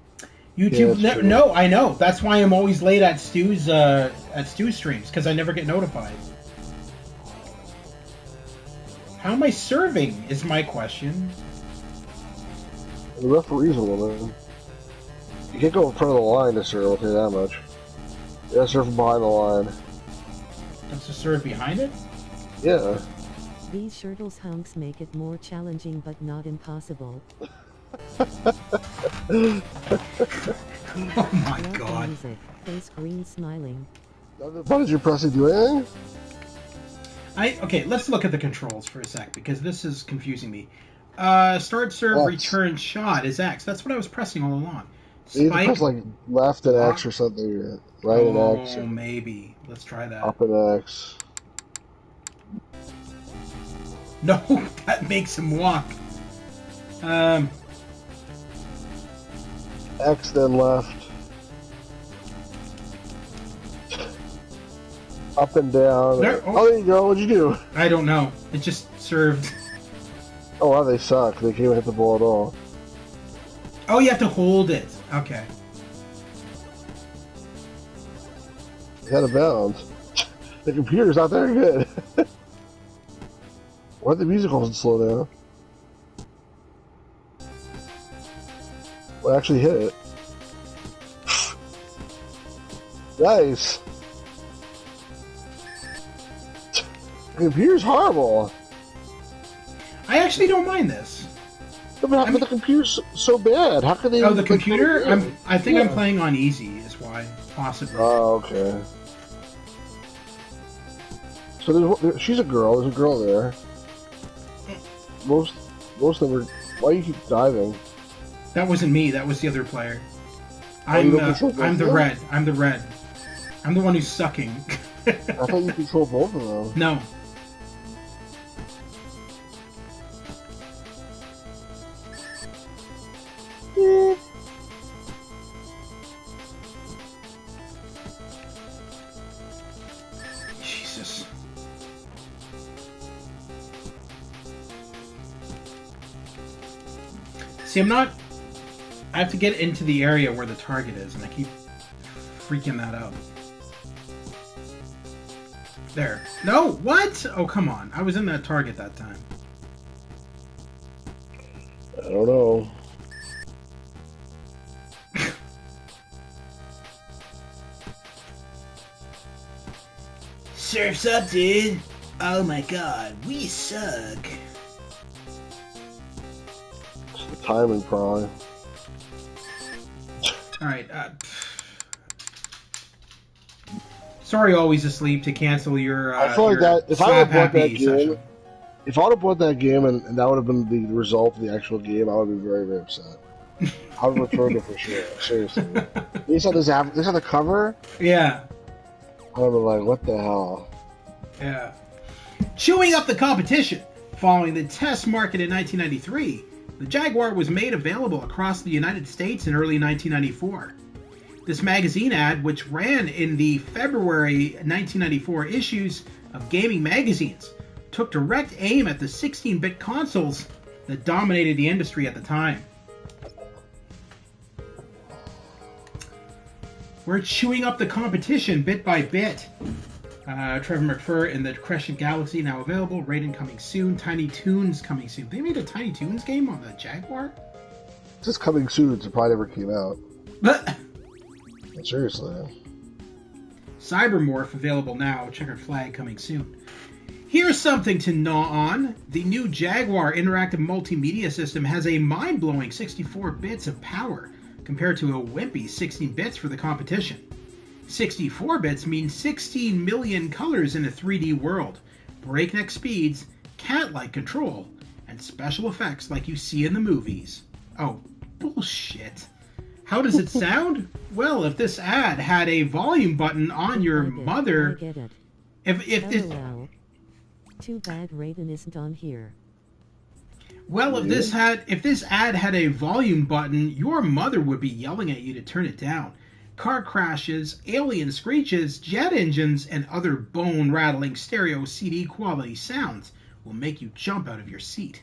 A: YouTube?
B: Yeah,
A: no, I know. That's why I'm always late at Stu's streams, because I never get notified. How am I serving? Is my question.
B: The referee's a woman. You can't go in front of the line to serve. I'll tell you that much. You gotta serve from behind the line.
A: Does to serve behind it?
B: Yeah.
C: These shirtles hunks make it more challenging but not impossible.
A: Oh my
C: Love the
A: god.
C: music. Face green smiling.
B: Why did you press it do anything?
A: Okay, let's look at the controls for a sec, because this is confusing me. Start serve,
B: X.
A: return shot is X. That's what I was pressing all along.
B: You need to
A: Spike.
B: press like left and X or something, right and X,
A: Oh, maybe. Let's try that.
B: up and X.
A: No, that makes him walk.
B: X then left. Up and down.
A: There,
B: oh, there you go. What'd you do?
A: I don't know. It just served.
B: Oh, wow, they suck. They can't even hit the ball at all.
A: Oh, you have to hold it. Okay.
B: It's out of bounds. The computer's not very good. Why the music doesn't slow down? Well, actually hit it. Nice. The computer's horrible.
A: I actually don't mind this.
B: But the computer's so bad. How can they?
A: Oh, the computer? I think I'm playing on easy. Is why, possibly.
B: Oh, okay. So she's a girl. There's a girl there. Most of them are. Why do you keep diving?
A: That wasn't me. That was the other player.
B: Oh,
A: I'm
B: you don't control both
A: I'm the
B: of them?
A: red. I'm the red. I'm the one who's sucking.
B: I thought you control both of them.
A: No. Jesus. See, I have to get into the area where the target is, and I keep freaking that out. There. No! What? Oh, come on. I was in that target that time.
B: I don't know.
A: Surf's up, dude. Oh my god, we suck.
B: It's the timing, probably.
A: Alright, sorry, always asleep to cancel your.
B: I feel like
A: your
B: that. If I would have bought that
A: Slap Happy
B: game,
A: session.
B: if I would have bought that game and that would have been the result of the actual game, I would be very, very upset. I would have returned it for sure. Seriously. They saw this on the cover.
A: Yeah.
B: I would have been like, what the hell?
A: Yeah. Chewing up the competition. Following the test market in 1993, the Jaguar was made available across the United States in early 1994. This magazine ad, which ran in the February 1994 issues of gaming magazines, took direct aim at the 16-bit consoles that dominated the industry at the time. We're chewing up the competition bit by bit. Trevor McFur in the Crescent Galaxy now available. Raiden coming soon. Tiny Toons coming soon. They made a Tiny Toons game on the Jaguar?
B: It's just coming soon. It probably never came out.
A: But
B: Seriously.
A: Cybermorph available now. Checkered Flag coming soon. Here's something to gnaw on. The new Jaguar interactive multimedia system has a mind-blowing 64 bits of power compared to a wimpy 16 bits for the competition. 64 bits means 16 million colors in a 3D world, breakneck speeds, cat-like control, and special effects like you see in the movies. Oh, bullshit. How does it sound? Well, if this ad had a volume button on your mother...
C: I get it.
A: If this...
C: LOL. Too bad Raiden isn't on here.
A: Well, if this ad had a volume button, your mother would be yelling at you to turn it down. Car crashes, alien screeches, jet engines, and other bone-rattling stereo CD quality sounds will make you jump out of your seat.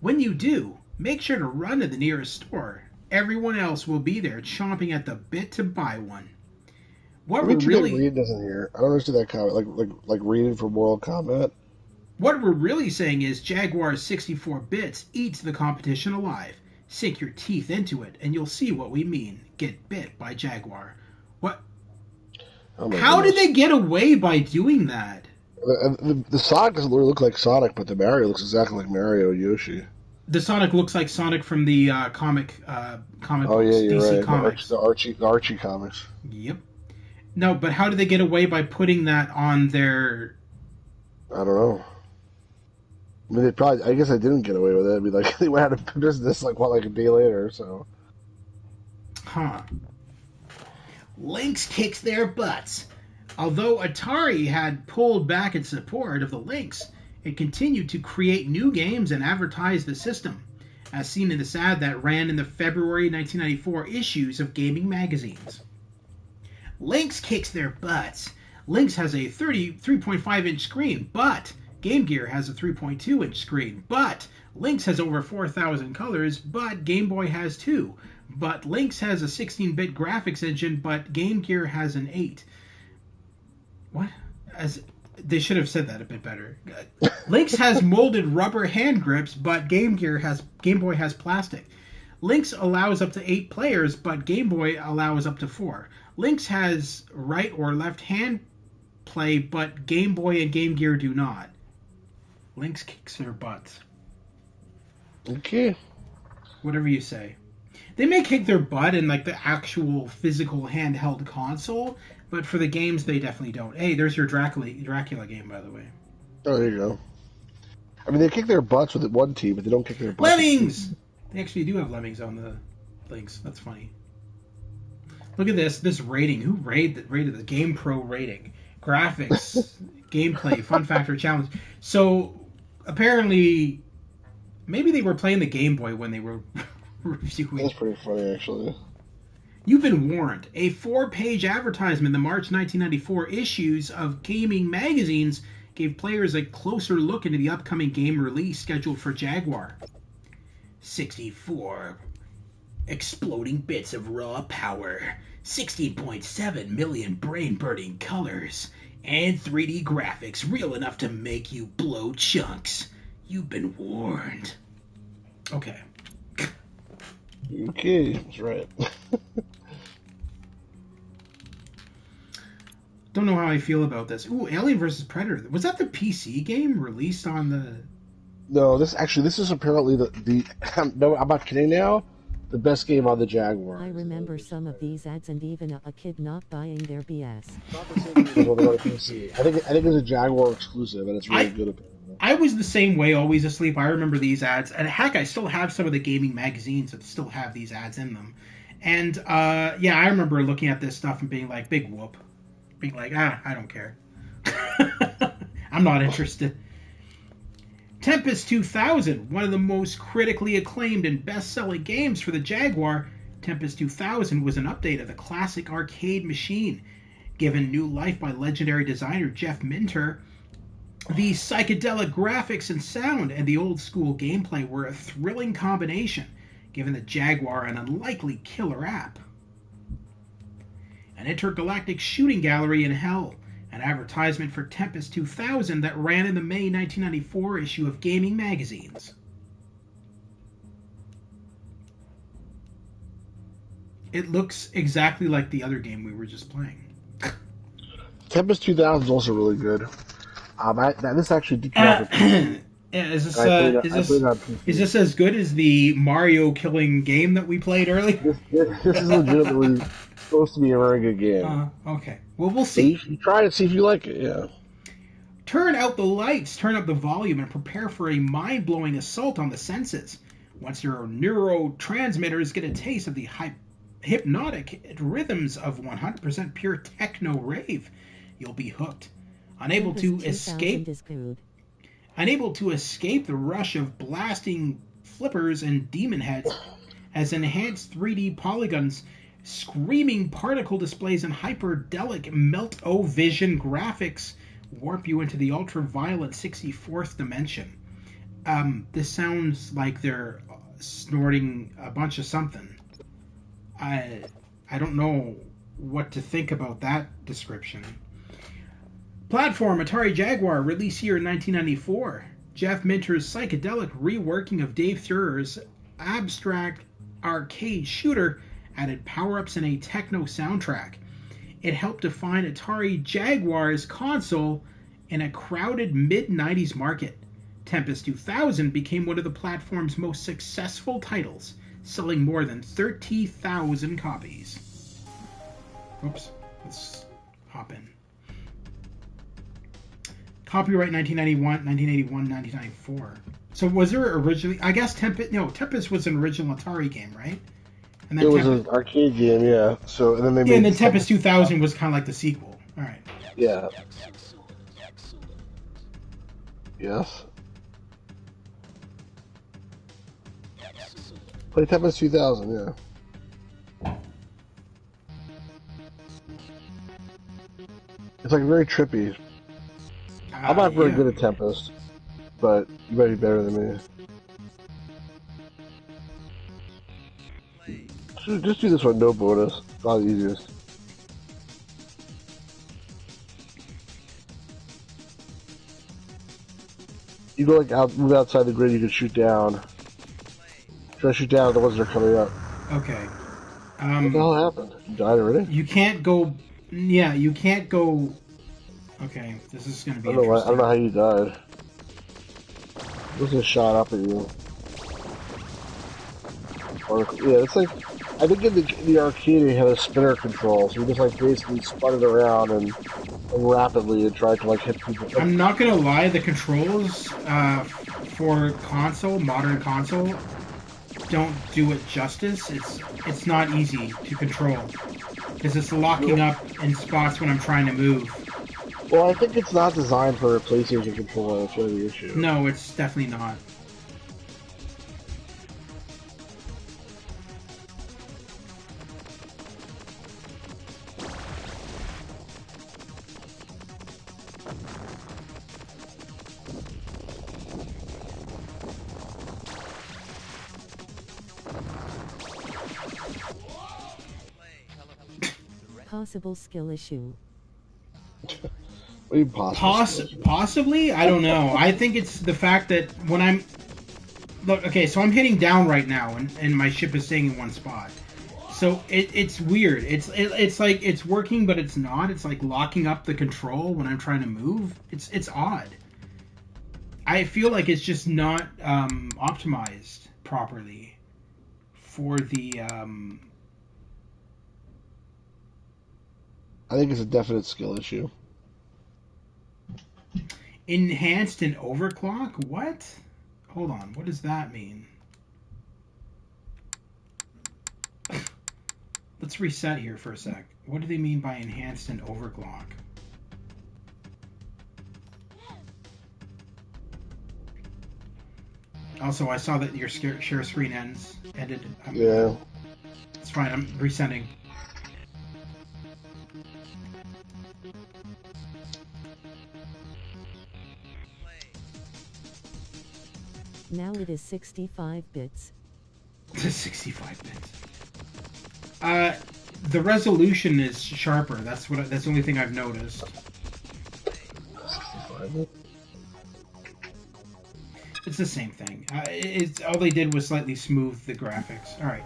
A: When you do, make sure to run to the nearest store. Everyone else will be there chomping at the bit to buy one. What we're really
B: Reed doesn't hear. I don't understand that comment. Like reading from Mortal Kombat.
A: What we're really saying is Jaguar's 64 bits eats the competition alive. Sink your teeth into it, and you'll see what we mean. Get bit by Jaguar. What?
B: Oh my
A: How
B: goodness.
A: did they get away by doing that?
B: The Sonic doesn't really look like Sonic, but the Mario looks exactly like Mario and Yoshi.
A: The Sonic looks like Sonic from the comic
B: Oh
A: books,
B: yeah, you're
A: DC
B: right.
A: Comics.
B: The Archie comics.
A: Yep. No, but how did they get away by putting that on their...
B: I don't know. I mean, I guess I didn't get away with it. I mean, like, they went out of business, like, a day later, so.
A: Huh. Lynx kicks their butts. Although Atari had pulled back its support of the Lynx, it continued to create new games and advertise the system, as seen in this ad that ran in the February 1994 issues of gaming magazines. Lynx kicks their butts. Lynx has a 33.5-inch screen, but Game Gear has a 3.2-inch screen, but Lynx has over 4,000 colors, but Game Boy has 2. But Lynx has a 16-bit graphics engine, but Game Gear has an 8. What? They should have said that a bit better. Lynx has molded rubber hand grips, but Game Boy has plastic. Lynx allows up to 8 players, but Game Boy allows up to 4. Lynx has right or left hand play, but Game Boy and Game Gear do not. Lynx kicks their butts.
B: Okay.
A: Whatever you say. They may kick their butt in like the actual physical handheld console, but for the games they definitely don't. Hey, there's your Dracula game, by the way.
B: Oh, there you go. I mean, they kick their butts with one team, but they don't kick their butts.
A: Lemmings! They actually do have lemmings on the Lynx. That's funny. Look at this rating. Who rated the Game Pro rating? Graphics, gameplay, fun factor, challenge. So apparently, maybe they were playing the Game Boy when they were reviewing.
B: That's pretty funny, actually.
A: You've been warned. A 4-page advertisement in the March 1994 issues of gaming magazines gave players a closer look into the upcoming game release scheduled for Jaguar. 64 exploding bits of raw power, 16.7 million brain-burning colors, and 3D graphics real enough to make you blow chunks. You've been warned. Okay.
B: Okay, that's right.
A: Don't know how I feel about this. Ooh, Alien vs. Predator. Was that the PC game released on the...
B: No, this is apparently the no, I'm not kidding now, the best game on the Jaguar.
C: I remember some of these ads and even a kid not buying their BS.
B: Not the same game as on the PC. I think it's a Jaguar exclusive, and it's really good. Apparently.
A: I was the same way, always asleep. I remember these ads, and heck, I still have some of the gaming magazines that still have these ads in them. And yeah, I remember looking at this stuff and being like, big whoop. Being like, I don't care. I'm not interested. Tempest 2000, one of the most critically acclaimed and best-selling games for the Jaguar, Tempest 2000 was an update of the classic arcade machine. Given new life by legendary designer Jeff Minter, the psychedelic graphics and sound and the old-school gameplay were a thrilling combination, giving the Jaguar an unlikely killer app. An intergalactic shooting gallery in hell, an advertisement for Tempest 2000 that ran in the May 1994 issue of Gaming Magazines. It looks exactly like the other game we were just playing.
B: Tempest 2000 is also really good. This actually did
A: is this as good as the Mario killing game that we played earlier?
B: This is legitimately supposed to be a very good game.
A: Okay. Well, we'll see.
B: You try it, see if you like it, yeah.
A: Turn out the lights, turn up the volume, and prepare for a mind-blowing assault on the senses. Once your neurotransmitters get a taste of the hypnotic rhythms of 100% pure techno rave, you'll be hooked. Unable to escape the rush of blasting flippers and demon heads, as enhanced 3D polygons, screaming particle displays, and hyperdelic melt-o-vision graphics warp you into the ultraviolet 64th dimension. This sounds like they're snorting a bunch of something. I don't know what to think about that description. Platform Atari Jaguar, release year 1994. Jeff Minter's psychedelic reworking of Dave Thurer's abstract arcade shooter added power-ups and a techno soundtrack. It helped define Atari Jaguar's console in a crowded mid-90s market. Tempest 2000 became one of the platform's most successful titles, selling more than 30,000 copies. Oops, let's hop in. Copyright 1981, 1994. So was there originally... I guess Tempest was an original Atari game, right? And
B: It
A: then
B: was an arcade game, yeah. So and then they
A: yeah, and
B: made
A: then Tempest 2000 was kind of like the sequel. All right.
B: Yeah. Yes. Play Tempest 2000, yeah. It's like very trippy. I'm not very good at Tempest, but you might be better than me. Just do this one, no bonus. It's not the easiest. You go like move outside the grid. You can shoot down. Try to shoot down at the ones that are coming up.
A: Okay.
B: What the hell happened? You died already?
A: You can't go. Yeah, you can't go. Okay, this is going to be interesting.
B: I don't know how you died. This is shot up at you. Or, yeah, it's like I think in the arcade they had a spinner control, so you just like basically spun it around and rapidly and tried to like hit people.
A: I'm not gonna lie, the controls for console, modern console, don't do it justice. It's not easy to control because it's locking up in spots when I'm trying to move.
B: Well, I think it's not designed for a PlayStation controller. That's really the issue.
A: No, it's definitely not.
C: Possible skill issue.
B: What do you
A: Possibly? I don't know. I think it's the fact that when I'm... Look, okay, so I'm hitting down right now, and my ship is staying in one spot. So it's weird. It's like it's working, but it's not. It's like locking up the control when I'm trying to move. It's odd. I feel like it's just not optimized properly for the...
B: I think it's a definite skill issue.
A: Enhanced and overclock? What? Hold on. What does that mean? Let's reset here for a sec. What do they mean by enhanced and overclock? Also, I saw that your share screen ended.
B: Yeah.
A: It's fine. I'm resetting.
C: Now it is 65 bits.
A: 65 bits. The resolution is sharper. That's the only thing I've noticed.
B: 65
A: It's the same thing. It's all they did was slightly smooth the graphics. All right.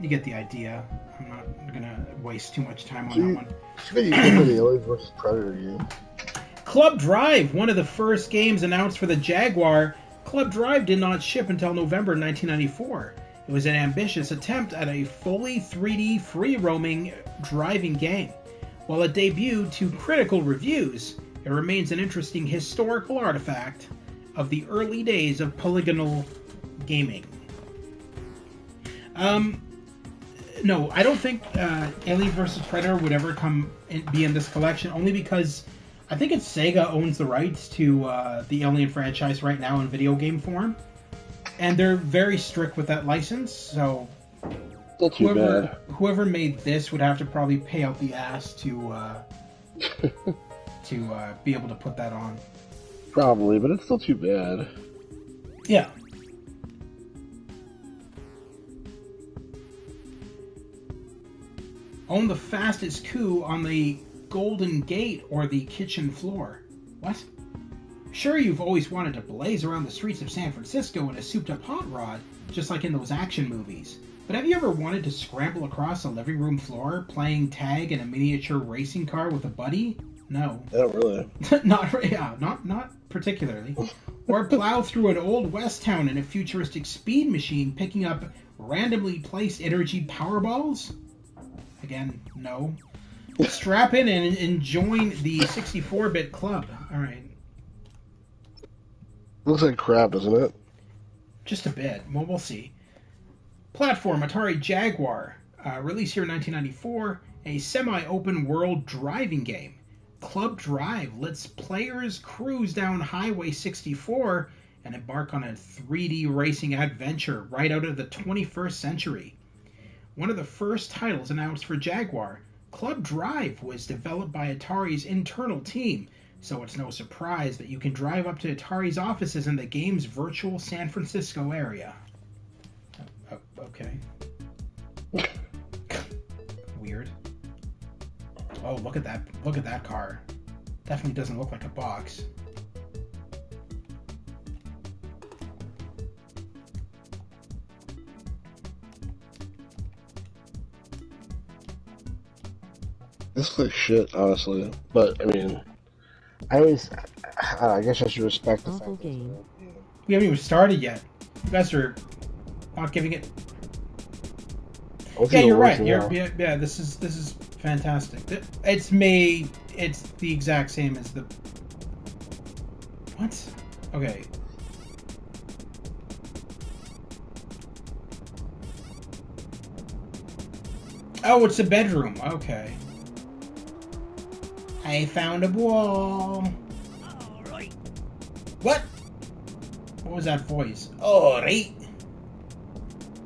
A: You get the idea. I'm not gonna waste too much time on that one.
B: You think of the Aliens vs Predator game.
A: Club Drive, one of the first games announced for the Jaguar. Club Drive did not ship until November 1994. It was an ambitious attempt at a fully 3D free-roaming driving game. While it debuted to critical reviews, it remains an interesting historical artifact of the early days of polygonal gaming. No, I don't think Alien vs. Predator would ever be in this collection, only because I think it's Sega owns the rights to the Alien franchise right now in video game form, and they're very strict with that license. So whoever made this would have to probably pay out the ass to be able to put that on.
B: Probably, but it's still too bad.
A: Yeah. Own the fastest coup on the Golden Gate or the kitchen floor. What? Sure, you've always wanted to blaze around the streets of San Francisco in a souped-up hot rod, just like in those action movies. But have you ever wanted to scramble across a living room floor, playing tag in a miniature racing car with a buddy? No.
B: Not really.
A: not particularly. Or plow through an old west town in a futuristic speed machine, picking up randomly placed energy powerballs? Again, no. Strap in and join the 64-bit club. All right.
B: Looks like crap, doesn't it?
A: Just a bit. Well, we'll see. Platform Atari Jaguar, released here in 1994, a semi-open world driving game. Club Drive lets players cruise down Highway 64 and embark on a 3D racing adventure right out of the 21st century. One of the first titles announced for Jaguar, Club Drive was developed by Atari's internal team, so it's no surprise that you can drive up to Atari's offices in the game's virtual San Francisco area. Okay. Weird. Oh, look at that. Look at that car. Definitely doesn't look like a box.
B: This looks like shit, honestly. But, I mean, I guess I should respect the
C: Awful
B: fact
C: game.
A: We haven't even started yet. You guys are not giving it. Yeah, you're right. Yeah, this is fantastic. It's made. It's the exact same as the. What? Okay. Oh, it's a bedroom. Okay. I found a wall.
D: All right.
A: What? What was that voice? All right.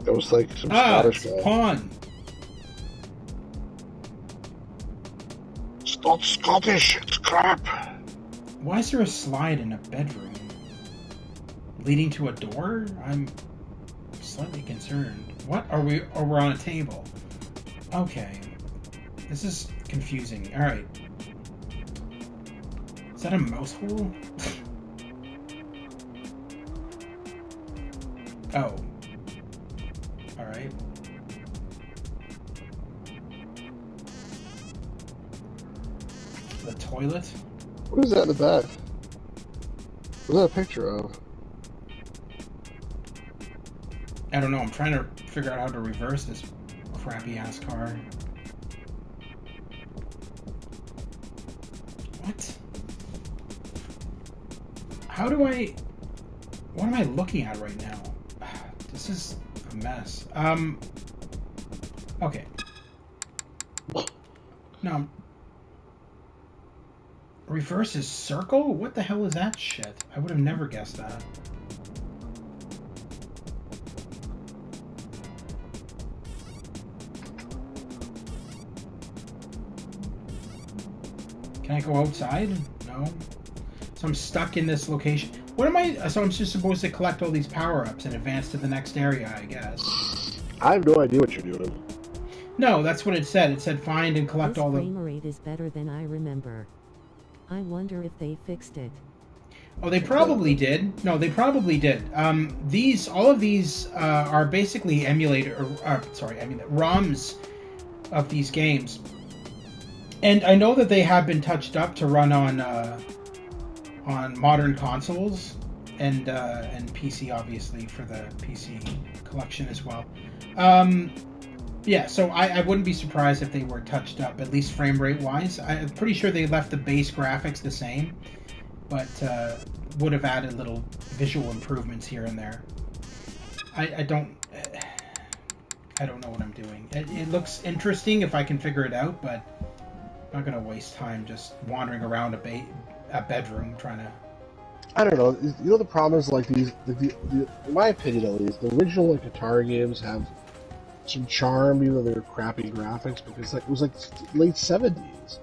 B: It was like some
A: It's
B: Scottish guy.
A: Pawn.
B: It's not Scottish, it's crap.
A: Why is there a slide in a bedroom? Leading to a door? I'm slightly concerned. What? Are we on a table? Okay. This is confusing. Alright. Is that a mouse hole? Oh. Alright. The toilet?
B: What is that in the back? What's that a picture of?
A: I don't know. I'm trying to figure out how to reverse this crappy ass car. What? How do I... What am I looking at right now? This is a mess. Okay. No. Reverse is circle? What the hell is that shit? I would have never guessed that. Can I go outside? No. So I'm stuck in this location. What am I... So I'm just supposed to collect all these power-ups and advance to the next area, I guess.
B: I have no idea what you're doing.
A: No, that's what it said. It said find and collect
C: This
A: all the...
C: frame rate is better than I remember. I wonder if they fixed it.
A: Oh, they probably did. No, they probably did. All of these are basically ROMs of these games. And I know that they have been touched up to run on modern consoles and PC, obviously, for the PC collection as well. Yeah, so I wouldn't be surprised if they were touched up, at least frame rate wise. I'm pretty sure they left the base graphics the same, but would have added little visual improvements here and there. I don't know what I'm doing. It looks interesting if I can figure it out, but I'm not gonna waste time just wandering around a bedroom trying to...
B: I don't know. You know, the problem is, like, these, in my opinion at least, the original, like, Atari games have some charm, even though they're crappy graphics, because, like, it was, like, late 70s.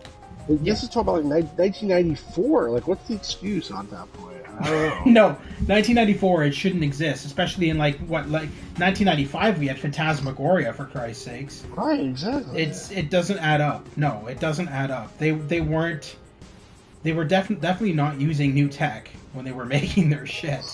B: Like, This is talking about, like, 1994. Like, what's the excuse on that point? I don't know.
A: No, 1994, it shouldn't exist, especially in, like 1995 we had Phantasmagoria, for Christ's sakes.
B: Right, exactly.
A: It doesn't add up. No, it doesn't add up. They were definitely not using new tech when they were making their shit.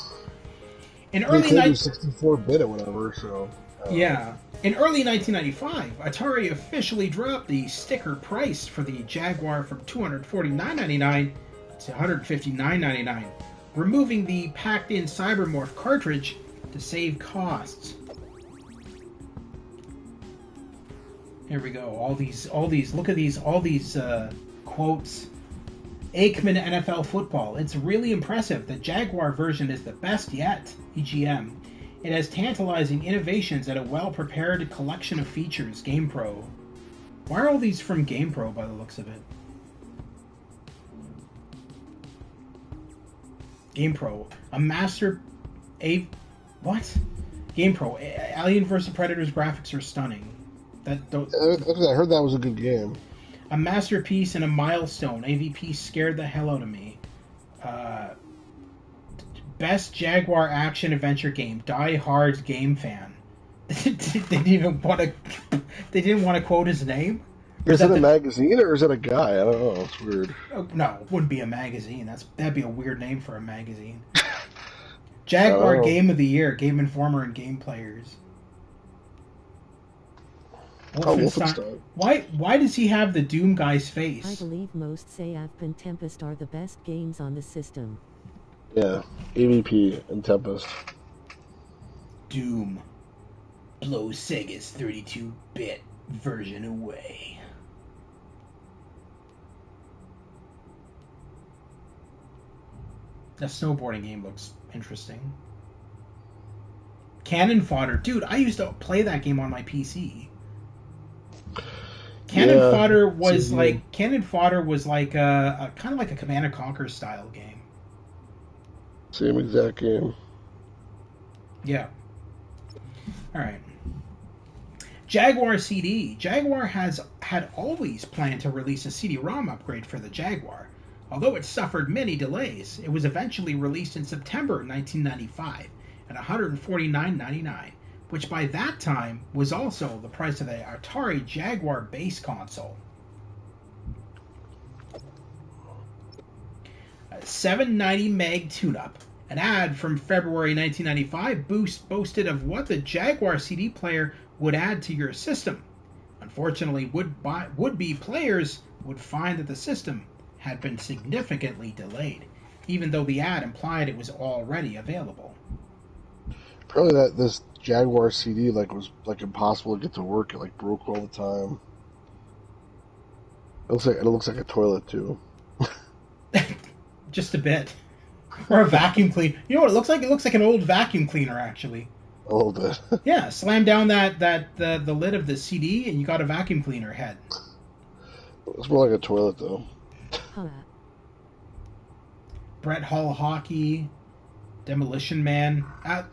A: In
B: They
A: early
B: could do
A: 19...
B: 64-bit or whatever, so...
A: Yeah. In early 1995, Atari officially dropped the sticker price for the Jaguar from $249.99 to $159.99, removing the packed-in Cybermorph cartridge to save costs. Here we go. All these. Look at these. All these quotes. Aikman NFL football. It's really impressive. The Jaguar version is the best yet. EGM. It has tantalizing innovations and a well-prepared collection of features. GamePro. Why are all these from GamePro by the looks of it? GamePro. A master... What? GamePro. Alien vs. Predator's graphics are stunning.
B: I heard that was a good game.
A: A masterpiece and a milestone. AVP scared the hell out of me. Best Jaguar action adventure game. Die Hard game fan. They didn't want to quote his name.
B: Is it a magazine or is it a guy? I don't know. It's weird.
A: Oh, no, it wouldn't be a magazine. That'd be a weird name for a magazine. Jaguar Game of the Year. Game Informer and Game Players. Wolfenstein. Why does he have the Doom guy's face?
C: I believe most say Avp and Tempest are the best games on the system.
B: Yeah, AVP and Tempest.
A: Doom. Blow Sega's 32-bit version away. That snowboarding game looks interesting. Cannon Fodder. Dude, I used to play that game on my PC. Cannon Fodder was like a kind of like a Command & Conquer style game.
B: Same exact game.
A: Yeah. All right. Jaguar CD. Jaguar had always planned to release a CD-ROM upgrade for the Jaguar. Although it suffered many delays, it was eventually released in September 1995 at $149.99, which by that time was also the price of the Atari Jaguar base console. A 790 meg tune-up. An ad from February 1995 boasted of what the Jaguar CD player would add to your system. Unfortunately, would-be players would find that the system had been significantly delayed, even though the ad implied it was already available.
B: Apparently this Jaguar CD was impossible to get to work. It broke all the time. It looks like a toilet too.
A: Just a bit. Or a vacuum cleaner. You know what it looks like? It looks like an old vacuum cleaner, actually.
B: A little bit.
A: Yeah, slam down the lid of the CD and you got a vacuum cleaner head.
B: It's more like a toilet though.
A: Brett Hall Hockey, Demolition Man.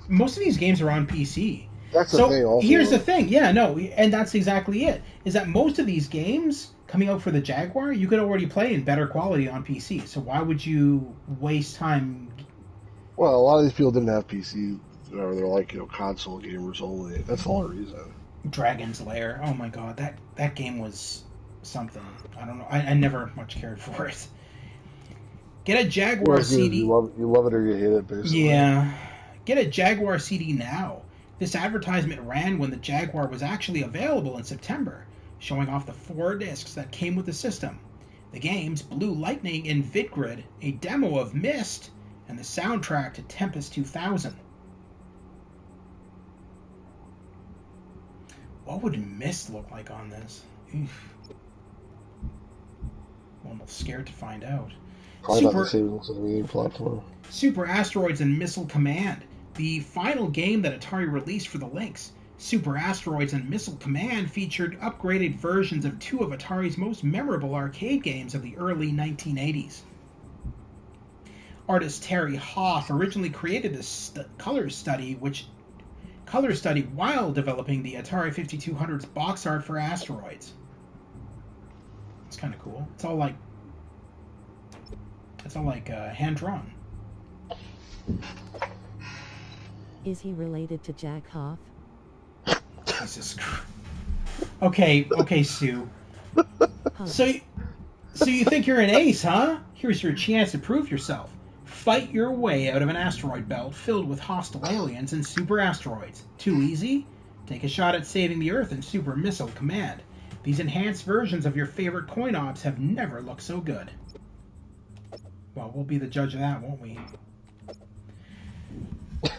A: Most of these games are on PC.
B: That's the thing also.
A: Here's the thing. Yeah, no, and that's exactly it. Is that most of these games coming out for the Jaguar, you could already play in better quality on PC. So why would you waste time?
B: Well, a lot of these people didn't have PC. Or they're console gamers only. That's the only reason.
A: Dragon's Lair. Oh my god, that game was something. I don't know. I never much cared for it. Get a Jaguar CD.
B: You love it or you hate it, basically.
A: Yeah. Get a Jaguar CD now. This advertisement ran when the Jaguar was actually available in September, showing off the 4 discs that came with the system. The games Blue Lightning and VidGrid, a demo of Myst, and the soundtrack to Tempest 2000. What would Myst look like on this? Oof. I'm almost scared to find out.
B: Probably not the same as the main platform.
A: Super Asteroids and Missile Command, the final game that Atari released for the Lynx. Super Asteroids and Missile Command featured upgraded versions of 2 of Atari's most memorable arcade games of the early 1980s. Artist Terry Hoff originally created this color study while developing the Atari 5200's box art for Asteroids. It's kind of cool. It's all like hand drawn.
C: Is he related to Jack Hoff?
A: Jesus Christ. Okay, Sue. So you think you're an ace, huh? Here's your chance to prove yourself. Fight your way out of an asteroid belt filled with hostile aliens and super asteroids. Too easy? Take a shot at saving the Earth in Super Missile Command. These enhanced versions of your favorite coin ops have never looked so good. Well, we'll be the judge of that, won't we?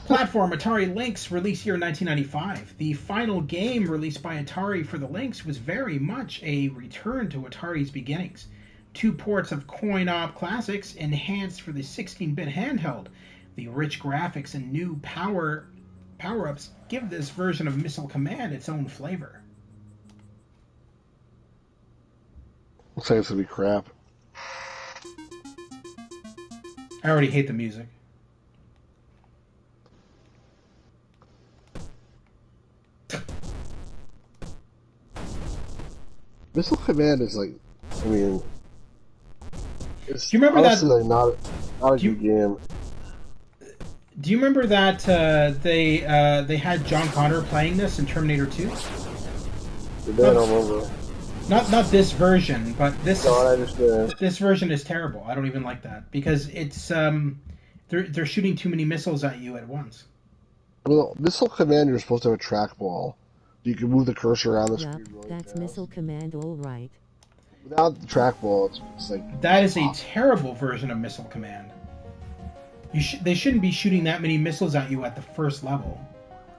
A: Platform Atari Lynx, released year 1995. The final game released by Atari for the Lynx was very much a return to Atari's beginnings. 2 ports of coin-op classics enhanced for the 16-bit handheld. The rich graphics and new powered power-ups give this version of Missile Command its own flavor.
B: Looks like it's gonna be crap.
A: I already hate the music.
B: Missile Command is like, I mean, it's
A: Do you remember
B: honestly
A: that?
B: like not a good game.
A: Do you remember that they had John Connor playing this in Terminator 2?
B: I don't remember.
A: Not this version, but this.
B: No, I understand.
A: This version is terrible. I don't even like that because it's they're shooting too many missiles at you at once.
B: Well, Missile Command, you're supposed to have a trackball. You can move the cursor around the
C: Yup,
B: screen really
C: that's
B: fast.
C: Missile Command all right.
B: Without the trackball, it's like...
A: That is a terrible version of Missile Command. They shouldn't be shooting that many missiles at you at the first level.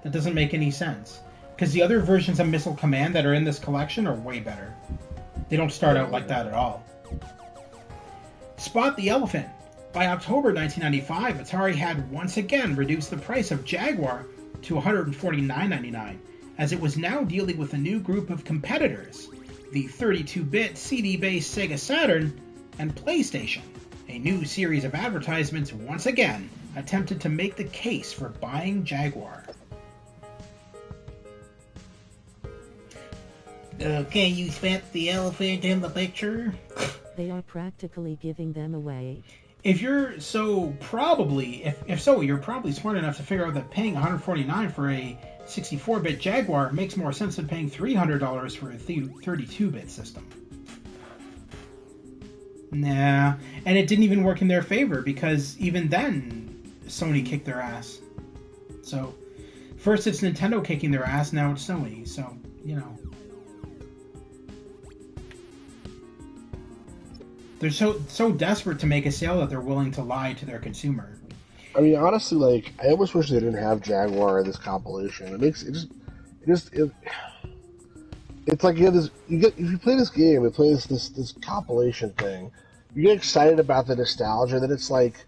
A: That doesn't make any sense. Because the other versions of Missile Command that are in this collection are way better. They don't start out like that at all. Spot the Elephant. By October 1995, Atari had once again reduced the price of Jaguar to $149.99, as it was now dealing with a new group of competitors, the 32-bit CD-based Sega Saturn and PlayStation. A new series of advertisements once again attempted to make the case for buying Jaguar. Okay, you spent the elephant in the picture.
C: They are practically giving them away.
A: If you're so probably, if so, you're probably smart enough to figure out that paying $149 for a 64-bit Jaguar makes more sense than paying $300 for a 32-bit system. Nah, and it didn't even work in their favor because even then, Sony kicked their ass. So, first it's Nintendo kicking their ass, now it's Sony. So, you know. They're so desperate to make a sale that they're willing to lie to their consumer.
B: I mean, honestly, like, I almost wish they didn't have Jaguar in this compilation. It's like if you play this game and play this compilation thing, you get excited about the nostalgia. Then it's like,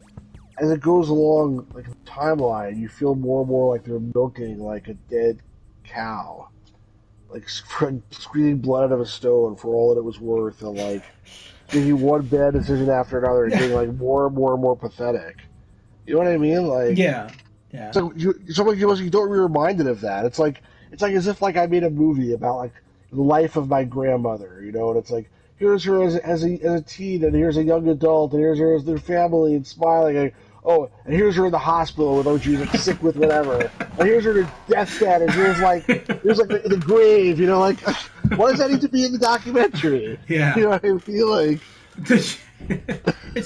B: as it goes along, like the timeline, you feel more and more like they're milking like a dead cow, like squeezing blood out of a stone for all that it was worth, and like making one bad decision after another, and getting like more and more and more pathetic. You know what I mean? Like,
A: yeah.
B: So you don't be reminded of that. It's like as if like I made a movie about like the life of my grandmother, you know, and it's like here's her as a teen, and here's a young adult, and here's her as their family, and smiling, and and here's her in the hospital with she's like sick with whatever, and here's her deathbed, and here's like the grave, you know, like why does that need to be in the documentary?
A: Yeah,
B: you know what I feel like.
A: It's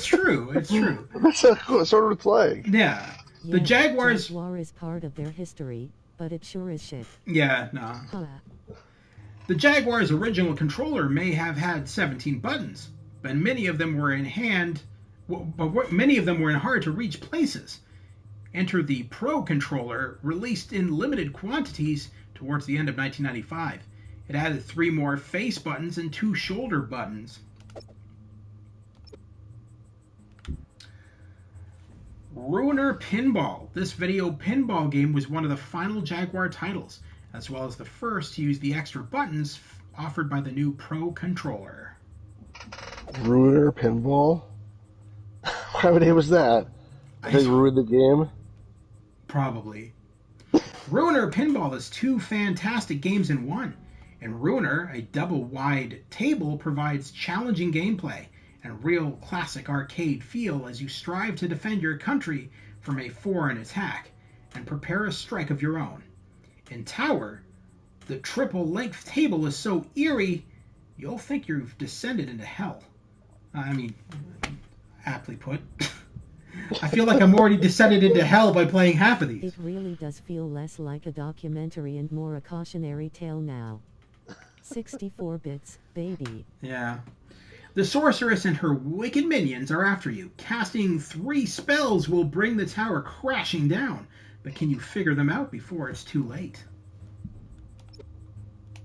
A: true. It's true.
B: That's sort of it's like.
A: Yeah. The Jaguars.
C: Jaguar is part of their history, but it sure is shit.
A: Yeah, no.
C: Huh.
A: The Jaguar's original controller may have had 17 buttons, but many of them were in hard to reach places. Enter the Pro controller, released in limited quantities towards the end of 1995. It added 3 more face buttons and 2 shoulder buttons. Ruiner Pinball. This video pinball game was one of the final Jaguar titles, as well as the first to use the extra buttons offered by the new Pro controller.
B: Ruiner Pinball? What kind of name was that? They ruined the game?
A: Probably. Ruiner Pinball is 2 fantastic games in one. In Ruiner, a double-wide table provides challenging gameplay and real classic arcade feel as you strive to defend your country from a foreign attack and prepare a strike of your own. In Tower, the triple-length table is so eerie, you'll think you've descended into hell. I mean, aptly put. I feel like I'm already descended into hell by playing half of these.
C: It really does feel less like a documentary and more a cautionary tale now. 64 bits, baby.
A: Yeah. The sorceress and her wicked minions are after you. Casting 3 spells will bring the tower crashing down. But can you figure them out before it's too late?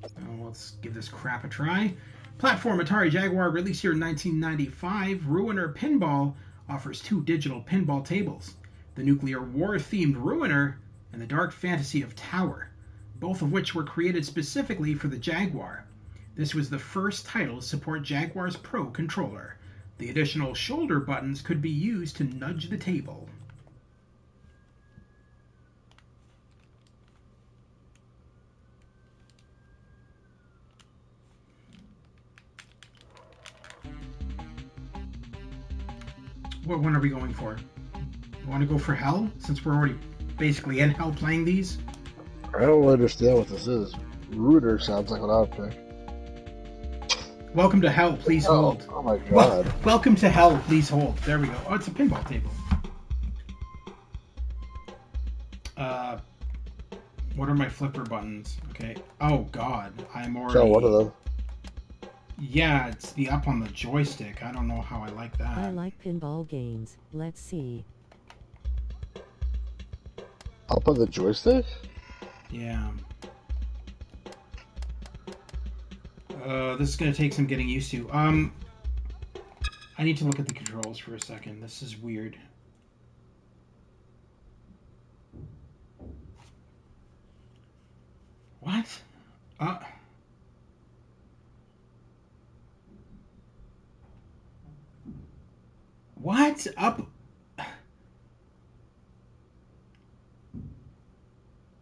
A: Well, let's give this crap a try. Platform Atari Jaguar, released here in 1995, Ruiner Pinball offers 2 digital pinball tables. The nuclear war-themed Ruiner and the dark fantasy of Tower, both of which were created specifically for the Jaguar. This was the first title to support Jaguar's Pro controller. The additional shoulder buttons could be used to nudge the table. What one are we going for? You want to go for Hell, since we're already basically in Hell playing these?
B: I don't understand what this is. Rooter sounds like an outfit.
A: Welcome to Hell, please hold.
B: Oh my god.
A: Welcome to Hell, please hold. There we go. Oh, it's a pinball table. What are my flipper buttons? Okay. Oh god, I'm already...
B: So, what are them?
A: Yeah, it's the up on the joystick. I don't know how I like that.
C: I like pinball games. Let's see.
B: Up on the joystick?
A: Yeah. This is going to take some getting used to. I need to look at the controls for a second. This is weird. What? What? Up...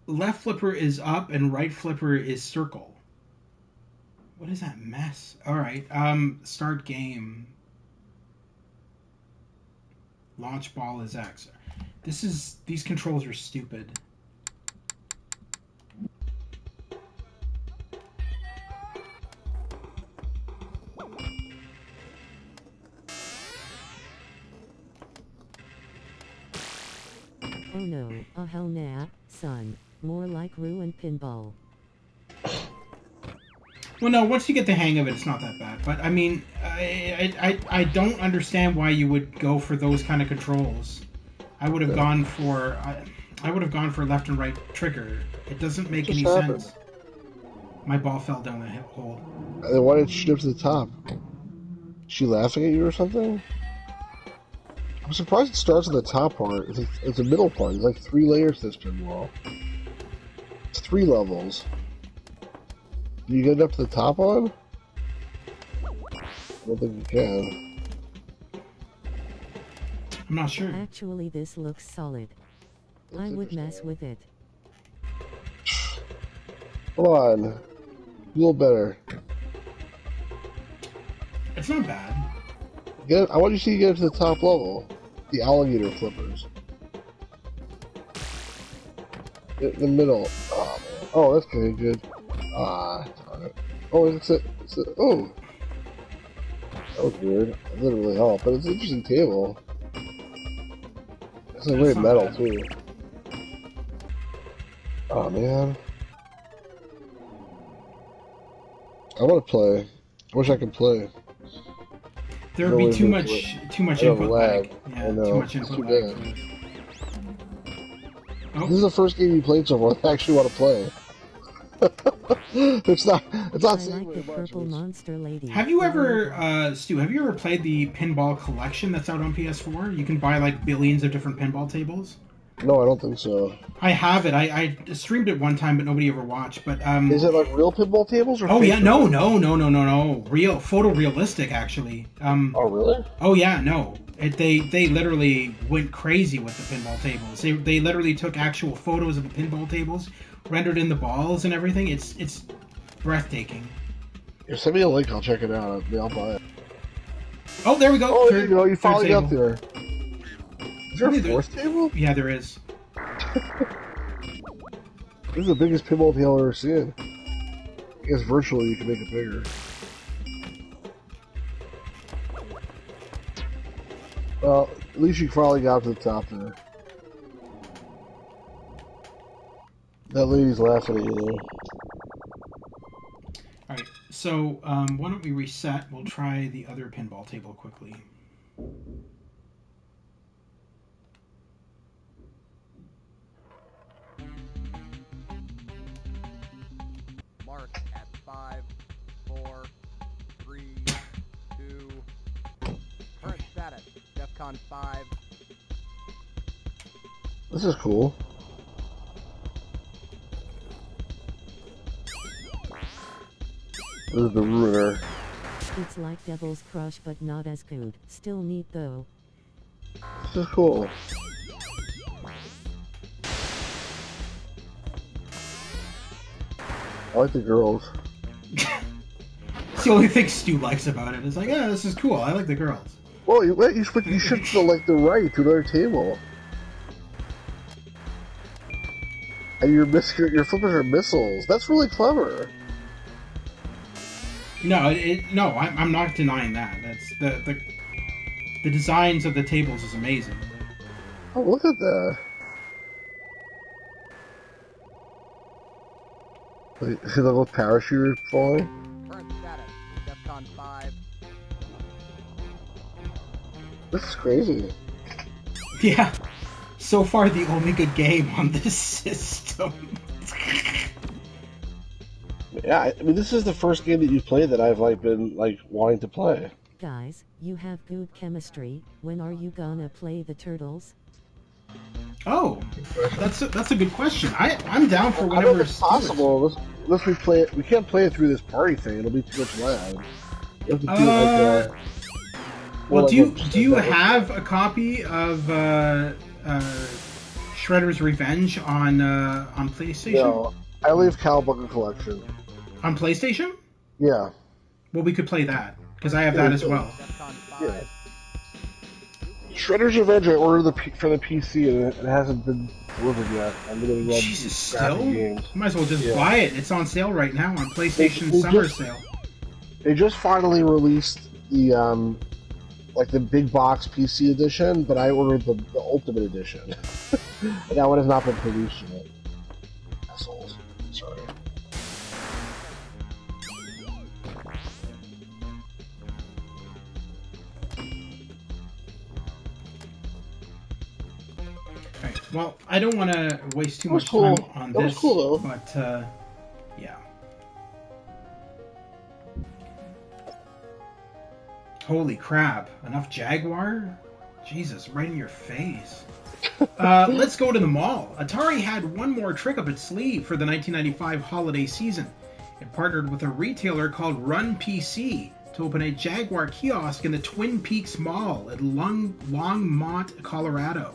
A: Left flipper is up and right flipper is circle. What is that mess? Alright, start game. Launch ball is X. These controls are stupid.
C: Oh no, oh hell nah, son. More like ruined pinball.
A: Well, no, once you get the hang of it, it's not that bad. But, I mean, I don't understand why you would go for those kind of controls. I would have gone for... I would have gone for left and right trigger. It doesn't make any sense. My ball fell down the hole.
B: And then why didn't she get to the top? Is she laughing at you or something? I'm surprised it starts at the top part. It's a middle part. It's like 3 layers to this pinball. It's 3 levels. Do you get it up to the top one? I don't think you can.
A: I'm not sure.
C: Actually, this looks solid. I would mess with it.
B: Come on. A little better.
A: It's not bad.
B: I want you to see you get it to the top level. The alligator flippers. In the middle. Oh, man. Oh, that's kind of good. Ah, darn it. Oh, oh! That was weird. That didn't really help, but it's an interesting table. It's a great metal, too. Oh, man. I want to play. I wish I could play.
A: There would be too much input lag. Yeah, too much input lag.
B: Oh. This is the first game you played so far I actually want to play. It's not
C: saying like the purple monster lady.
A: Have you ever, Stu, have you ever played the pinball collection that's out on PS4? You can buy like billions of different pinball tables.
B: No, I don't think so.
A: I have it. I streamed it one time, but nobody ever watched. But
B: is it like real pinball tables or?
A: Oh yeah, no, real, photorealistic actually.
B: Oh really?
A: Oh yeah, no. They literally went crazy with the pinball tables. They literally took actual photos of the pinball tables, rendered in the balls and everything. It's breathtaking.
B: Yeah, send me a link. I'll check it out. I'll buy it.
A: Oh, there we go.
B: Oh, there you go. You finally got there. Is there a fourth table?
A: Yeah, there is.
B: This is the biggest pinball table I've ever seen. I guess virtually you can make it bigger. Well, at least you finally got to the top there. That lady's laughing at you.
A: Alright, so why don't we reset? We'll try the other pinball table quickly.
H: Mark at 5, 4, 3, 2. Current status, DEFCON 5.
B: This is cool. This is the ruiner.
C: It's like Devil's Crush but not as good. Still neat though.
B: This is cool. I like the girls.
A: It's the only thing Stu likes about it. It's like, yeah, this is cool. I like the girls.
B: Well, you should to like the right to another table. And your flippers are missiles. That's really clever.
A: No, I'm not denying that. That's the designs of the tables is amazing.
B: Oh, look at that. See the little parachute falling?
H: Current status, DEFCON 5.
B: This is crazy.
A: Yeah. So far, the only good game on this system.
B: Yeah, I mean, this is the first game that you've played that I've been wanting to play.
C: Guys, you have good chemistry. When are you gonna play the turtles?
A: Oh, that's a good question. I'm down for
B: I don't
A: whenever
B: know if it's possible. Unless we play it, we can't play it through this party thing. It'll be too much lag. We have to do
A: well, do you have a copy of Shredder's Revenge on PlayStation?
B: No, I only have Cowabunga Collection.
A: On PlayStation?
B: Yeah.
A: Well, we could play that because I have that as well.
H: DEFCON 5.
B: Yeah. Shredder's Revenge, I ordered for the PC and it hasn't been delivered yet. I'm gonna go
A: Jesus, still?
B: games.
A: Might as well just buy it. It's on sale right now on PlayStation
B: They
A: Summer
B: just-
A: Sale.
B: They just finally released the the big box PC edition, but I ordered the Ultimate edition. And that one has not been produced yet. Assholes. Sorry.
A: Right. Well, I don't want to waste too
B: That was
A: much
B: cool.
A: time on
B: That was
A: this,
B: cool, though.
A: but yeah. Holy crap! Enough Jaguar? Jesus, right in your face. Let's go to the mall. Atari had one more trick up its sleeve for the 1995 holiday season. It partnered with a retailer called Run PC to open a Jaguar kiosk in the Twin Peaks Mall at Longmont, Colorado.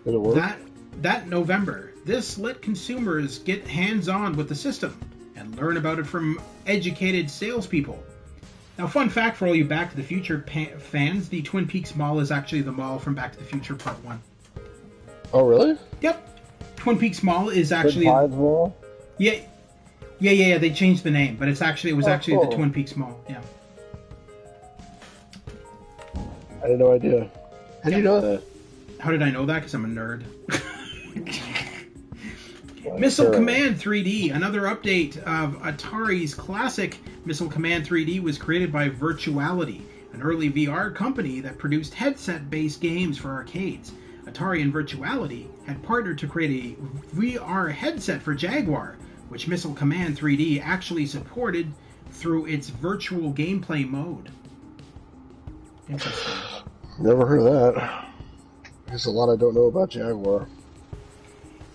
B: Did it work?
A: That November, this let consumers get hands-on with the system and learn about it from educated salespeople. Now, fun fact for all you Back to the Future fans, the Twin Peaks Mall is actually the mall from Back to the Future Part 1.
B: Oh, really?
A: Yep. Twin Peaks Mall is actually...
B: Good Tides Mall?
A: Yeah, they changed the name, but it was actually
B: cool.
A: the Twin Peaks Mall, yeah.
B: I had no idea. How did you know that?
A: How did I know that? Because I'm a nerd. Missile Command 3D, another update of Atari's classic Missile Command 3D, was created by Virtuality, an early VR company that produced headset-based games for arcades. Atari and Virtuality had partnered to create a VR headset for Jaguar, which Missile Command 3D actually supported through its virtual gameplay mode. Interesting.
B: Never heard of that. There's a lot I don't know about Jaguar.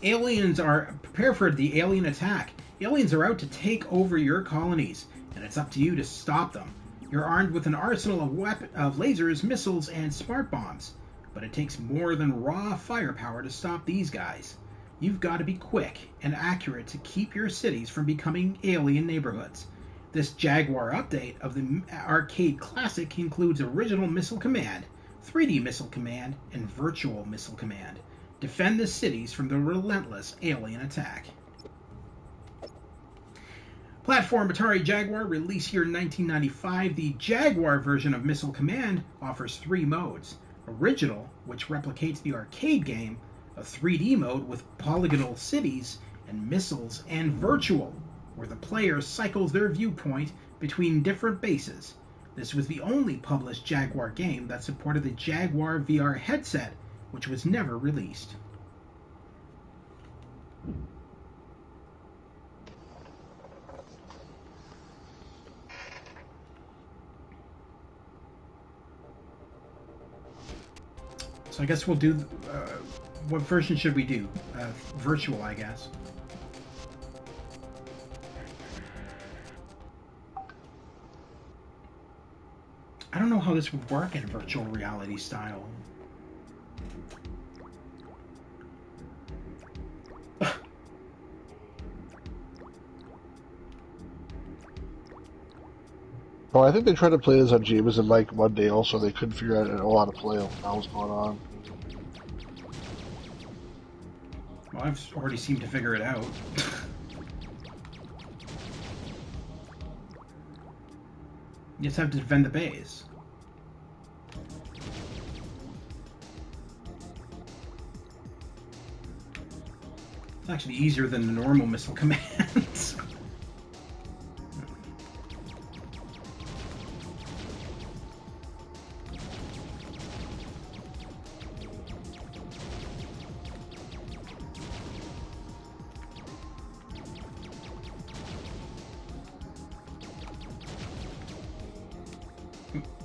A: Aliens are... Prepare for the alien attack. Aliens are out to take over your colonies, and it's up to you to stop them. You're armed with an arsenal of lasers, missiles, and smart bombs. But it takes more than raw firepower to stop these guys. You've got to be quick and accurate to keep your cities from becoming alien neighborhoods. This Jaguar update of the arcade classic includes original Missile Command, 3D Missile Command, and Virtual Missile Command. Defend the cities from the relentless alien attack. Platform Atari Jaguar, released here in 1995, the Jaguar version of Missile Command offers 3 modes. Original, which replicates the arcade game, a 3D mode with polygonal cities and missiles, and Virtual, where the player cycles their viewpoint between different bases. This was the only published Jaguar game that supported the Jaguar VR headset, which was never released. So I guess we'll do... what version should we do? Virtual, I guess. don't know how this would work in virtual reality style.
B: Well, I think they tried to play this on James and Mike one day also. They couldn't figure out how to play what was going on.
A: Well, I've already seemed to figure it out. You just have to defend the base. It's actually easier than the normal missile commands.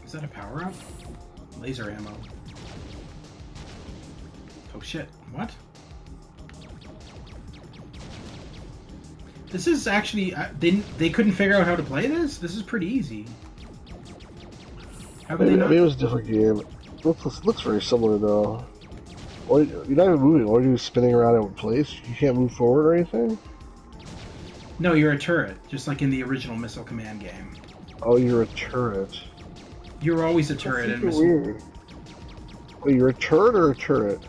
A: Is that a power-up? Laser ammo. Oh shit, what? This is actually... they couldn't figure out how to play this? This is pretty easy. How could they not?
B: I mean, it was a different game. Looks very similar though. You're not even moving. All you're doing is spinning around in one place. You can't move forward or anything?
A: No, you're a turret, just like in the original Missile Command game.
B: Oh, you're a turret.
A: You're always a turret in
B: That's
A: Missile...
B: weird. Wait, you're a turret or a turret?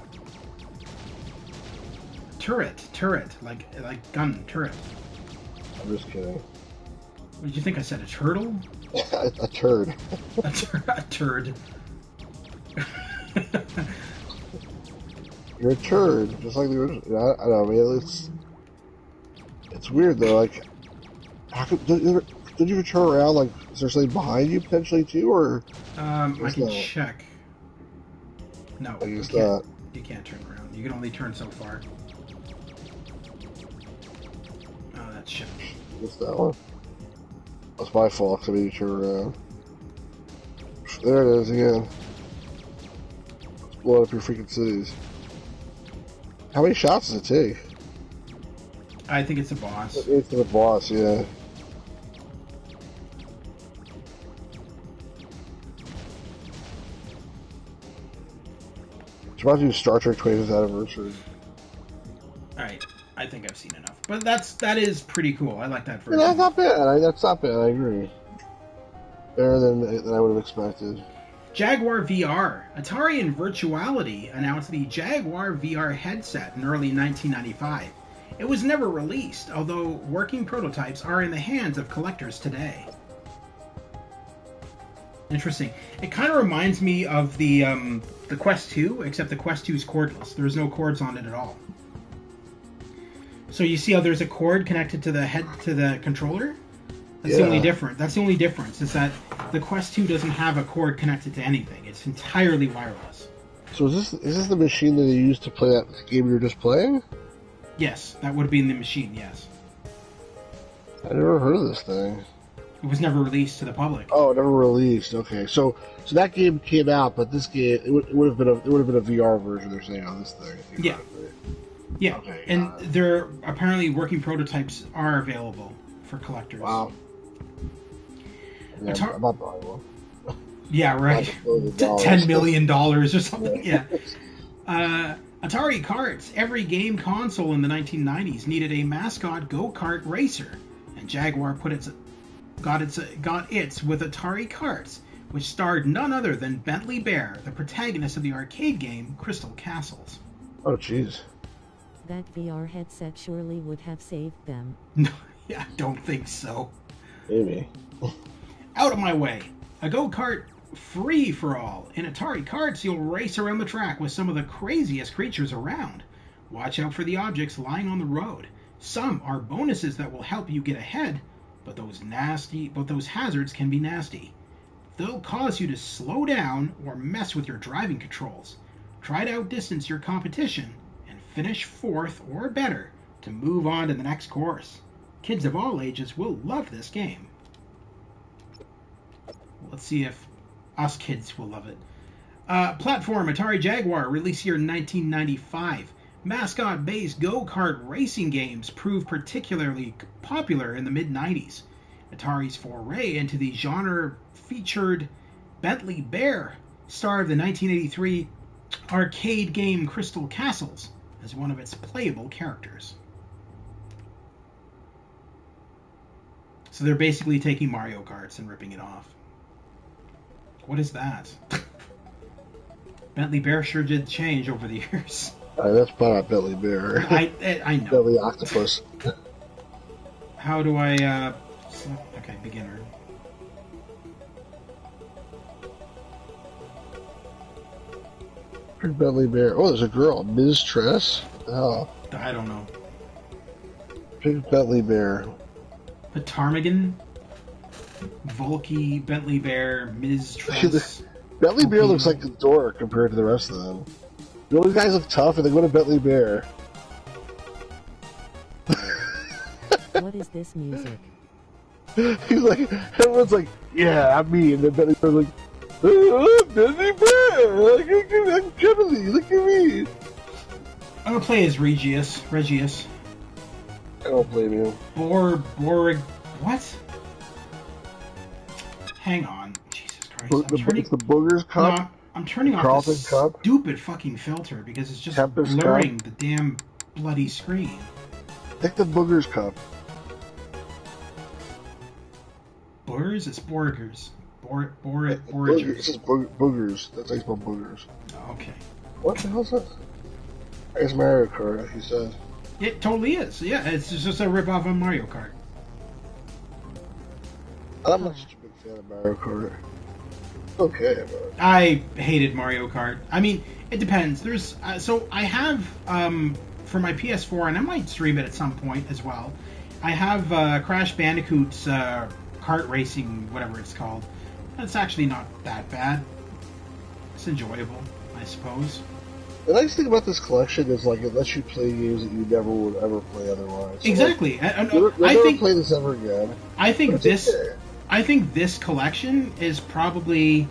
A: Turret, like gun, turret.
B: I'm just kidding.
A: What did you think I said, a turtle?
B: A turd.
A: A turd.
B: You're a turd, just like the original. I don't know, man. It's weird though. Like, how could, did you turn around? Like, is there something behind you potentially too, or?
A: I can check. No,
B: I guess not.
A: You can't turn around. You can only turn so far. Oh, that's shit.
B: What's that one? That's my fault. 'Cause I made you turn around. There it is again. Let's blow up your freaking cities. How many shots does it take?
A: I think it's a boss.
B: It's the boss, yeah. It's about to do Star Trek 25th anniversary.
A: Alright, I think I've seen enough. But that is pretty cool. I like that version.
B: Yeah, that's not bad. That's not bad. I agree. Better than I would have expected.
A: Jaguar VR. Atari and Virtuality announced the Jaguar VR headset in early 1995. It was never released, although working prototypes are in the hands of collectors today. Interesting. It kind of reminds me of the Quest 2, except the Quest 2 is cordless. There's no cords on it at all. So you see how there's a cord connected to the controller? That's the only difference. That's the only difference, is that the Quest 2 doesn't have a cord connected to anything. It's entirely wireless.
B: So is this the machine that they used to play that game you were just playing?
A: Yes, that would be in the machine, yes.
B: I never heard of this thing.
A: It was never released to the public.
B: Oh, never released. Okay, so that game came out, but this game it would have been a VR version. They're saying on this thing.
A: Yeah, yeah, okay, and there apparently working prototypes are available for collectors.
B: Wow. Yeah, I'm not buying one.
A: Yeah, right. $10 million or something. Yeah. Atari Karts. Every game console in the 1990s needed a mascot go-kart racer, and Jaguar got its with Atari Karts, which starred none other than Bentley Bear, the protagonist of the arcade game Crystal Castles.
B: Oh, jeez.
C: That VR headset surely would have saved them.
A: No, yeah, I don't think so.
B: Maybe.
A: Out of my way. A go-kart free-for-all. In Atari Karts, you'll race around the track with some of the craziest creatures around. Watch out for the objects lying on the road. Some are bonuses that will help you get ahead, but those hazards can be nasty. They'll cause you to slow down or mess with your driving controls. Try to outdistance your competition and finish fourth or better to move on to the next course. Kids of all ages will love this game. Let's see if us kids will love it. Platform Atari Jaguar, released year 1995. Mascot-based go-kart racing games proved particularly popular in the mid-90s. Atari's foray into the genre featured Bentley Bear, star of the 1983 arcade game Crystal Castles, as one of its playable characters. So they're basically taking Mario Karts and ripping it off. What is that? Bentley Bear sure did change over the years.
B: That's probably not Bentley Bear.
A: I know.
B: Bentley Octopus.
A: How do I, okay, beginner.
B: Bentley Bear. Oh, there's a girl. Ms. Tress? Oh.
A: I don't know.
B: Pick Bentley Bear.
A: The Ptarmigan, Volky, Bentley Bear, Ms. Tress.
B: Bentley Bear looks like a dork compared to the rest of them. The other guys look tough, and they go to Bentley Bear.
C: What is this music?
B: He's like, everyone's like, yeah, I'm me, and then Bentley Bear's like, oh, Bentley Bear, I'm cuddly, look at me.
A: I'm gonna play as Regius.
B: I don't blame you.
A: What? Hang on. Jesus Christ.
B: It's the Boogers Cup?
A: No, I'm turning off
B: Carlton
A: this
B: Cup?
A: stupid fucking filter because it's just
B: Tempest
A: blurring
B: Cup?
A: the damn bloody screen.
B: Take the Boogers Cup.
A: Boogers? It's Borgers.
B: Boogers.
A: Borgers.
B: This is Boogers. That's how you spell Boogers.
A: Okay.
B: What the hell is that? It's Mario Kart, like you said.
A: It totally is. Yeah, it's just a rip-off of Mario Kart.
B: I'm not such a big fan of Mario Kart. Okay, but
A: I hated Mario Kart. I mean, it depends. There's so I have for my PS4, and I might stream it at some point as well. I have Crash Bandicoot's kart racing, whatever it's called. It's actually not that bad. It's enjoyable, I suppose.
B: the nice thing about this collection is like it lets you play games that you never would ever play otherwise. So,
A: Exactly.
B: Like, you'll never play this ever again.
A: I think
B: But
A: this.
B: it's okay.
A: I think this collection is probably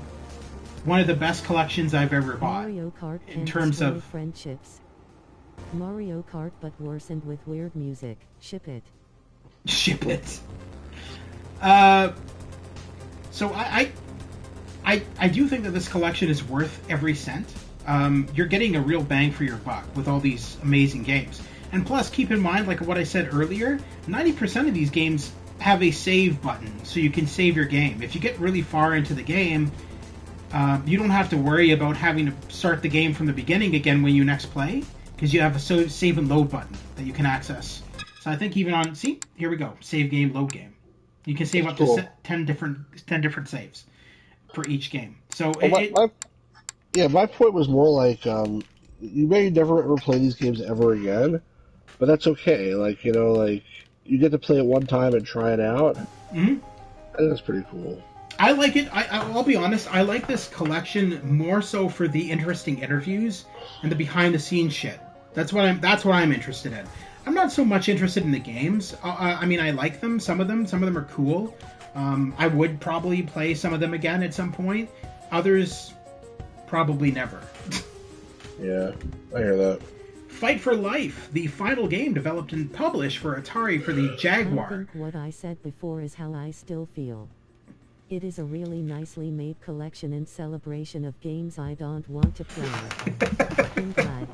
A: one of the best collections I've ever bought.
C: Mario Kart
A: in
C: can
A: terms
C: destroy
A: of-
C: friendships. Mario Kart but worsened with weird music. Ship it.
A: Ship it. So I do think that this collection is worth every cent. You're getting a real bang for your buck with all these amazing games. And plus, keep in mind, like what I said earlier, 90% of these games have a save button, so you can save your game. If you get really far into the game, you don't have to worry about having to start the game from the beginning again when you next play, because you have a save and load button that you can access. So I think even on, see, here we go, save game, load game. You can save up
B: Cool.
A: to 10 different saves for each game. So
B: my point was more like you may never ever play these games ever again, but that's okay. Like, you know, like you get to play it one time and try it out.
A: Mhm.
B: I think that's pretty cool.
A: I like it. I'll be honest. I like this collection more so for the interesting interviews and the behind-the-scenes shit. That's what I'm interested in. I'm not so much interested in the games. I mean, I like them. Some of them are cool. I would probably play some of them again at some point. Others, probably never.
B: Yeah, I hear that.
A: Fight for Life, the final game developed and published for Atari for the
C: I
A: Jaguar.
C: think what I said before is how I still feel. It is a really nicely made collection in celebration of games I don't want to play. I'm glad.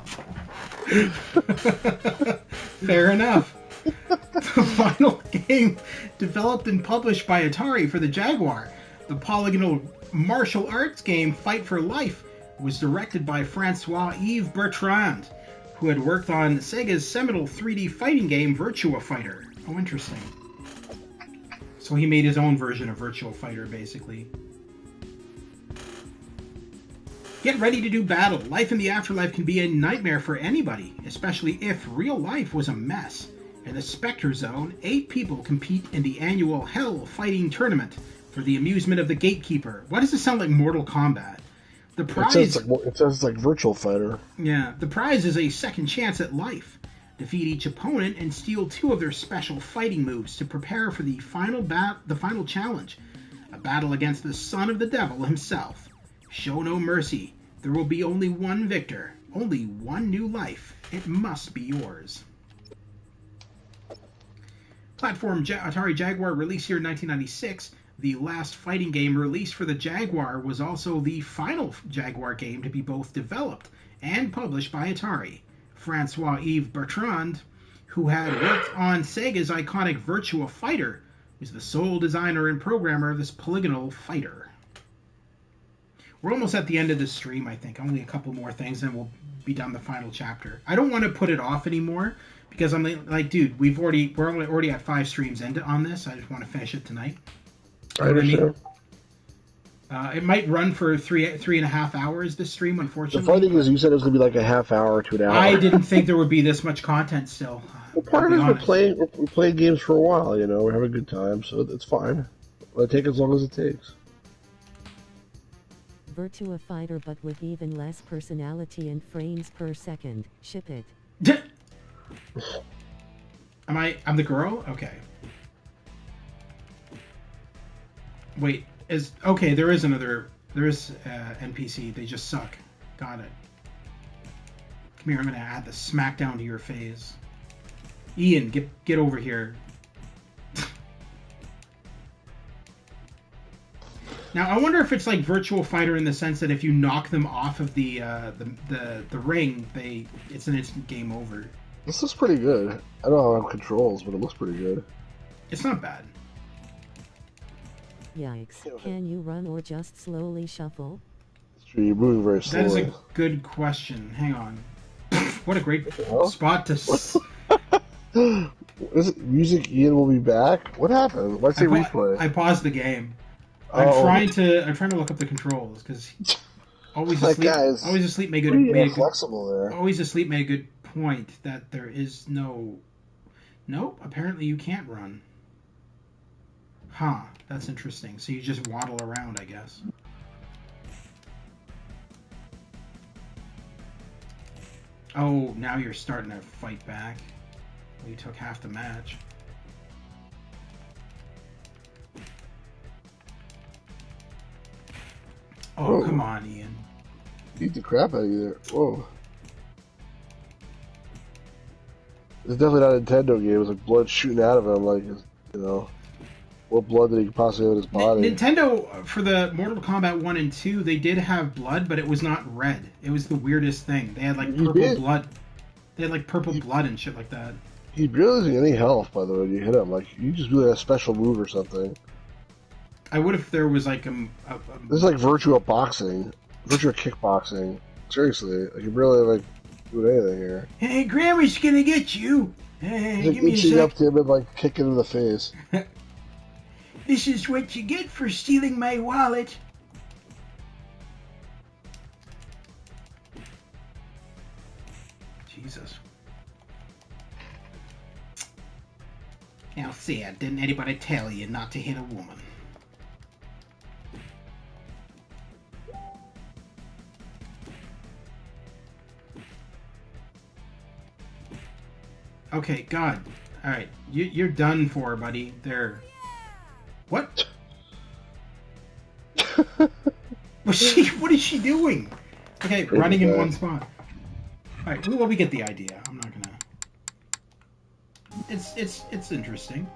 A: Fair enough. The final game developed and published by Atari for the Jaguar, the polygonal martial arts game Fight for Life, was directed by Francois-Yves Bertrand, who had worked on Sega's seminal 3D fighting game Virtua Fighter. Oh, interesting. So he made his own version of Virtua Fighter, basically. Get ready to do battle. Life in the afterlife can be a nightmare for anybody, especially if real life was a mess. In the Spectre Zone, 8 people compete in the annual Hell Fighting Tournament for the amusement of the Gatekeeper. Why does it sound like Mortal Kombat? The prize...
B: It says like Virtual Fighter.
A: Yeah, the prize is a second chance at life. Defeat each opponent and steal 2 of their special fighting moves to prepare for the final challenge, a battle against the son of the devil himself. Show no mercy. There will be only one victor, only one new life. It must be yours. Platform Atari Jaguar, released here in 1996. the last fighting game released for the Jaguar was also the final Jaguar game to be both developed and published by Atari. Francois-Yves Bertrand, who had worked on Sega's iconic Virtua Fighter, was the sole designer and programmer of this polygonal fighter. We're almost at the end of the stream, I think. Only a couple more things, and we'll be done the final chapter. I don't want to put it off anymore because I'm like, dude, we're already at 5 streams on this. I just want to finish it tonight.
B: I understand.
A: It might run for three and a half hours. This stream, unfortunately.
B: The funny thing is, you said it was going to be like a half hour to an hour.
A: I didn't think there would be this much content still.
B: Well, part of it is we're playing games for a while. You know, we're having a good time, so it's fine. It'll take as long as it takes.
C: Virtua Fighter, but with even less personality and frames per second. Ship it.
A: I'm the girl? Okay. Wait, there is NPC. They just suck. Got it. Come here, I'm gonna add the smackdown to your face. Ian, get over here. Now, I wonder if it's like Virtual Fighter in the sense that if you knock them off of the ring, it's an instant game over.
B: This looks pretty good. I don't have controls, but it looks pretty good.
A: It's not bad.
C: Yikes. Can you run or just slowly shuffle?
B: It's true, you're moving very slowly.
A: That is a good question. Hang on. What a great spot to...
B: Is it music? Ian will be back? What happened? Why'd it say replay?
A: I paused the game. I'm trying to look up the controls because always asleep made a
B: flexible there.
A: Always asleep made a good point that there is no. Nope. Apparently you can't run. Huh. That's interesting. So you just waddle around, I guess. Oh, now you're starting to fight back. Well, you took half the match. Oh, whoa. Come on, Ian.
B: Beat the crap out of you there. Whoa. It's definitely not a Nintendo game. It was like blood shooting out of him, like, what blood did he possibly have in his body?
A: Nintendo, for the Mortal Kombat 1 and 2, they did have blood, but it was not red. It was the weirdest thing. They had, like, purple blood. They had, like, purple blood and shit like that.
B: He barely losing any health, by the way, when you hit him. Like, you just really had a special move or something.
A: I would if there was, like,
B: This is like Virtua Boxing. Virtua Kickboxing. Seriously. Like, you barely, like, doing anything here.
A: Hey, Grammy's gonna get you! Hey,
B: like,
A: give me a sec.
B: Up to him and, like, kicking him in the face.
A: This is what you get for stealing my wallet. Jesus. Now, Sid, didn't anybody tell you not to hit a woman? Okay, God. Alright, you're done for, buddy. There. What? What is she doing? Okay, running in one spot. Alright, well, we get the idea. I'm not gonna... It's interesting.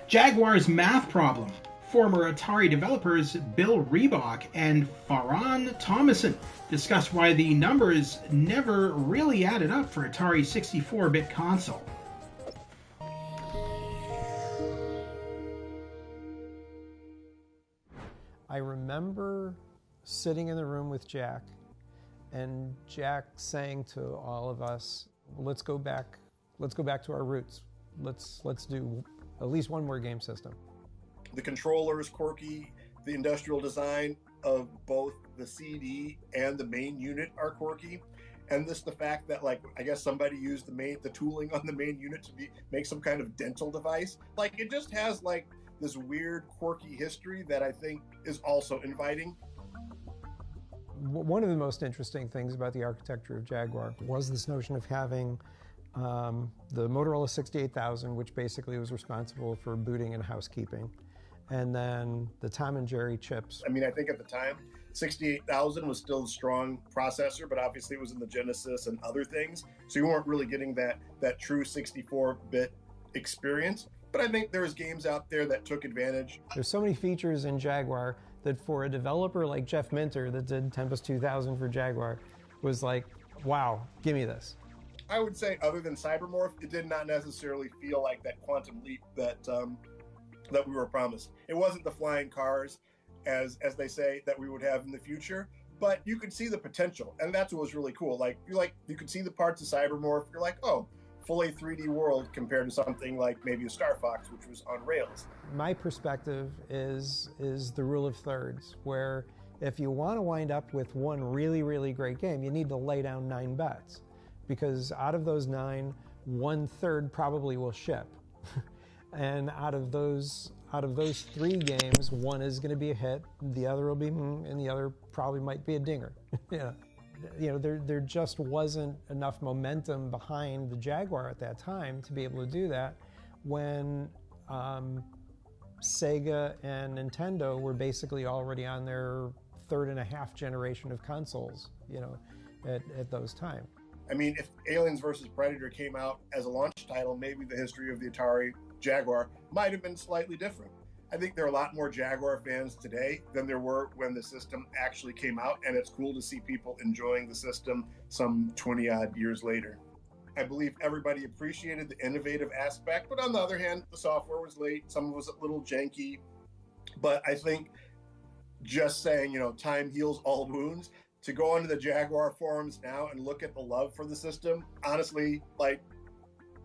A: Jaguar's math problem. Former Atari developers Bill Reebok and Farron Thomason discuss why the numbers never really added up for Atari 64-bit console.
E: I remember sitting in the room with Jack, and Jack saying to all of us, let's go back to our roots. Let's do at least one more game system.
F: The controller is quirky. The industrial design of both the CD and the main unit are quirky. And the fact that, like, I guess somebody used the tooling on the main unit to make some kind of dental device. Like, it just has, like, this weird, quirky history that I think is also inviting.
E: One of the most interesting things about the architecture of Jaguar was this notion of having the Motorola 68000, which basically was responsible for booting and housekeeping, and then the Tom and Jerry chips.
F: I mean, I think at the time, 68000 was still a strong processor, but obviously it was in the Genesis and other things, so you weren't really getting that true 64-bit experience. But I think there's games out there that took advantage.
E: There's so many features in Jaguar that for a developer like Jeff Minter that did Tempest 2000 for Jaguar was like, wow, give me this.
F: I would say other than Cybermorph, it did not necessarily feel like that quantum leap that we were promised. It wasn't the flying cars, as they say, that we would have in the future, but you could see the potential, and that's what was really cool. You could see the parts of Cybermorph. You're like, oh, fully 3D world compared to something like maybe a Star Fox, which was on rails.
E: My perspective is the rule of thirds, where if you want to wind up with one really, really great game, you need to lay down 9 bets, because out of those 9, 1/3 probably will ship. And out of those 3 games, one is going to be a hit, the other will be, and the other probably might be a dinger. Yeah. There just wasn't enough momentum behind the Jaguar at that time to be able to do that when Sega and Nintendo were basically already on their 3.5 generation of consoles, at those times.
F: I mean, if Aliens vs. Predator came out as a launch title, maybe the history of the Atari Jaguar might have been slightly different. I think there are a lot more Jaguar fans today than there were when the system actually came out, and it's cool to see people enjoying the system some 20-odd years later. I believe everybody appreciated the innovative aspect, but on the other hand, the software was late, some of it was a little janky, but I think just saying, time heals all wounds, to go onto the Jaguar forums now and look at the love for the system, honestly, like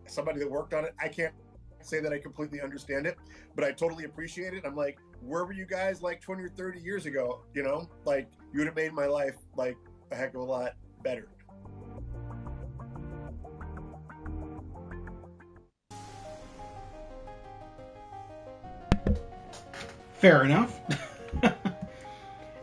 F: somebody that worked on it, I can't say that I completely understand it, but I totally appreciate it. I'm like, where were you guys like 20 or 30 years ago? You would have made my life like a heck of a lot better.
A: Fair enough.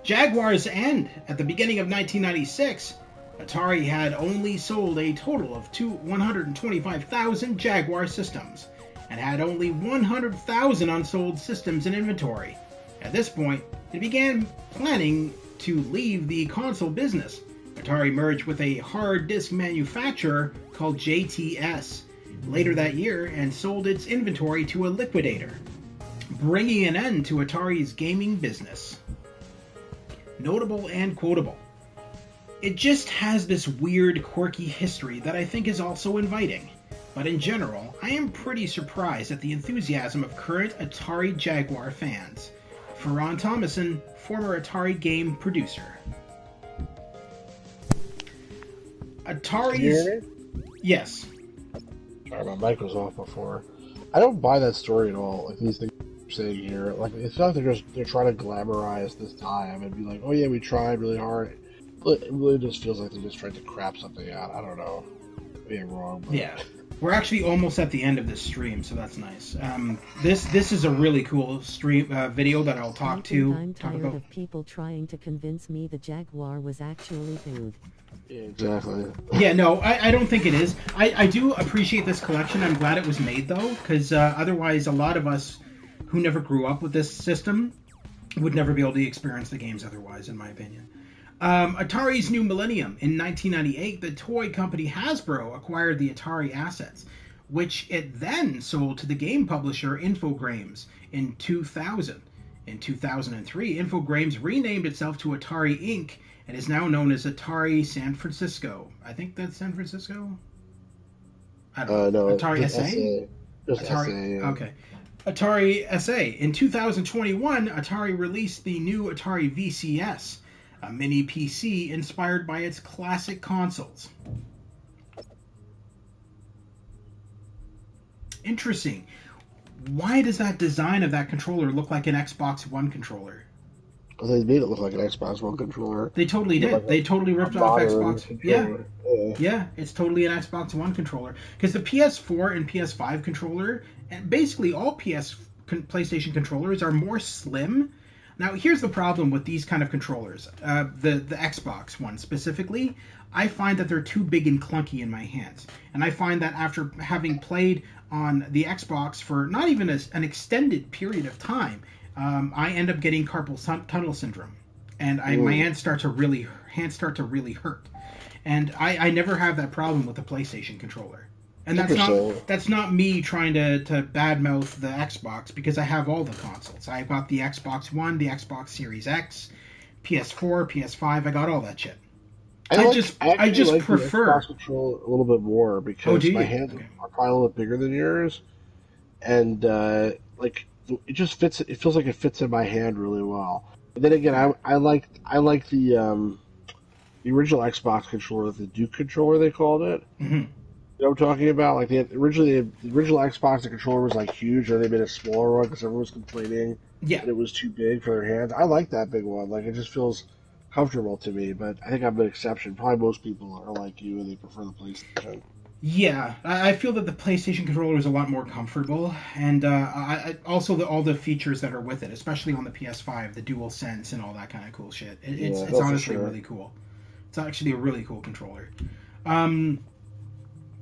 A: Jaguar's end. At the beginning of 1996, Atari had only sold a total of 125,000 Jaguar systems, and had only 100,000 unsold systems in inventory. At this point, it began planning to leave the console business. Atari merged with a hard disk manufacturer called JTS later that year and sold its inventory to a liquidator, bringing an end to Atari's gaming business. Notable and quotable. It just has this weird, quirky history that I think is also inviting. But in general, I am pretty surprised at the enthusiasm of current Atari Jaguar fans. For Ron Thomason, former Atari game producer. Atari's...
B: Can you hear me?
A: Yes.
B: Sorry, my mic was off before. I don't buy that story at all. Like these things you're saying here, like it's not like they're trying to glamorize this time and be like, oh yeah, we tried really hard. It really just feels like they just tried to crap something out. I don't know. Being wrong. But...
A: Yeah. We're actually almost at the end of this stream, so that's nice. This is a really cool stream video that I'll talk
C: I'm
A: talk
C: tired
A: about.
C: of people trying to convince me the Jaguar was actually food.
B: Yeah, exactly.
A: Yeah, no, I don't think it is. I do appreciate this collection. I'm glad it was made, though, because otherwise a lot of us who never grew up with this system would never be able to experience the games otherwise, in my opinion. Atari's new millennium. In 1998, the toy company Hasbro acquired the Atari assets, which it then sold to the game publisher Infogrames in 2000. In 2003, Infogrames renamed itself to Atari Inc. and is now known as Atari San Francisco. I think that's San Francisco? I don't know.
B: No,
A: Atari SA?
B: Just
A: Atari,
B: SA, yeah.
A: Okay. Atari SA. In 2021, Atari released the new Atari VCS, a mini PC inspired by its classic consoles. Interesting. Why does that design of that controller look like an Xbox One controller?
B: Well, they made it look like an Xbox One controller.
A: They totally did.
B: Like
A: they totally ripped off Xbox. Yeah, it's totally an Xbox One controller. Because the PS4 and PS5 controller, and basically all PlayStation controllers, are more slim. Now, here's the problem with these kind of controllers. The Xbox one specifically, I find that they're too big and clunky in my hands. And I find that after having played on the Xbox for not even an extended period of time, I end up getting carpal tunnel syndrome. And my hands start to really hurt. And I never have that problem with the PlayStation controller. And
B: Interesting.
A: that's not me trying to badmouth the Xbox, because I have all the consoles. I got the Xbox One, the Xbox Series X, PS4, PS5. I got all that shit. I
B: I actually
A: just
B: like the
A: prefer.
B: Xbox controller a little bit more
A: Oh, do
B: because my
A: you?
B: hands
A: Okay.
B: are probably a little bit bigger than yours, and like it just fits. It feels like it fits in my hand really well. And then again, I like the original Xbox controller, the Duke controller they called it.
A: Hmm.
B: You know what I'm talking about? Like the original Xbox, the controller was like huge, and they made a smaller one because everyone was complaining
A: Yeah.
B: that it was too big for their hands. I like that big one. Like it just feels comfortable to me. But I think I'm an exception. Probably most people are like you, and they prefer the PlayStation.
A: Yeah, I feel that the PlayStation controller is a lot more comfortable, and also all the features that are with it, especially on the PS5, the Dual Sense and all that kind of cool shit.
B: Yeah,
A: It's
B: no, for
A: honestly
B: sure.
A: really cool. It's actually a really cool controller. Um,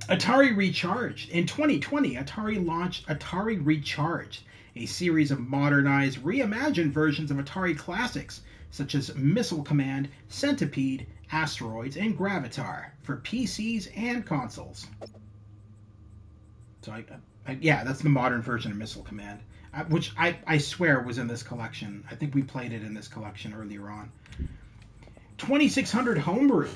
A: Atari Recharged. In 2020, Atari launched Atari Recharged, a series of modernized, reimagined versions of Atari classics such as Missile Command, Centipede, Asteroids, and Gravitar for PCs and consoles. So yeah, that's the modern version of Missile Command, which I swear was in this collection. I think we played it in this collection earlier on. 2600 Homebrew.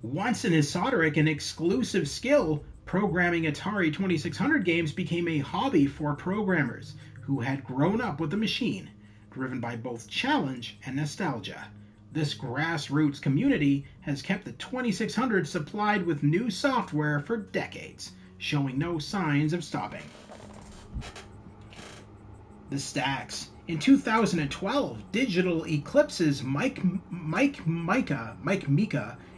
A: Once an esoteric and exclusive skill, programming Atari 2600 games became a hobby for programmers who had grown up with the machine, driven by both challenge and nostalgia. This grassroots community has kept the 2600 supplied with new software for decades, showing no signs of stopping. The Stacks. In 2012, Digital Eclipse's Mike Mika,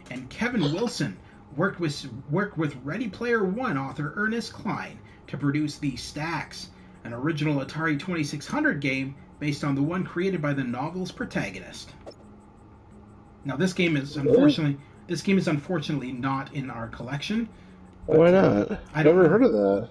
A: and Kevin Wilson worked with Ready Player One author Ernest Cline to produce The Stacks, an original Atari 2600 game based on the one created by the novel's protagonist. Now,
B: Really?
A: this game is unfortunately not in our collection,
B: Why
A: but
B: not?
A: I don't
B: Never
A: know.
B: heard of that.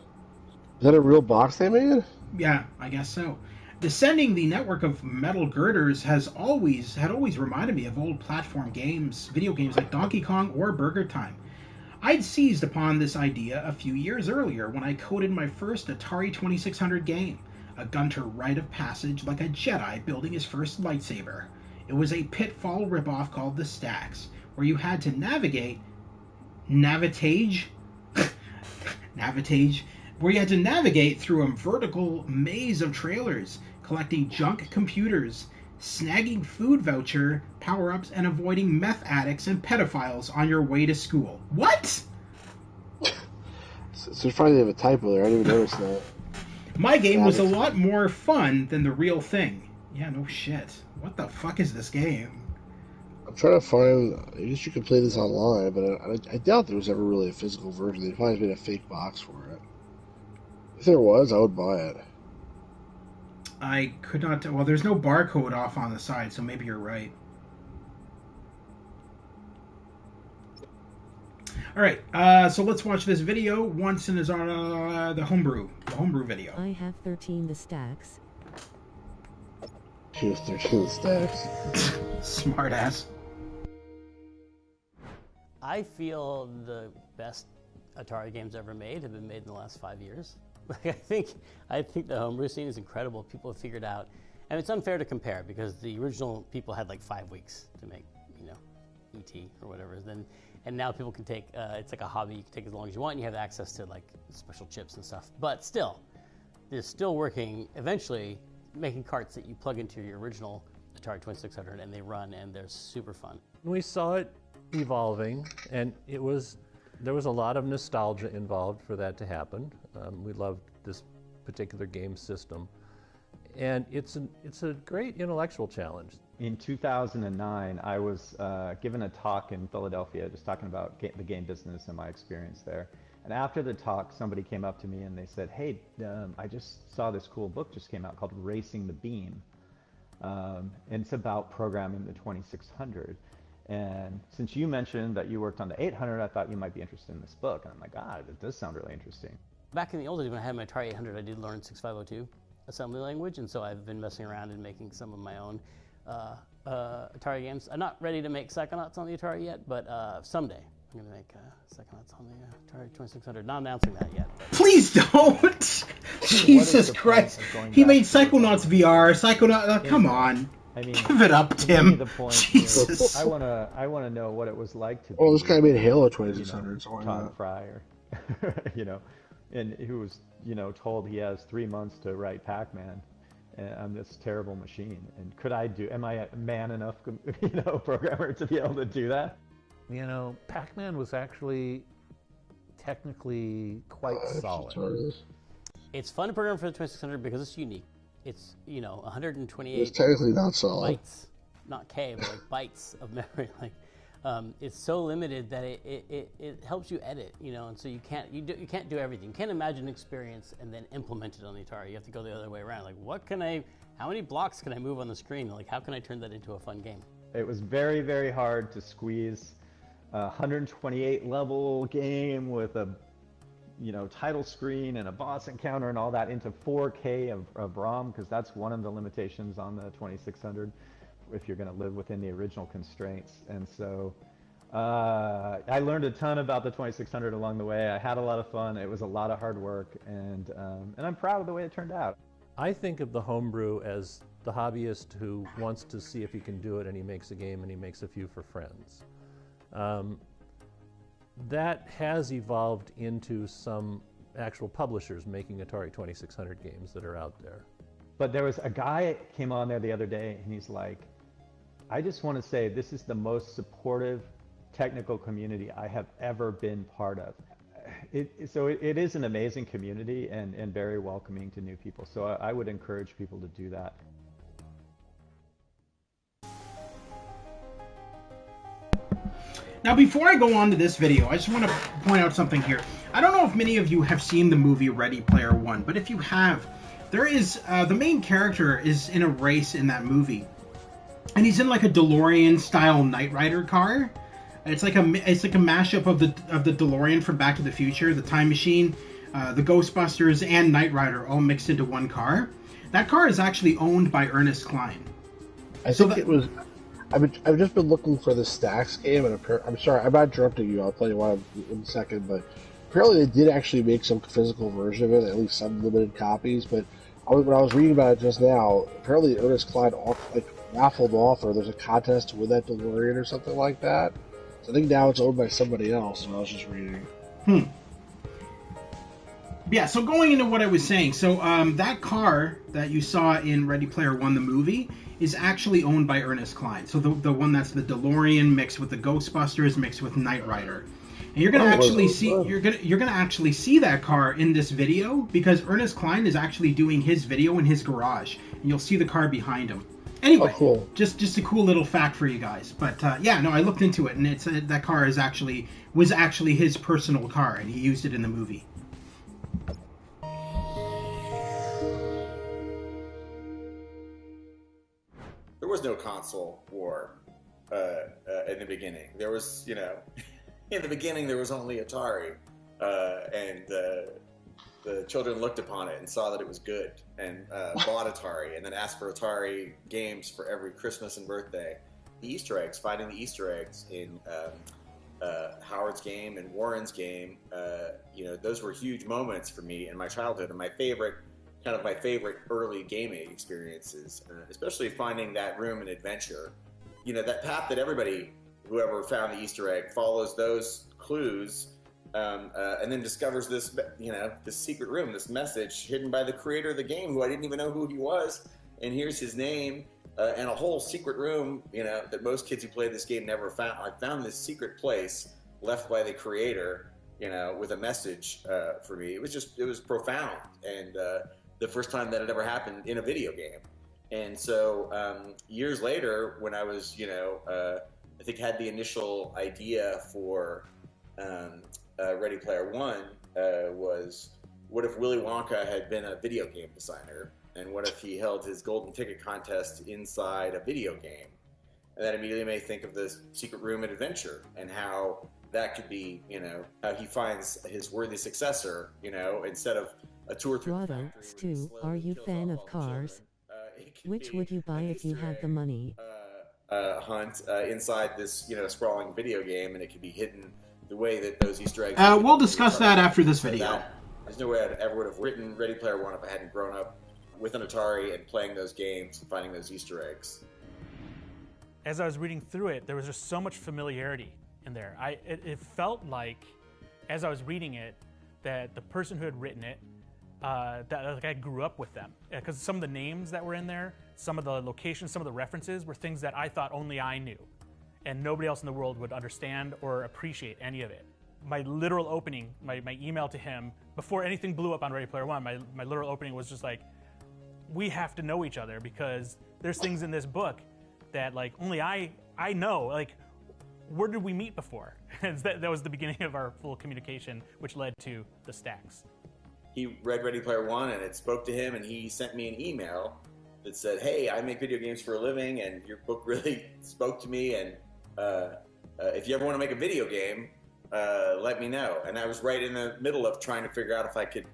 B: Is that a real box they made?
A: Yeah, I guess so. Descending the network of metal girders had always reminded me of old platform games, video games like Donkey Kong or Burger Time. I'd seized upon this idea a few years earlier when I coded my first Atari 2600 game, a gunter rite of passage like a Jedi building his first lightsaber. It was a Pitfall ripoff called The Stacks, where you had to navitage, navitage, where you had to navigate through a vertical maze of trailers, collecting junk computers, snagging food voucher power-ups, and avoiding meth addicts and pedophiles on your way to school. What?
B: So there's probably a typo there. I didn't even notice that.
A: My game was a
B: Savage.
A: lot more fun than the real thing. Yeah, no shit. What the fuck is this game?
B: I'm trying to find. I guess you could play this online, but I doubt there was ever really a physical version. They probably made a fake box for it. If there was, I would buy it.
A: I could not. Well, there's no barcode off on the side, so maybe you're right. All right, so let's watch this video. Once is on the homebrew video.
C: I have 13 the stacks.
B: She was 13 stacks.
A: Smart ass.
D: I feel the best Atari games ever made have been made in the last 5 years. Like I think the homebrew scene is incredible. People have figured out, and it's unfair to compare because the original people had like 5 weeks to make, ET or whatever. And now people can take it's like a hobby. You can take as long as you want. And you have access to like special chips and stuff. But still, they're still working. Eventually, making carts that you plug into your original Atari 2600 and they run and they're super fun.
I: We saw it evolving, and there was a lot of nostalgia involved for that to happen. We loved this particular game system, and it's a great intellectual challenge.
J: In 2009, I was given a talk in Philadelphia just talking about the game business and my experience there. And after the talk, somebody came up to me and they said, hey, I just saw this cool book just came out called Racing the Beam. And it's about programming the 2600. And since you mentioned that you worked on the 800, I thought you might be interested in this book. And I'm like, it does sound really interesting.
D: Back in the old days when I had my Atari 800, I did learn 6502 assembly language, and so I've been messing around and making some of my own Atari games. I'm not ready to make Psychonauts on the Atari yet, but someday I'm going to make a second that's on the Atari 2600. Not announcing that yet. But.
A: Please don't! Jesus Christ. He made Psychonauts VR. Psychonauts. Come on.
J: I mean,
A: give it up, Tim.
J: The point,
A: Jesus.
J: I wanna know what it was like to.
B: Well, this guy made Halo 2600.
J: Todd Fryer, and who was told he has 3 months to write Pac-Man on this terrible machine. And am I a man enough, programmer to be able to do that?
I: Pac-Man was actually technically quite solid.
D: It's fun to program for the 2600 because it's unique. It's 128.
B: It's technically not solid.
D: Bytes, not K, but like bytes of memory. It's so limited that it helps you edit, and so you can't do everything. You can't imagine an experience and then implement it on the Atari. You have to go the other way around. How many blocks can I move on the screen? How can I turn that into a fun game?
J: It was very, very hard to squeeze a 128 level game with a title screen and a boss encounter and all that into 4K of ROM, because that's one of the limitations on the 2600 if you're going to live within the original constraints. And so I learned a ton about the 2600 along the way. I had a lot of fun. It was a lot of hard work, and I'm proud of the way it turned out.
I: I think of the homebrew as the hobbyist who wants to see if he can do it, and he makes a game and he makes a few for friends. That has evolved into some actual publishers making Atari 2600 games that are out there.
J: But there was a guy came on there the other day, and he's like, I just want to say this is the most supportive technical community I have ever been part of. It is an amazing community and very welcoming to new people. So I would encourage people to do that.
A: Now, before I go on to this video, I just want to point out something here. I don't know if many of you have seen the movie Ready Player One, but if you have, there is the main character is in a race in that movie, and he's in like a DeLorean-style Knight Rider car. It's like a mashup of the DeLorean from Back to the Future, the Time Machine, the Ghostbusters, and Knight Rider all mixed into one car. That car is actually owned by Ernest Cline.
B: I think it was. I've just been looking for the Stacks game, and I'm sorry, I'm not interrupting you. I'll tell you why in a second, but apparently they did actually make some physical version of it, at least some limited copies. But when I was reading about it just now, apparently Ernest Cline raffled off, or there's a contest to win that DeLorean or something like that. So I think now it's owned by somebody else. When I was just reading.
A: Yeah. So going into what I was saying, so that car that you saw in Ready Player One, the movie, is actually owned by Ernest Cline. So the one that's the DeLorean mixed with the Ghostbusters mixed with Knight Rider. And you're gonna actually see that car in this video because Ernest Cline is actually doing his video in his garage, and you'll see the car behind him. Anyway,
B: cool.
A: Just a cool little fact for you guys. But I looked into it, and it's that car was actually his personal car, and he used it in the movie.
K: There was no console war in the beginning. There was, in the beginning there was only Atari, and the children looked upon it and saw that it was good and bought Atari, and then asked for Atari games for every Christmas and birthday. The Easter eggs, finding the Easter eggs in Howard's game and Warren's game, those were huge moments for me in my childhood, and my favorite early gaming experiences, especially finding that room in Adventure. That path that everybody, whoever found the Easter egg, follows those clues, and then discovers this, this secret room, this message hidden by the creator of the game, who I didn't even know who he was. And here's his name, and a whole secret room, that most kids who played this game never found. I found this secret place left by the creator, with a message for me. It was profound, and the first time that it ever happened in a video game. And so years later, when I was, I think had the initial idea for Ready Player One, was what if Willy Wonka had been a video game designer? And what if he held his golden ticket contest inside a video game? And that immediately made me think of the secret room at Adventure, and how that could be, how he finds his worthy successor, instead of a tour through the factory.
C: Stu, are you fan of cars? Which would you buy if you had the money?
K: Hunt inside this, sprawling video game, and it could be hidden the way that those Easter eggs.
A: We'll discuss that after this video.
K: There's no way I ever would have written Ready Player One if I hadn't grown up with an Atari and playing those games and finding those Easter eggs.
L: As I was reading through it, there was just so much familiarity in there. It felt like, as I was reading it, that the person who had written it, that like I grew up with them. Because some of the names that were in there, some of the locations, some of the references were things that I thought only I knew. And nobody else in the world would understand or appreciate any of it. My literal opening, my email to him, before anything blew up on Ready Player One, my literal opening was just like, we have to know each other because there's things in this book that like only I know. Like, where did we meet before? That was the beginning of our full communication, which led to the stacks.
K: He read Ready Player One and it spoke to him, and he sent me an email that said, hey, I make video games for a living and your book really spoke to me, and if you ever want to make a video game, let me know. And I was right in the middle of trying to figure out if I could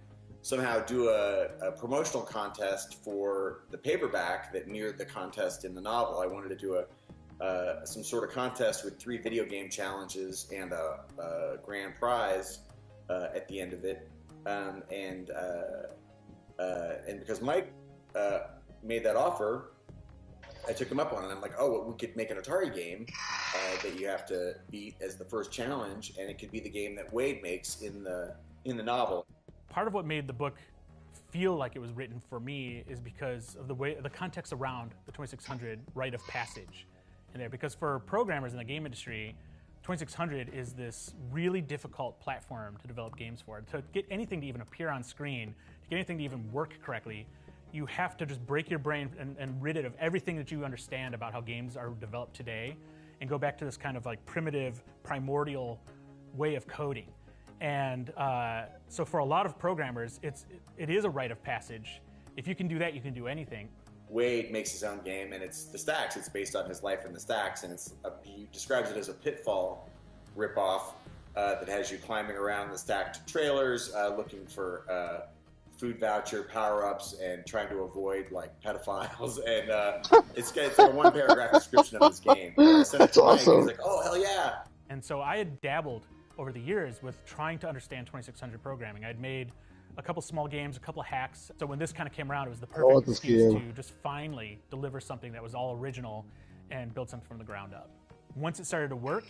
K: somehow do a promotional contest for the paperback that mirrored the contest in the novel. I wanted to do some sort of contest with 3 video game challenges and a grand prize at the end of it. And because Mike made that offer, I took him up on it. I'm like, oh, well, we could make an Atari game that you have to beat as the first challenge, and it could be the game that Wade makes in the novel.
L: Part of what made the book feel like it was written for me is because of the context around the 2600 rite of passage in there. Because for programmers in the game industry, 2600 is this really difficult platform to develop games for. To get anything to even appear on screen, to get anything to even work correctly, you have to just break your brain and rid it of everything that you understand about how games are developed today and go back to this kind of like primitive, primordial way of coding. And so for a lot of programmers, it is a rite of passage. If you can do that, you can do anything.
K: Wade makes his own game, and it's the Stacks. It's based on his life in the Stacks, and he describes it as a Pitfall ripoff that has you climbing around the stacked trailers, looking for food voucher power-ups and trying to avoid like pedophiles. And it's a one-paragraph description of this game.
B: That's awesome.
K: He's like, oh, hell yeah.
L: And so I had dabbled over the years with trying to understand 2600 programming. I'd made a couple small games, a couple hacks. So when this kind of came around, it was the perfect excuse to just finally deliver something that was all original and build something from the ground up. Once it started to work,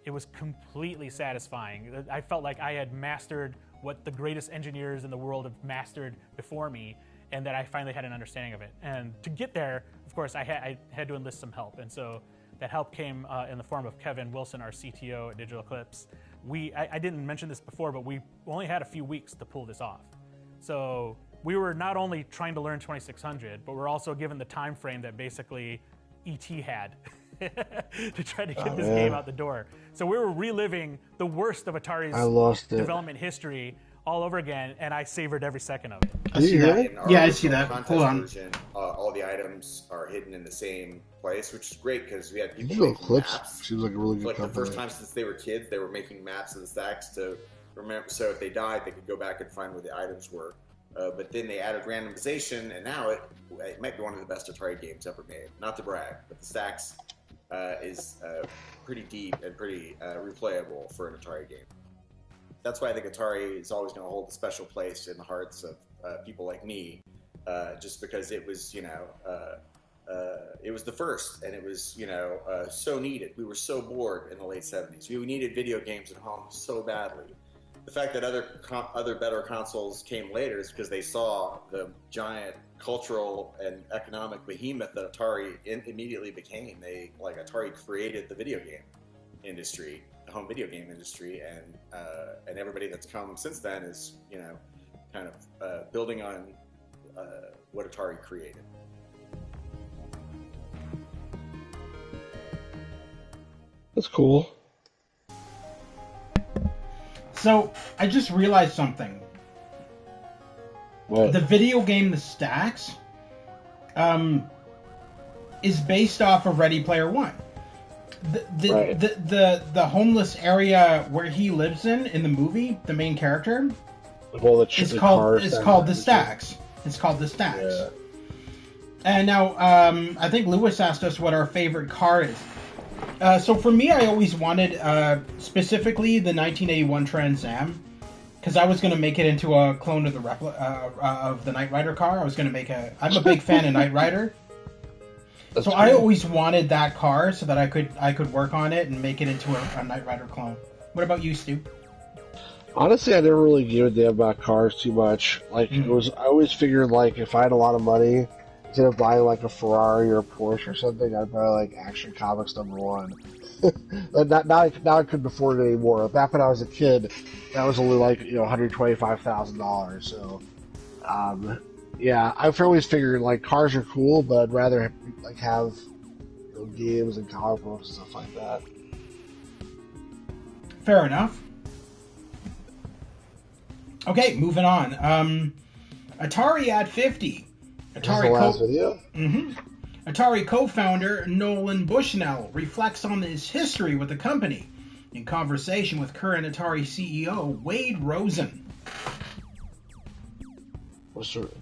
L: it was completely satisfying. I felt like I had mastered what the greatest engineers in the world have mastered before me, and that I finally had an understanding of it. And to get there, of course, I had to enlist some help. And so that help came in the form of Kevin Wilson, our CTO at Digital Eclipse. I didn't mention this before, but we only had a few weeks to pull this off. So we were not only trying to learn 2600, but we're also given the time frame that basically ET had to try to get this game out the door. So we were reliving the worst of Atari's development history all over again, and I savored every second of it.
A: I see that. Yeah, I see that. Hold on.
K: Version, all the items are hidden in the same place, which is great because we had people
B: Digital
K: making
B: Eclipse
K: maps.
B: seems like a really good
K: like
B: company.
K: The first time since they were kids, they were making maps of the stacks to remember. So if they died, they could go back and find where the items were. But then they added randomization, and now it might be one of the best Atari games ever made. Not to brag, but the stacks is pretty deep and pretty replayable for an Atari game. That's why I think Atari is always going to hold a special place in the hearts of people like me, just because it was, it was the first, and it was, so needed. We were so bored in the late 70s. We needed video games at home so badly. The fact that other better consoles came later is because they saw the giant cultural and economic behemoth that Atari immediately became. Atari created the video game industry, the home video game industry, and everybody that's come since then is, kind of building on what Atari created.
B: That's cool.
A: So, I just realized something.
B: What?
A: The video game The Stacks is based off of Ready Player One. The homeless area where he lives in the movie, the main character, it's called The Stacks. It's called The Stacks. Yeah. And now, I think Lewis asked us what our favorite car is. So for me, I always wanted specifically the 1981 Trans Am because I was going to make it into a clone of the of the Knight Rider car. I was going to make a. I'm a big fan of Knight Rider.
B: That's
A: so
B: cool.
A: I always wanted that car so that I could work on it and make it into a Knight Rider clone. What about you, Stu?
B: Honestly, I never really gave a damn about cars too much. Like it was, I always figured like if I had a lot of money, instead of buying like a Ferrari or a Porsche or something, I'd buy like Action Comics #1. now I couldn't afford it anymore. Back when I was a kid, that was only like $125,000. So, yeah, I've always figured like cars are cool, but I'd rather like have games and comic books and stuff like that.
A: Fair enough. Okay, moving on. Atari at 50. Atari co-founder Nolan Bushnell reflects on his history with the company in conversation with current Atari CEO Wade Rosen.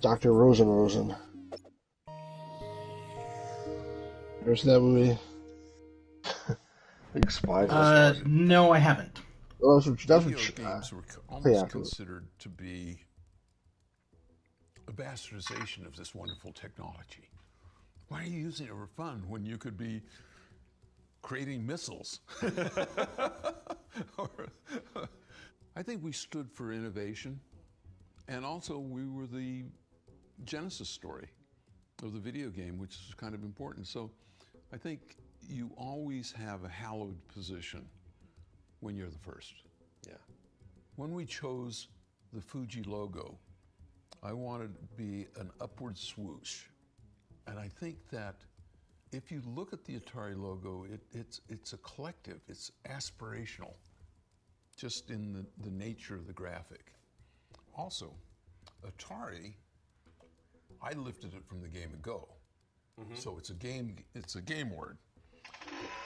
B: Dr. Rosen. There's that movie. Big spy.
A: No, I haven't.
B: Well,
M: Video games were almost considered to be a bastardization of this wonderful technology. Why are you using it for fun when you could be creating missiles? I think we stood for innovation, and also we were the genesis story of the video game, which is kind of important. So I think you always have a hallowed position when you're the first.
N: Yeah.
M: When we chose the Fuji logo, I wanted to be an upward swoosh. And I think that if you look at the Atari logo, it's a collective, it's aspirational, just in the nature of the graphic. Also, Atari, I lifted it from the game of Go. So it's a game word.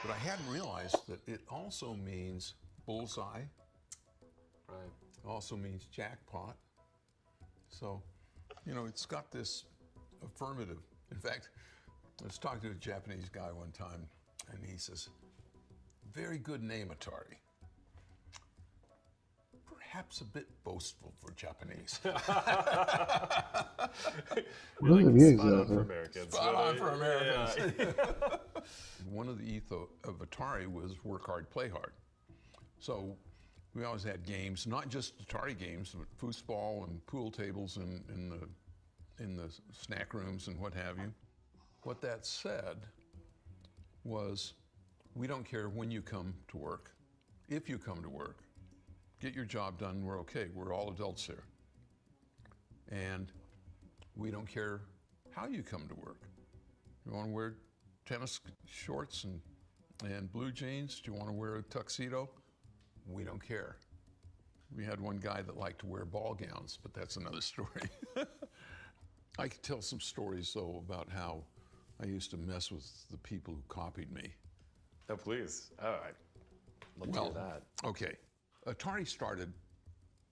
M: But I hadn't realized that it also means bullseye.
N: Right.
M: It also means jackpot. So, it's got this affirmative. In fact, I was talking to a Japanese guy one time, and he says, very good name, Atari. Perhaps a bit boastful for Japanese.
N: Really spot on for Americans.
M: Spot on for Americans. Yeah. One of the ethos of Atari was work hard, play hard. So we always had games, not just Atari games, but foosball and pool tables in the snack rooms and what have you. What that said was, we don't care when you come to work. If you come to work, get your job done, we're okay. We're all adults here. And we don't care how you come to work. You want to wear tennis shorts and blue jeans? Do you want to wear a tuxedo? We don't care. We had one guy that liked to wear ball gowns, but that's another story. I could tell some stories, though, about how I used to mess with the people who copied me.
N: Oh, please. Oh, I'd love to hear that.
M: Okay. Atari started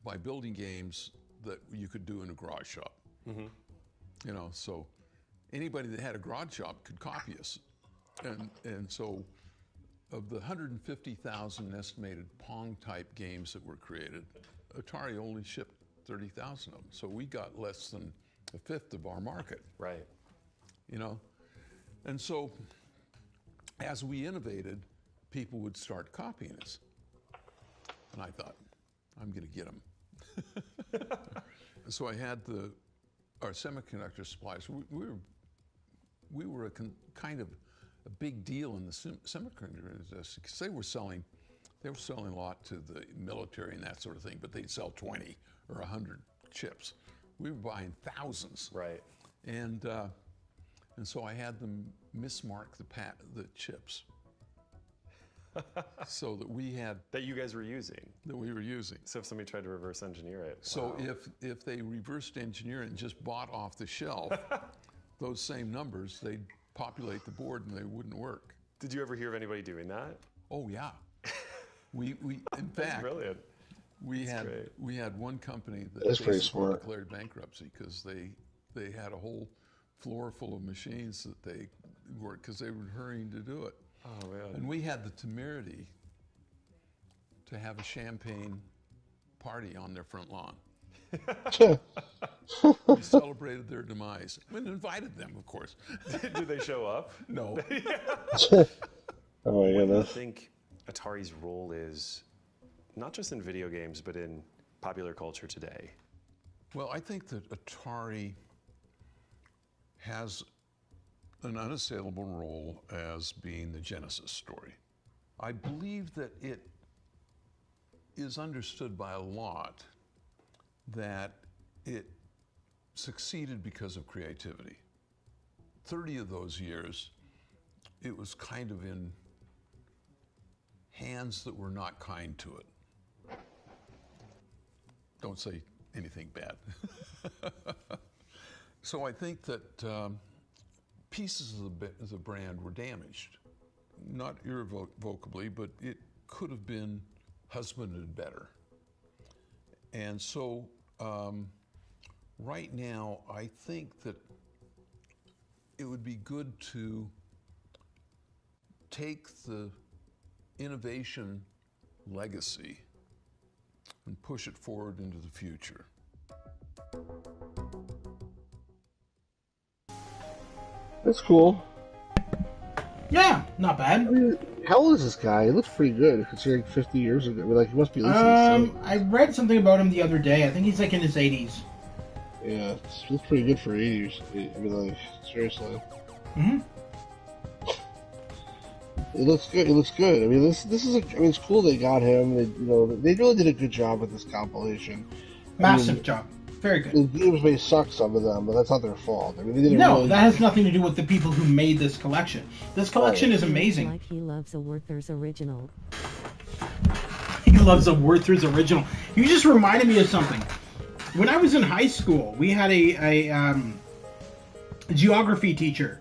M: by building games that you could do in a garage shop. So anybody that had a garage shop could copy us. And so of the 150,000 estimated Pong-type games that were created, Atari only shipped 30,000 of them. So we got less than a fifth of our market.
N: Right.
M: And so as we innovated, people would start copying us. And I thought, I'm going to get them. So I had our semiconductor suppliers. We were kind of a big deal in the semiconductor industry because they were selling a lot to the military and that sort of thing, but they'd sell 20 or 100 chips. We were buying thousands.
N: Right.
M: And so I had them mismark the chips. So that we had...
N: That you guys were using.
M: That we were using.
N: So if somebody tried to reverse engineer it.
M: So if they reversed engineer it and just bought off the shelf those same numbers, they'd populate the board and they wouldn't work.
N: Did you ever hear of anybody doing that?
M: Oh, yeah. We in fact...
N: Brilliant.
M: We had one company that
B: basically
M: declared bankruptcy because they had a whole floor full of machines that they worked because they were hurrying to do it. Oh, man. And we had the temerity to have a champagne party on their front lawn. We celebrated their demise. We invited them, of course.
N: Did they show up?
M: No.
B: Oh my
N: What do you
B: goodness.
N: think Atari's role is, not just in video games, but in popular culture today?
M: Well, I think that Atari has an unassailable role as being the Genesis story. I believe that it is understood by a lot that it succeeded because of creativity. 30 of those years, it was kind of in hands that were not kind to it. Don't say anything bad. So I think that pieces of the brand were damaged. Not irrevocably, but it could have been husbanded better. And so right now, I think that it would be good to take the innovation legacy and push it forward into the future.
B: That's cool.
A: Yeah, not bad.
B: I mean, how old is this guy? He looks pretty good considering 50 years ago. I mean, like, he must be at least in his 70s.
A: I read something about him the other day. I think he's like in his 80s.
B: Yeah, it looks pretty good for 80s. I mean, like, seriously.
A: Mm-hmm.
B: It looks good. It looks good. I mean, this is. I mean, it's cool they got him. They really did a good job with this compilation.
A: Massive job. Very good.
B: The games may suck, some of them, but that's not their fault. I mean, they did
A: that has nothing to do with the people who made this collection. This collection is amazing.
C: Like he loves a Werther's original.
A: He loves a Werther's original. You just reminded me of something. When I was in high school, we had a geography teacher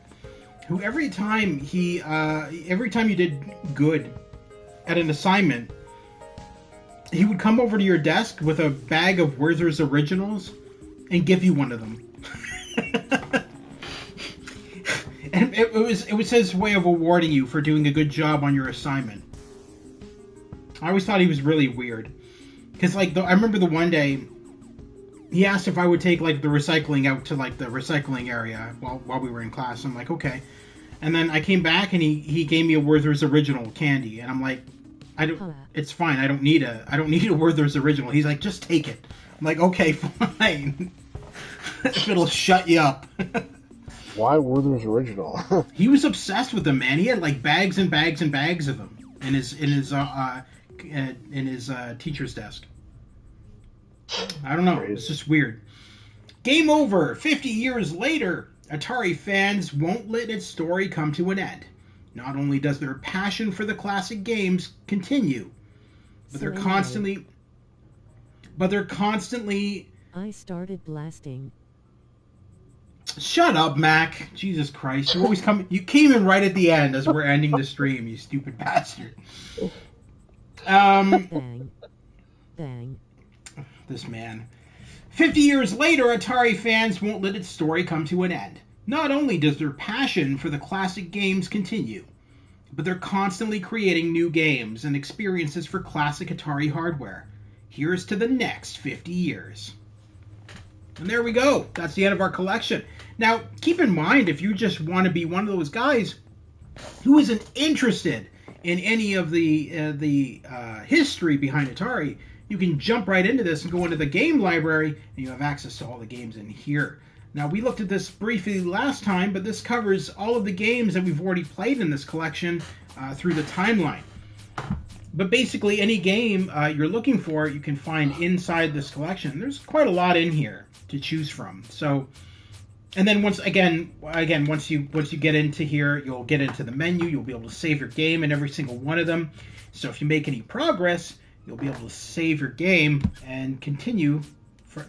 A: who every time you did good at an assignment, he would come over to your desk with a bag of Werther's originals and give you one of them. And it was his way of awarding you for doing a good job on your assignment. I always thought he was really weird. Because I remember the one day he asked if I would take like the recycling out to like the recycling area while we were in class. I'm like, okay. And then I came back and he gave me a Werther's original candy, and I'm like, it's fine. I don't need a Werther's original. He's like, just take it. I'm like, okay, fine. If it'll shut you up.
B: Why Werther's original?
A: He was obsessed with them, man. He had like bags and bags and bags of them in his teacher's desk. I don't know. Crazy. It's just weird. Game over. 50 years later, Atari fans won't let its story come to an end. Not only does their passion for the classic games continue, but they're constantly.
C: I started blasting.
A: Shut up, Mac. Jesus Christ. You always come. You came in right at the end as we're ending the stream, you stupid bastard.
C: Dang.
A: This man. 50 years later, Atari fans won't let its story come to an end. Not only does their passion for the classic games continue, but they're constantly creating new games and experiences for classic Atari hardware. Here's to the next 50 years. And there we go. That's the end of our collection. Now, keep in mind, if you just want to be one of those guys who isn't interested in any of the history behind Atari, you can jump right into this and go into the game library, and you have access to all the games in here. Now, we looked at this briefly last time, but this covers all of the games that we've already played in this collection through the timeline. But basically, any game you're looking for, you can find inside this collection. There's quite a lot in here to choose from. So, and then once you get into here, you'll get into the menu. You'll be able to save your game in every single one of them. So if you make any progress, you'll be able to save your game and continue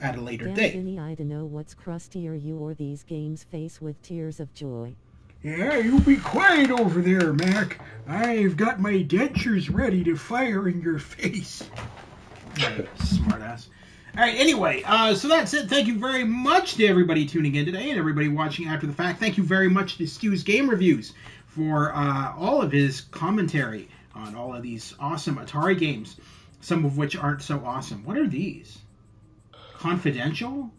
A: at a later date.
C: I don't know what's crustier, you or these games face with tears of joy.
A: Yeah, you be quiet over there, Mac. I've got my dentures ready to fire in your face. Smartass. All right, anyway, so that's it. Thank you very much to everybody tuning in today and everybody watching after the fact. Thank you very much to Stu's Game Reviews for all of his commentary on all of these awesome Atari games, some of which aren't so awesome. What are these? Confidential?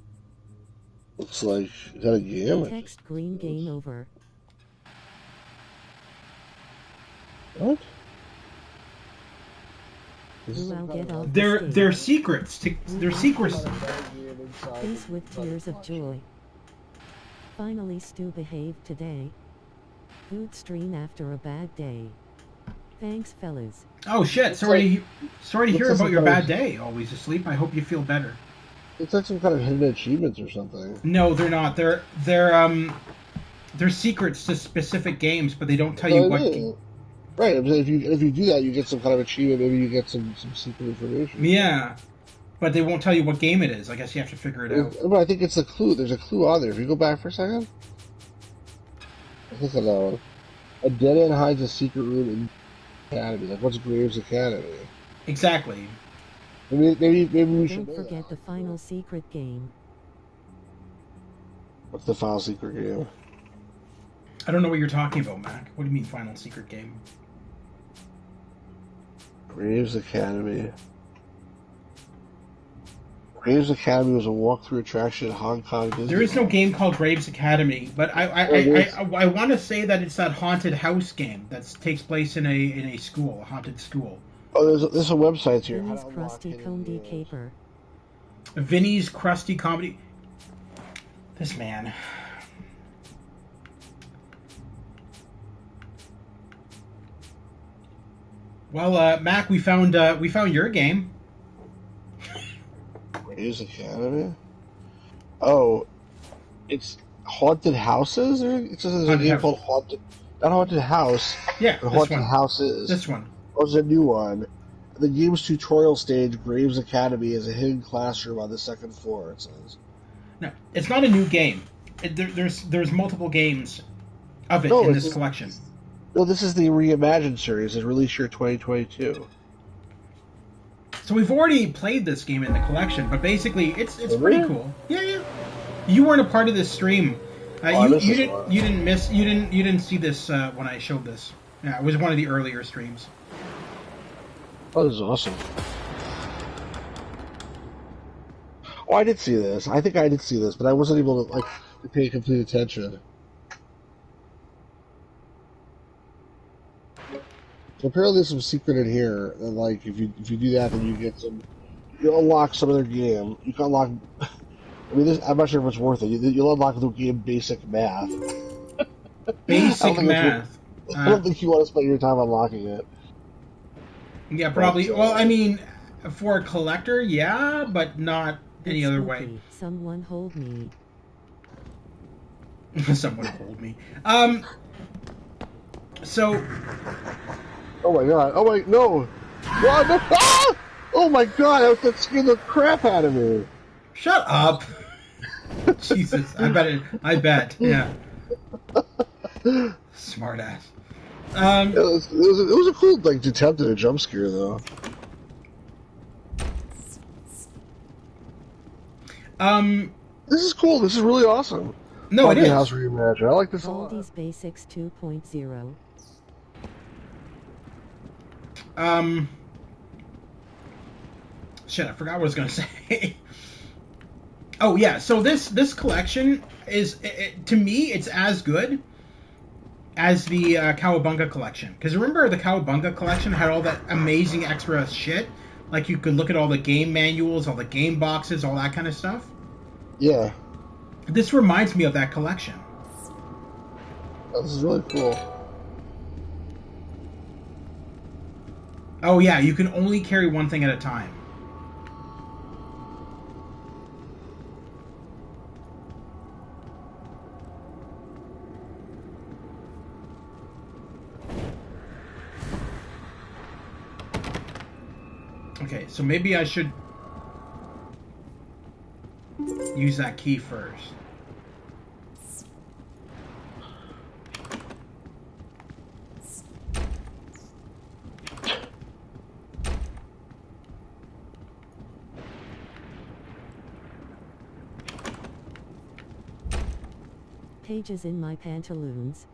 B: Looks like, is that a game?
C: Text green game over.
B: What?
A: They're secrets. They're secrets.
C: Face with tears of joy. Finally Stu behaved today. Good stream after a bad day. Thanks fellas.
A: Oh shit, sorry to hear about your bad day. Always asleep. I hope you feel better.
B: It's like some kind of hidden achievements or something.
A: No, they're not. They're secrets to specific games, but they don't tell you what.
B: Right. If you do that, you get some kind of achievement. Maybe you get some secret information.
A: Yeah, but they won't tell you what game it is. I guess you have to figure it out.
B: But I think it's a clue. There's a clue on there. If you go back for a second, I think on that one. A dead end hides a secret room in Academy. Like, what's Graves Academy?
A: Exactly.
B: Maybe we should.
C: Don't forget the final secret game.
B: What's the final secret game?
A: I don't know what you're talking about, Mac. What do you mean final secret game?
B: Graves Academy. Graves Academy was a walkthrough attraction in Hong Kong. Disney
A: There is no game called Graves Academy, but I want to say that it's that haunted house game that takes place in a school, a haunted school.
B: Oh, there's some websites here.
C: Vinny's Krusty Comedy Caper.
A: Vinny's Krusty Comedy. This man. Well, Mac, we found your game.
B: Graves Academy. Oh, it's Haunted Houses. It says there's a game called Haunted, not Haunted House.
A: Yeah,
B: but Haunted Houses.
A: This one.
B: Oh, it's a new one. The game's tutorial stage, Graves Academy, is a hidden classroom on the second floor. It says.
A: No, it's not a new game. There's multiple games of it in this collection.
B: No, this is the Reimagined series. It's released year 2022.
A: So we've already played this game in the collection, but basically it's pretty cool. Yeah. You weren't a part of this stream. You didn't see this when I showed this. Yeah, it was one of the earlier streams.
B: Oh, this is awesome. Oh, I did see this. I think I did see this, but I wasn't able to pay complete attention. So apparently there's some secret in here, and if you do that, then you unlock some other game. You can unlock. I mean, I'm not sure if it's worth it. You'll unlock the game Basic Math.
A: Basic Math.
B: I don't think you want to spend your time unlocking it.
A: Yeah, probably. Well, I mean, for a collector, yeah, but not any other way.
C: Someone hold me.
A: Someone hold me. So.
B: Oh my god! Oh my no! What? No. Ah! Oh my god! That scared the crap out of me.
A: Shut up! Jesus, I bet. Yeah. Smart ass.
B: It was a cool attempt at a jump scare though. This is cool. This is really awesome.
A: No, it is.
B: House Reimagined. I like this a lot.
C: Baldi's Basics 2.0.
A: Shit, I forgot what I was gonna say. Oh yeah, so this collection is to me it's as good as the Cowabunga collection. Because remember the Cowabunga collection had all that amazing extra shit, like you could look at all the game manuals, all the game boxes, all that kind of stuff.
B: Yeah.
A: This reminds me of that collection.
B: Oh, this is really cool.
A: Oh yeah, you can only carry one thing at a time. Okay, so maybe I should use that key first.
C: Pages in my pantaloons.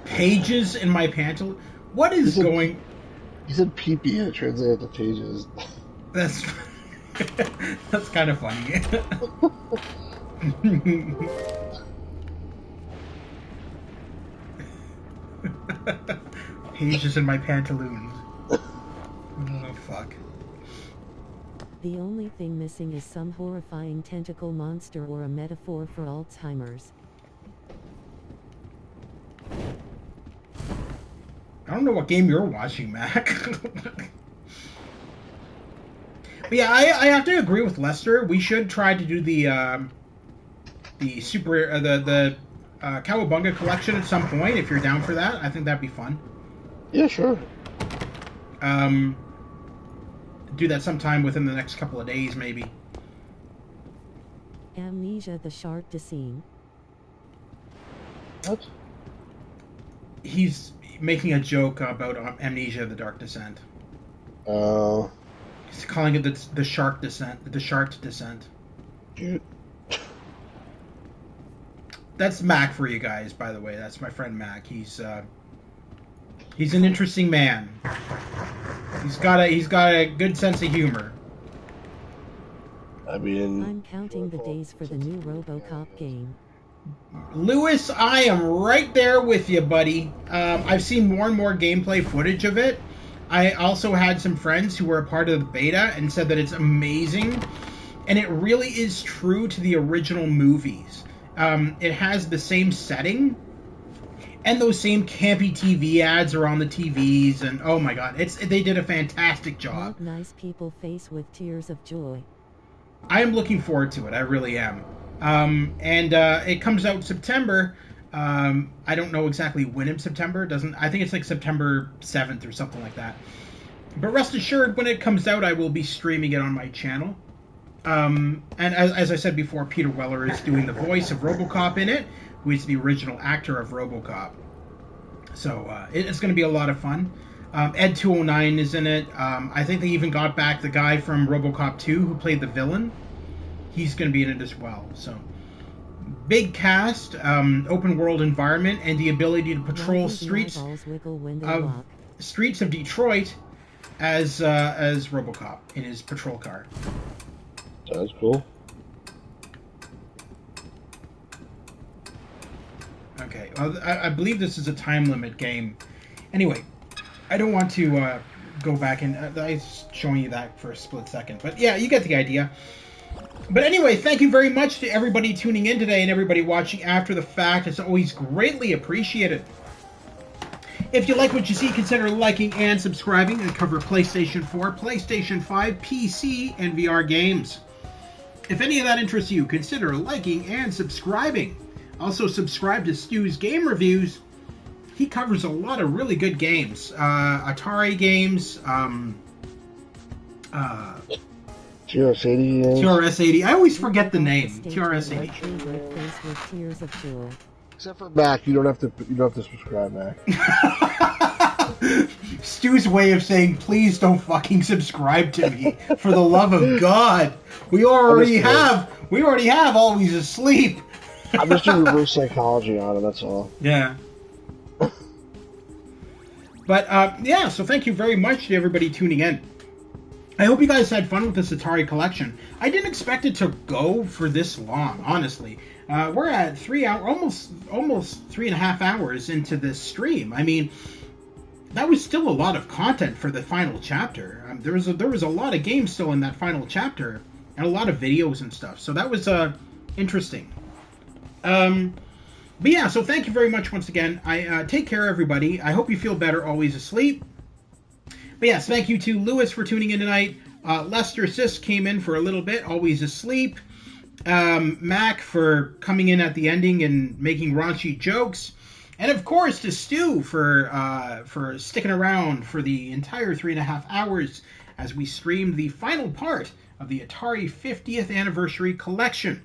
A: Pages in my pantal. What is going?
B: He said pee-pee and it translated to pages.
A: That's that's kind of funny. Pages in my pantaloons. Oh fuck.
C: The only thing missing is some horrifying tentacle monster or a metaphor for Alzheimer's.
A: I don't know what game you're watching, Mac. But yeah, I have to agree with Lester. We should try to do the Cowabunga collection at some point if you're down for that. I think that'd be fun.
B: Yeah, sure.
A: Do that sometime within the next couple of days, maybe.
C: Amnesia the Shark Descent.
B: What?
A: He's making a joke about Amnesia the Dark Descent.
B: Oh.
A: He's calling it the Shark Descent, the Shark Descent.
B: Dude.
A: That's Mac for you guys, by the way. That's my friend Mac. He's an interesting man. He's got a good sense of humor.
B: I mean,
C: I'm counting the days for the new RoboCop game.
A: Lewis, I am right there with you, buddy. I've seen more and more gameplay footage of it. I also had some friends who were a part of the beta and said that it's amazing. And it really is true to the original movies. It has the same setting. And those same campy TV ads are on the TVs. And oh my god, they did a fantastic job.
C: Nice people face with tears of joy.
A: I am looking forward to it. I really am. It comes out September. I don't know exactly when in September. I think it's like September 7th or something like that. But rest assured, when it comes out, I will be streaming it on my channel. And as I said before, Peter Weller is doing the voice of RoboCop in it, who is the original actor of RoboCop. So it's going to be a lot of fun. Ed 209 is in it. I think they even got back the guy from RoboCop 2 who played the villain. He's going to be in it as well. So big cast, open world environment, and the ability to patrol streets of Detroit as RoboCop in his patrol car.
B: That's cool.
A: Okay, well, I believe this is a time limit game. Anyway, I don't want to go back and I was showing you that for a split second, but yeah, you get the idea. But anyway, thank you very much to everybody tuning in today and everybody watching after the fact. It's always greatly appreciated. If you like what you see, consider liking and subscribing and cover PlayStation 4, PlayStation 5, PC, and VR games. If any of that interests you, consider liking and subscribing. Also, subscribe to Stu's Game Reviews. He covers a lot of really good games. Atari games,
B: TRS-80.
A: TRS-80. I always forget the name. TRS-80.
B: Except for Mac, you don't have to subscribe, Mac.
A: Stu's way of saying, please don't fucking subscribe to me. For the love of God. We already have Always Asleep.
B: I'm just doing reverse psychology on it, that's all.
A: Yeah. But, yeah, so thank you very much to everybody tuning in. I hope you guys had fun with this Atari collection. I didn't expect it to go for this long, honestly. We're at 3 hours, almost 3.5 hours into this stream. I mean, that was still a lot of content for the final chapter. There was a lot of games still in that final chapter, and a lot of videos and stuff. So that was interesting. But yeah, so thank you very much once again. Take care, everybody. I hope you feel better. Always Asleep. But yes, thank you to Lewis for tuning in tonight. Lester Sis came in for a little bit. Always Asleep. Mac for coming in at the ending and making raunchy jokes. And of course to Stu for sticking around for the entire 3.5 hours as we streamed the final part of the Atari 50th Anniversary Collection.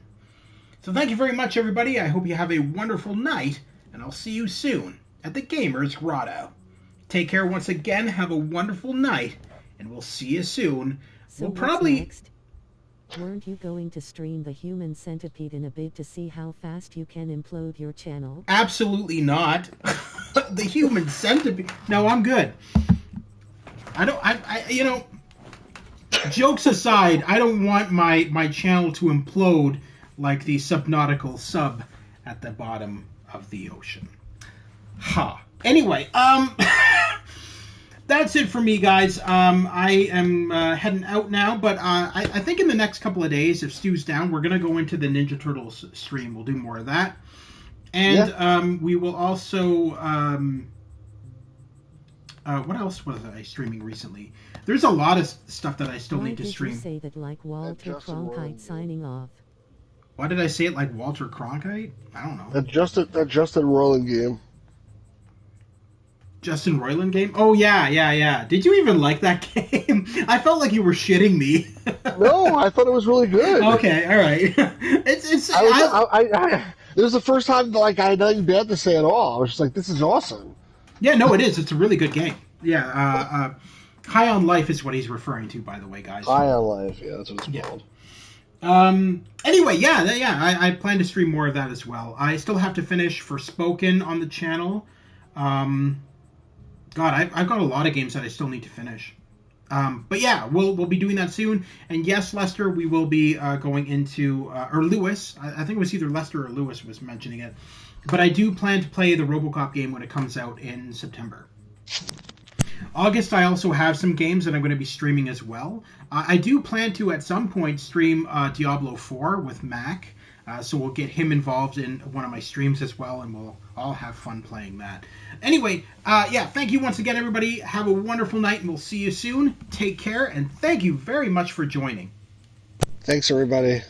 A: So thank you very much, everybody. I hope you have a wonderful night, and I'll see you soon at the Gamer's Grotto. Take care once again, have a wonderful night, and we'll see you soon.
C: So we'll probably... Next? Weren't you going to stream the human centipede in a bid to see how fast you can implode your channel?
A: Absolutely not. The human centipede. No, I'm good. Jokes aside, I don't want my channel to implode like the subnautical sub at the bottom of the ocean. Ha. Anyway, that's it for me, guys. I am heading out now, but I think in the next couple of days, if Stu's down, we're going to go into the Ninja Turtles stream. We'll do more of that. And we will also... what else was I streaming recently? There's a lot of stuff that I still need to stream.
C: Why did you say that like Walter Cronkite signing off?
A: Why did I say it like Walter Cronkite? I don't know.
B: That Justin Roiland game.
A: Justin Roiland game? Oh, yeah. Did you even like that game? I felt like you were shitting me.
B: No, I thought it was really good.
A: Okay, all right. This
B: was the first time like I had nothing bad to say at all. I was just like, this is awesome.
A: Yeah, no, it is. It's a really good game. Yeah, High on Life is what he's referring to, by the way, guys.
B: High on Life, yeah, that's what it's called.
A: Anyway, I plan to stream more of that as well. I still have to finish Forspoken on the channel. God, I've got a lot of games that I still need to finish. But yeah, we'll be doing that soon. And yes, Lester, we will be going into, or Lewis, I think it was either Lester or Lewis was mentioning it. But I do plan to play the RoboCop game when it comes out in September. August, I also have some games that I'm going to be streaming as well. I do plan to, at some point, stream Diablo 4 with Mac. So we'll get him involved in one of my streams as well, and we'll all have fun playing that. Anyway, thank you once again, everybody. Have a wonderful night, and we'll see you soon. Take care, and thank you very much for joining.
B: Thanks, everybody.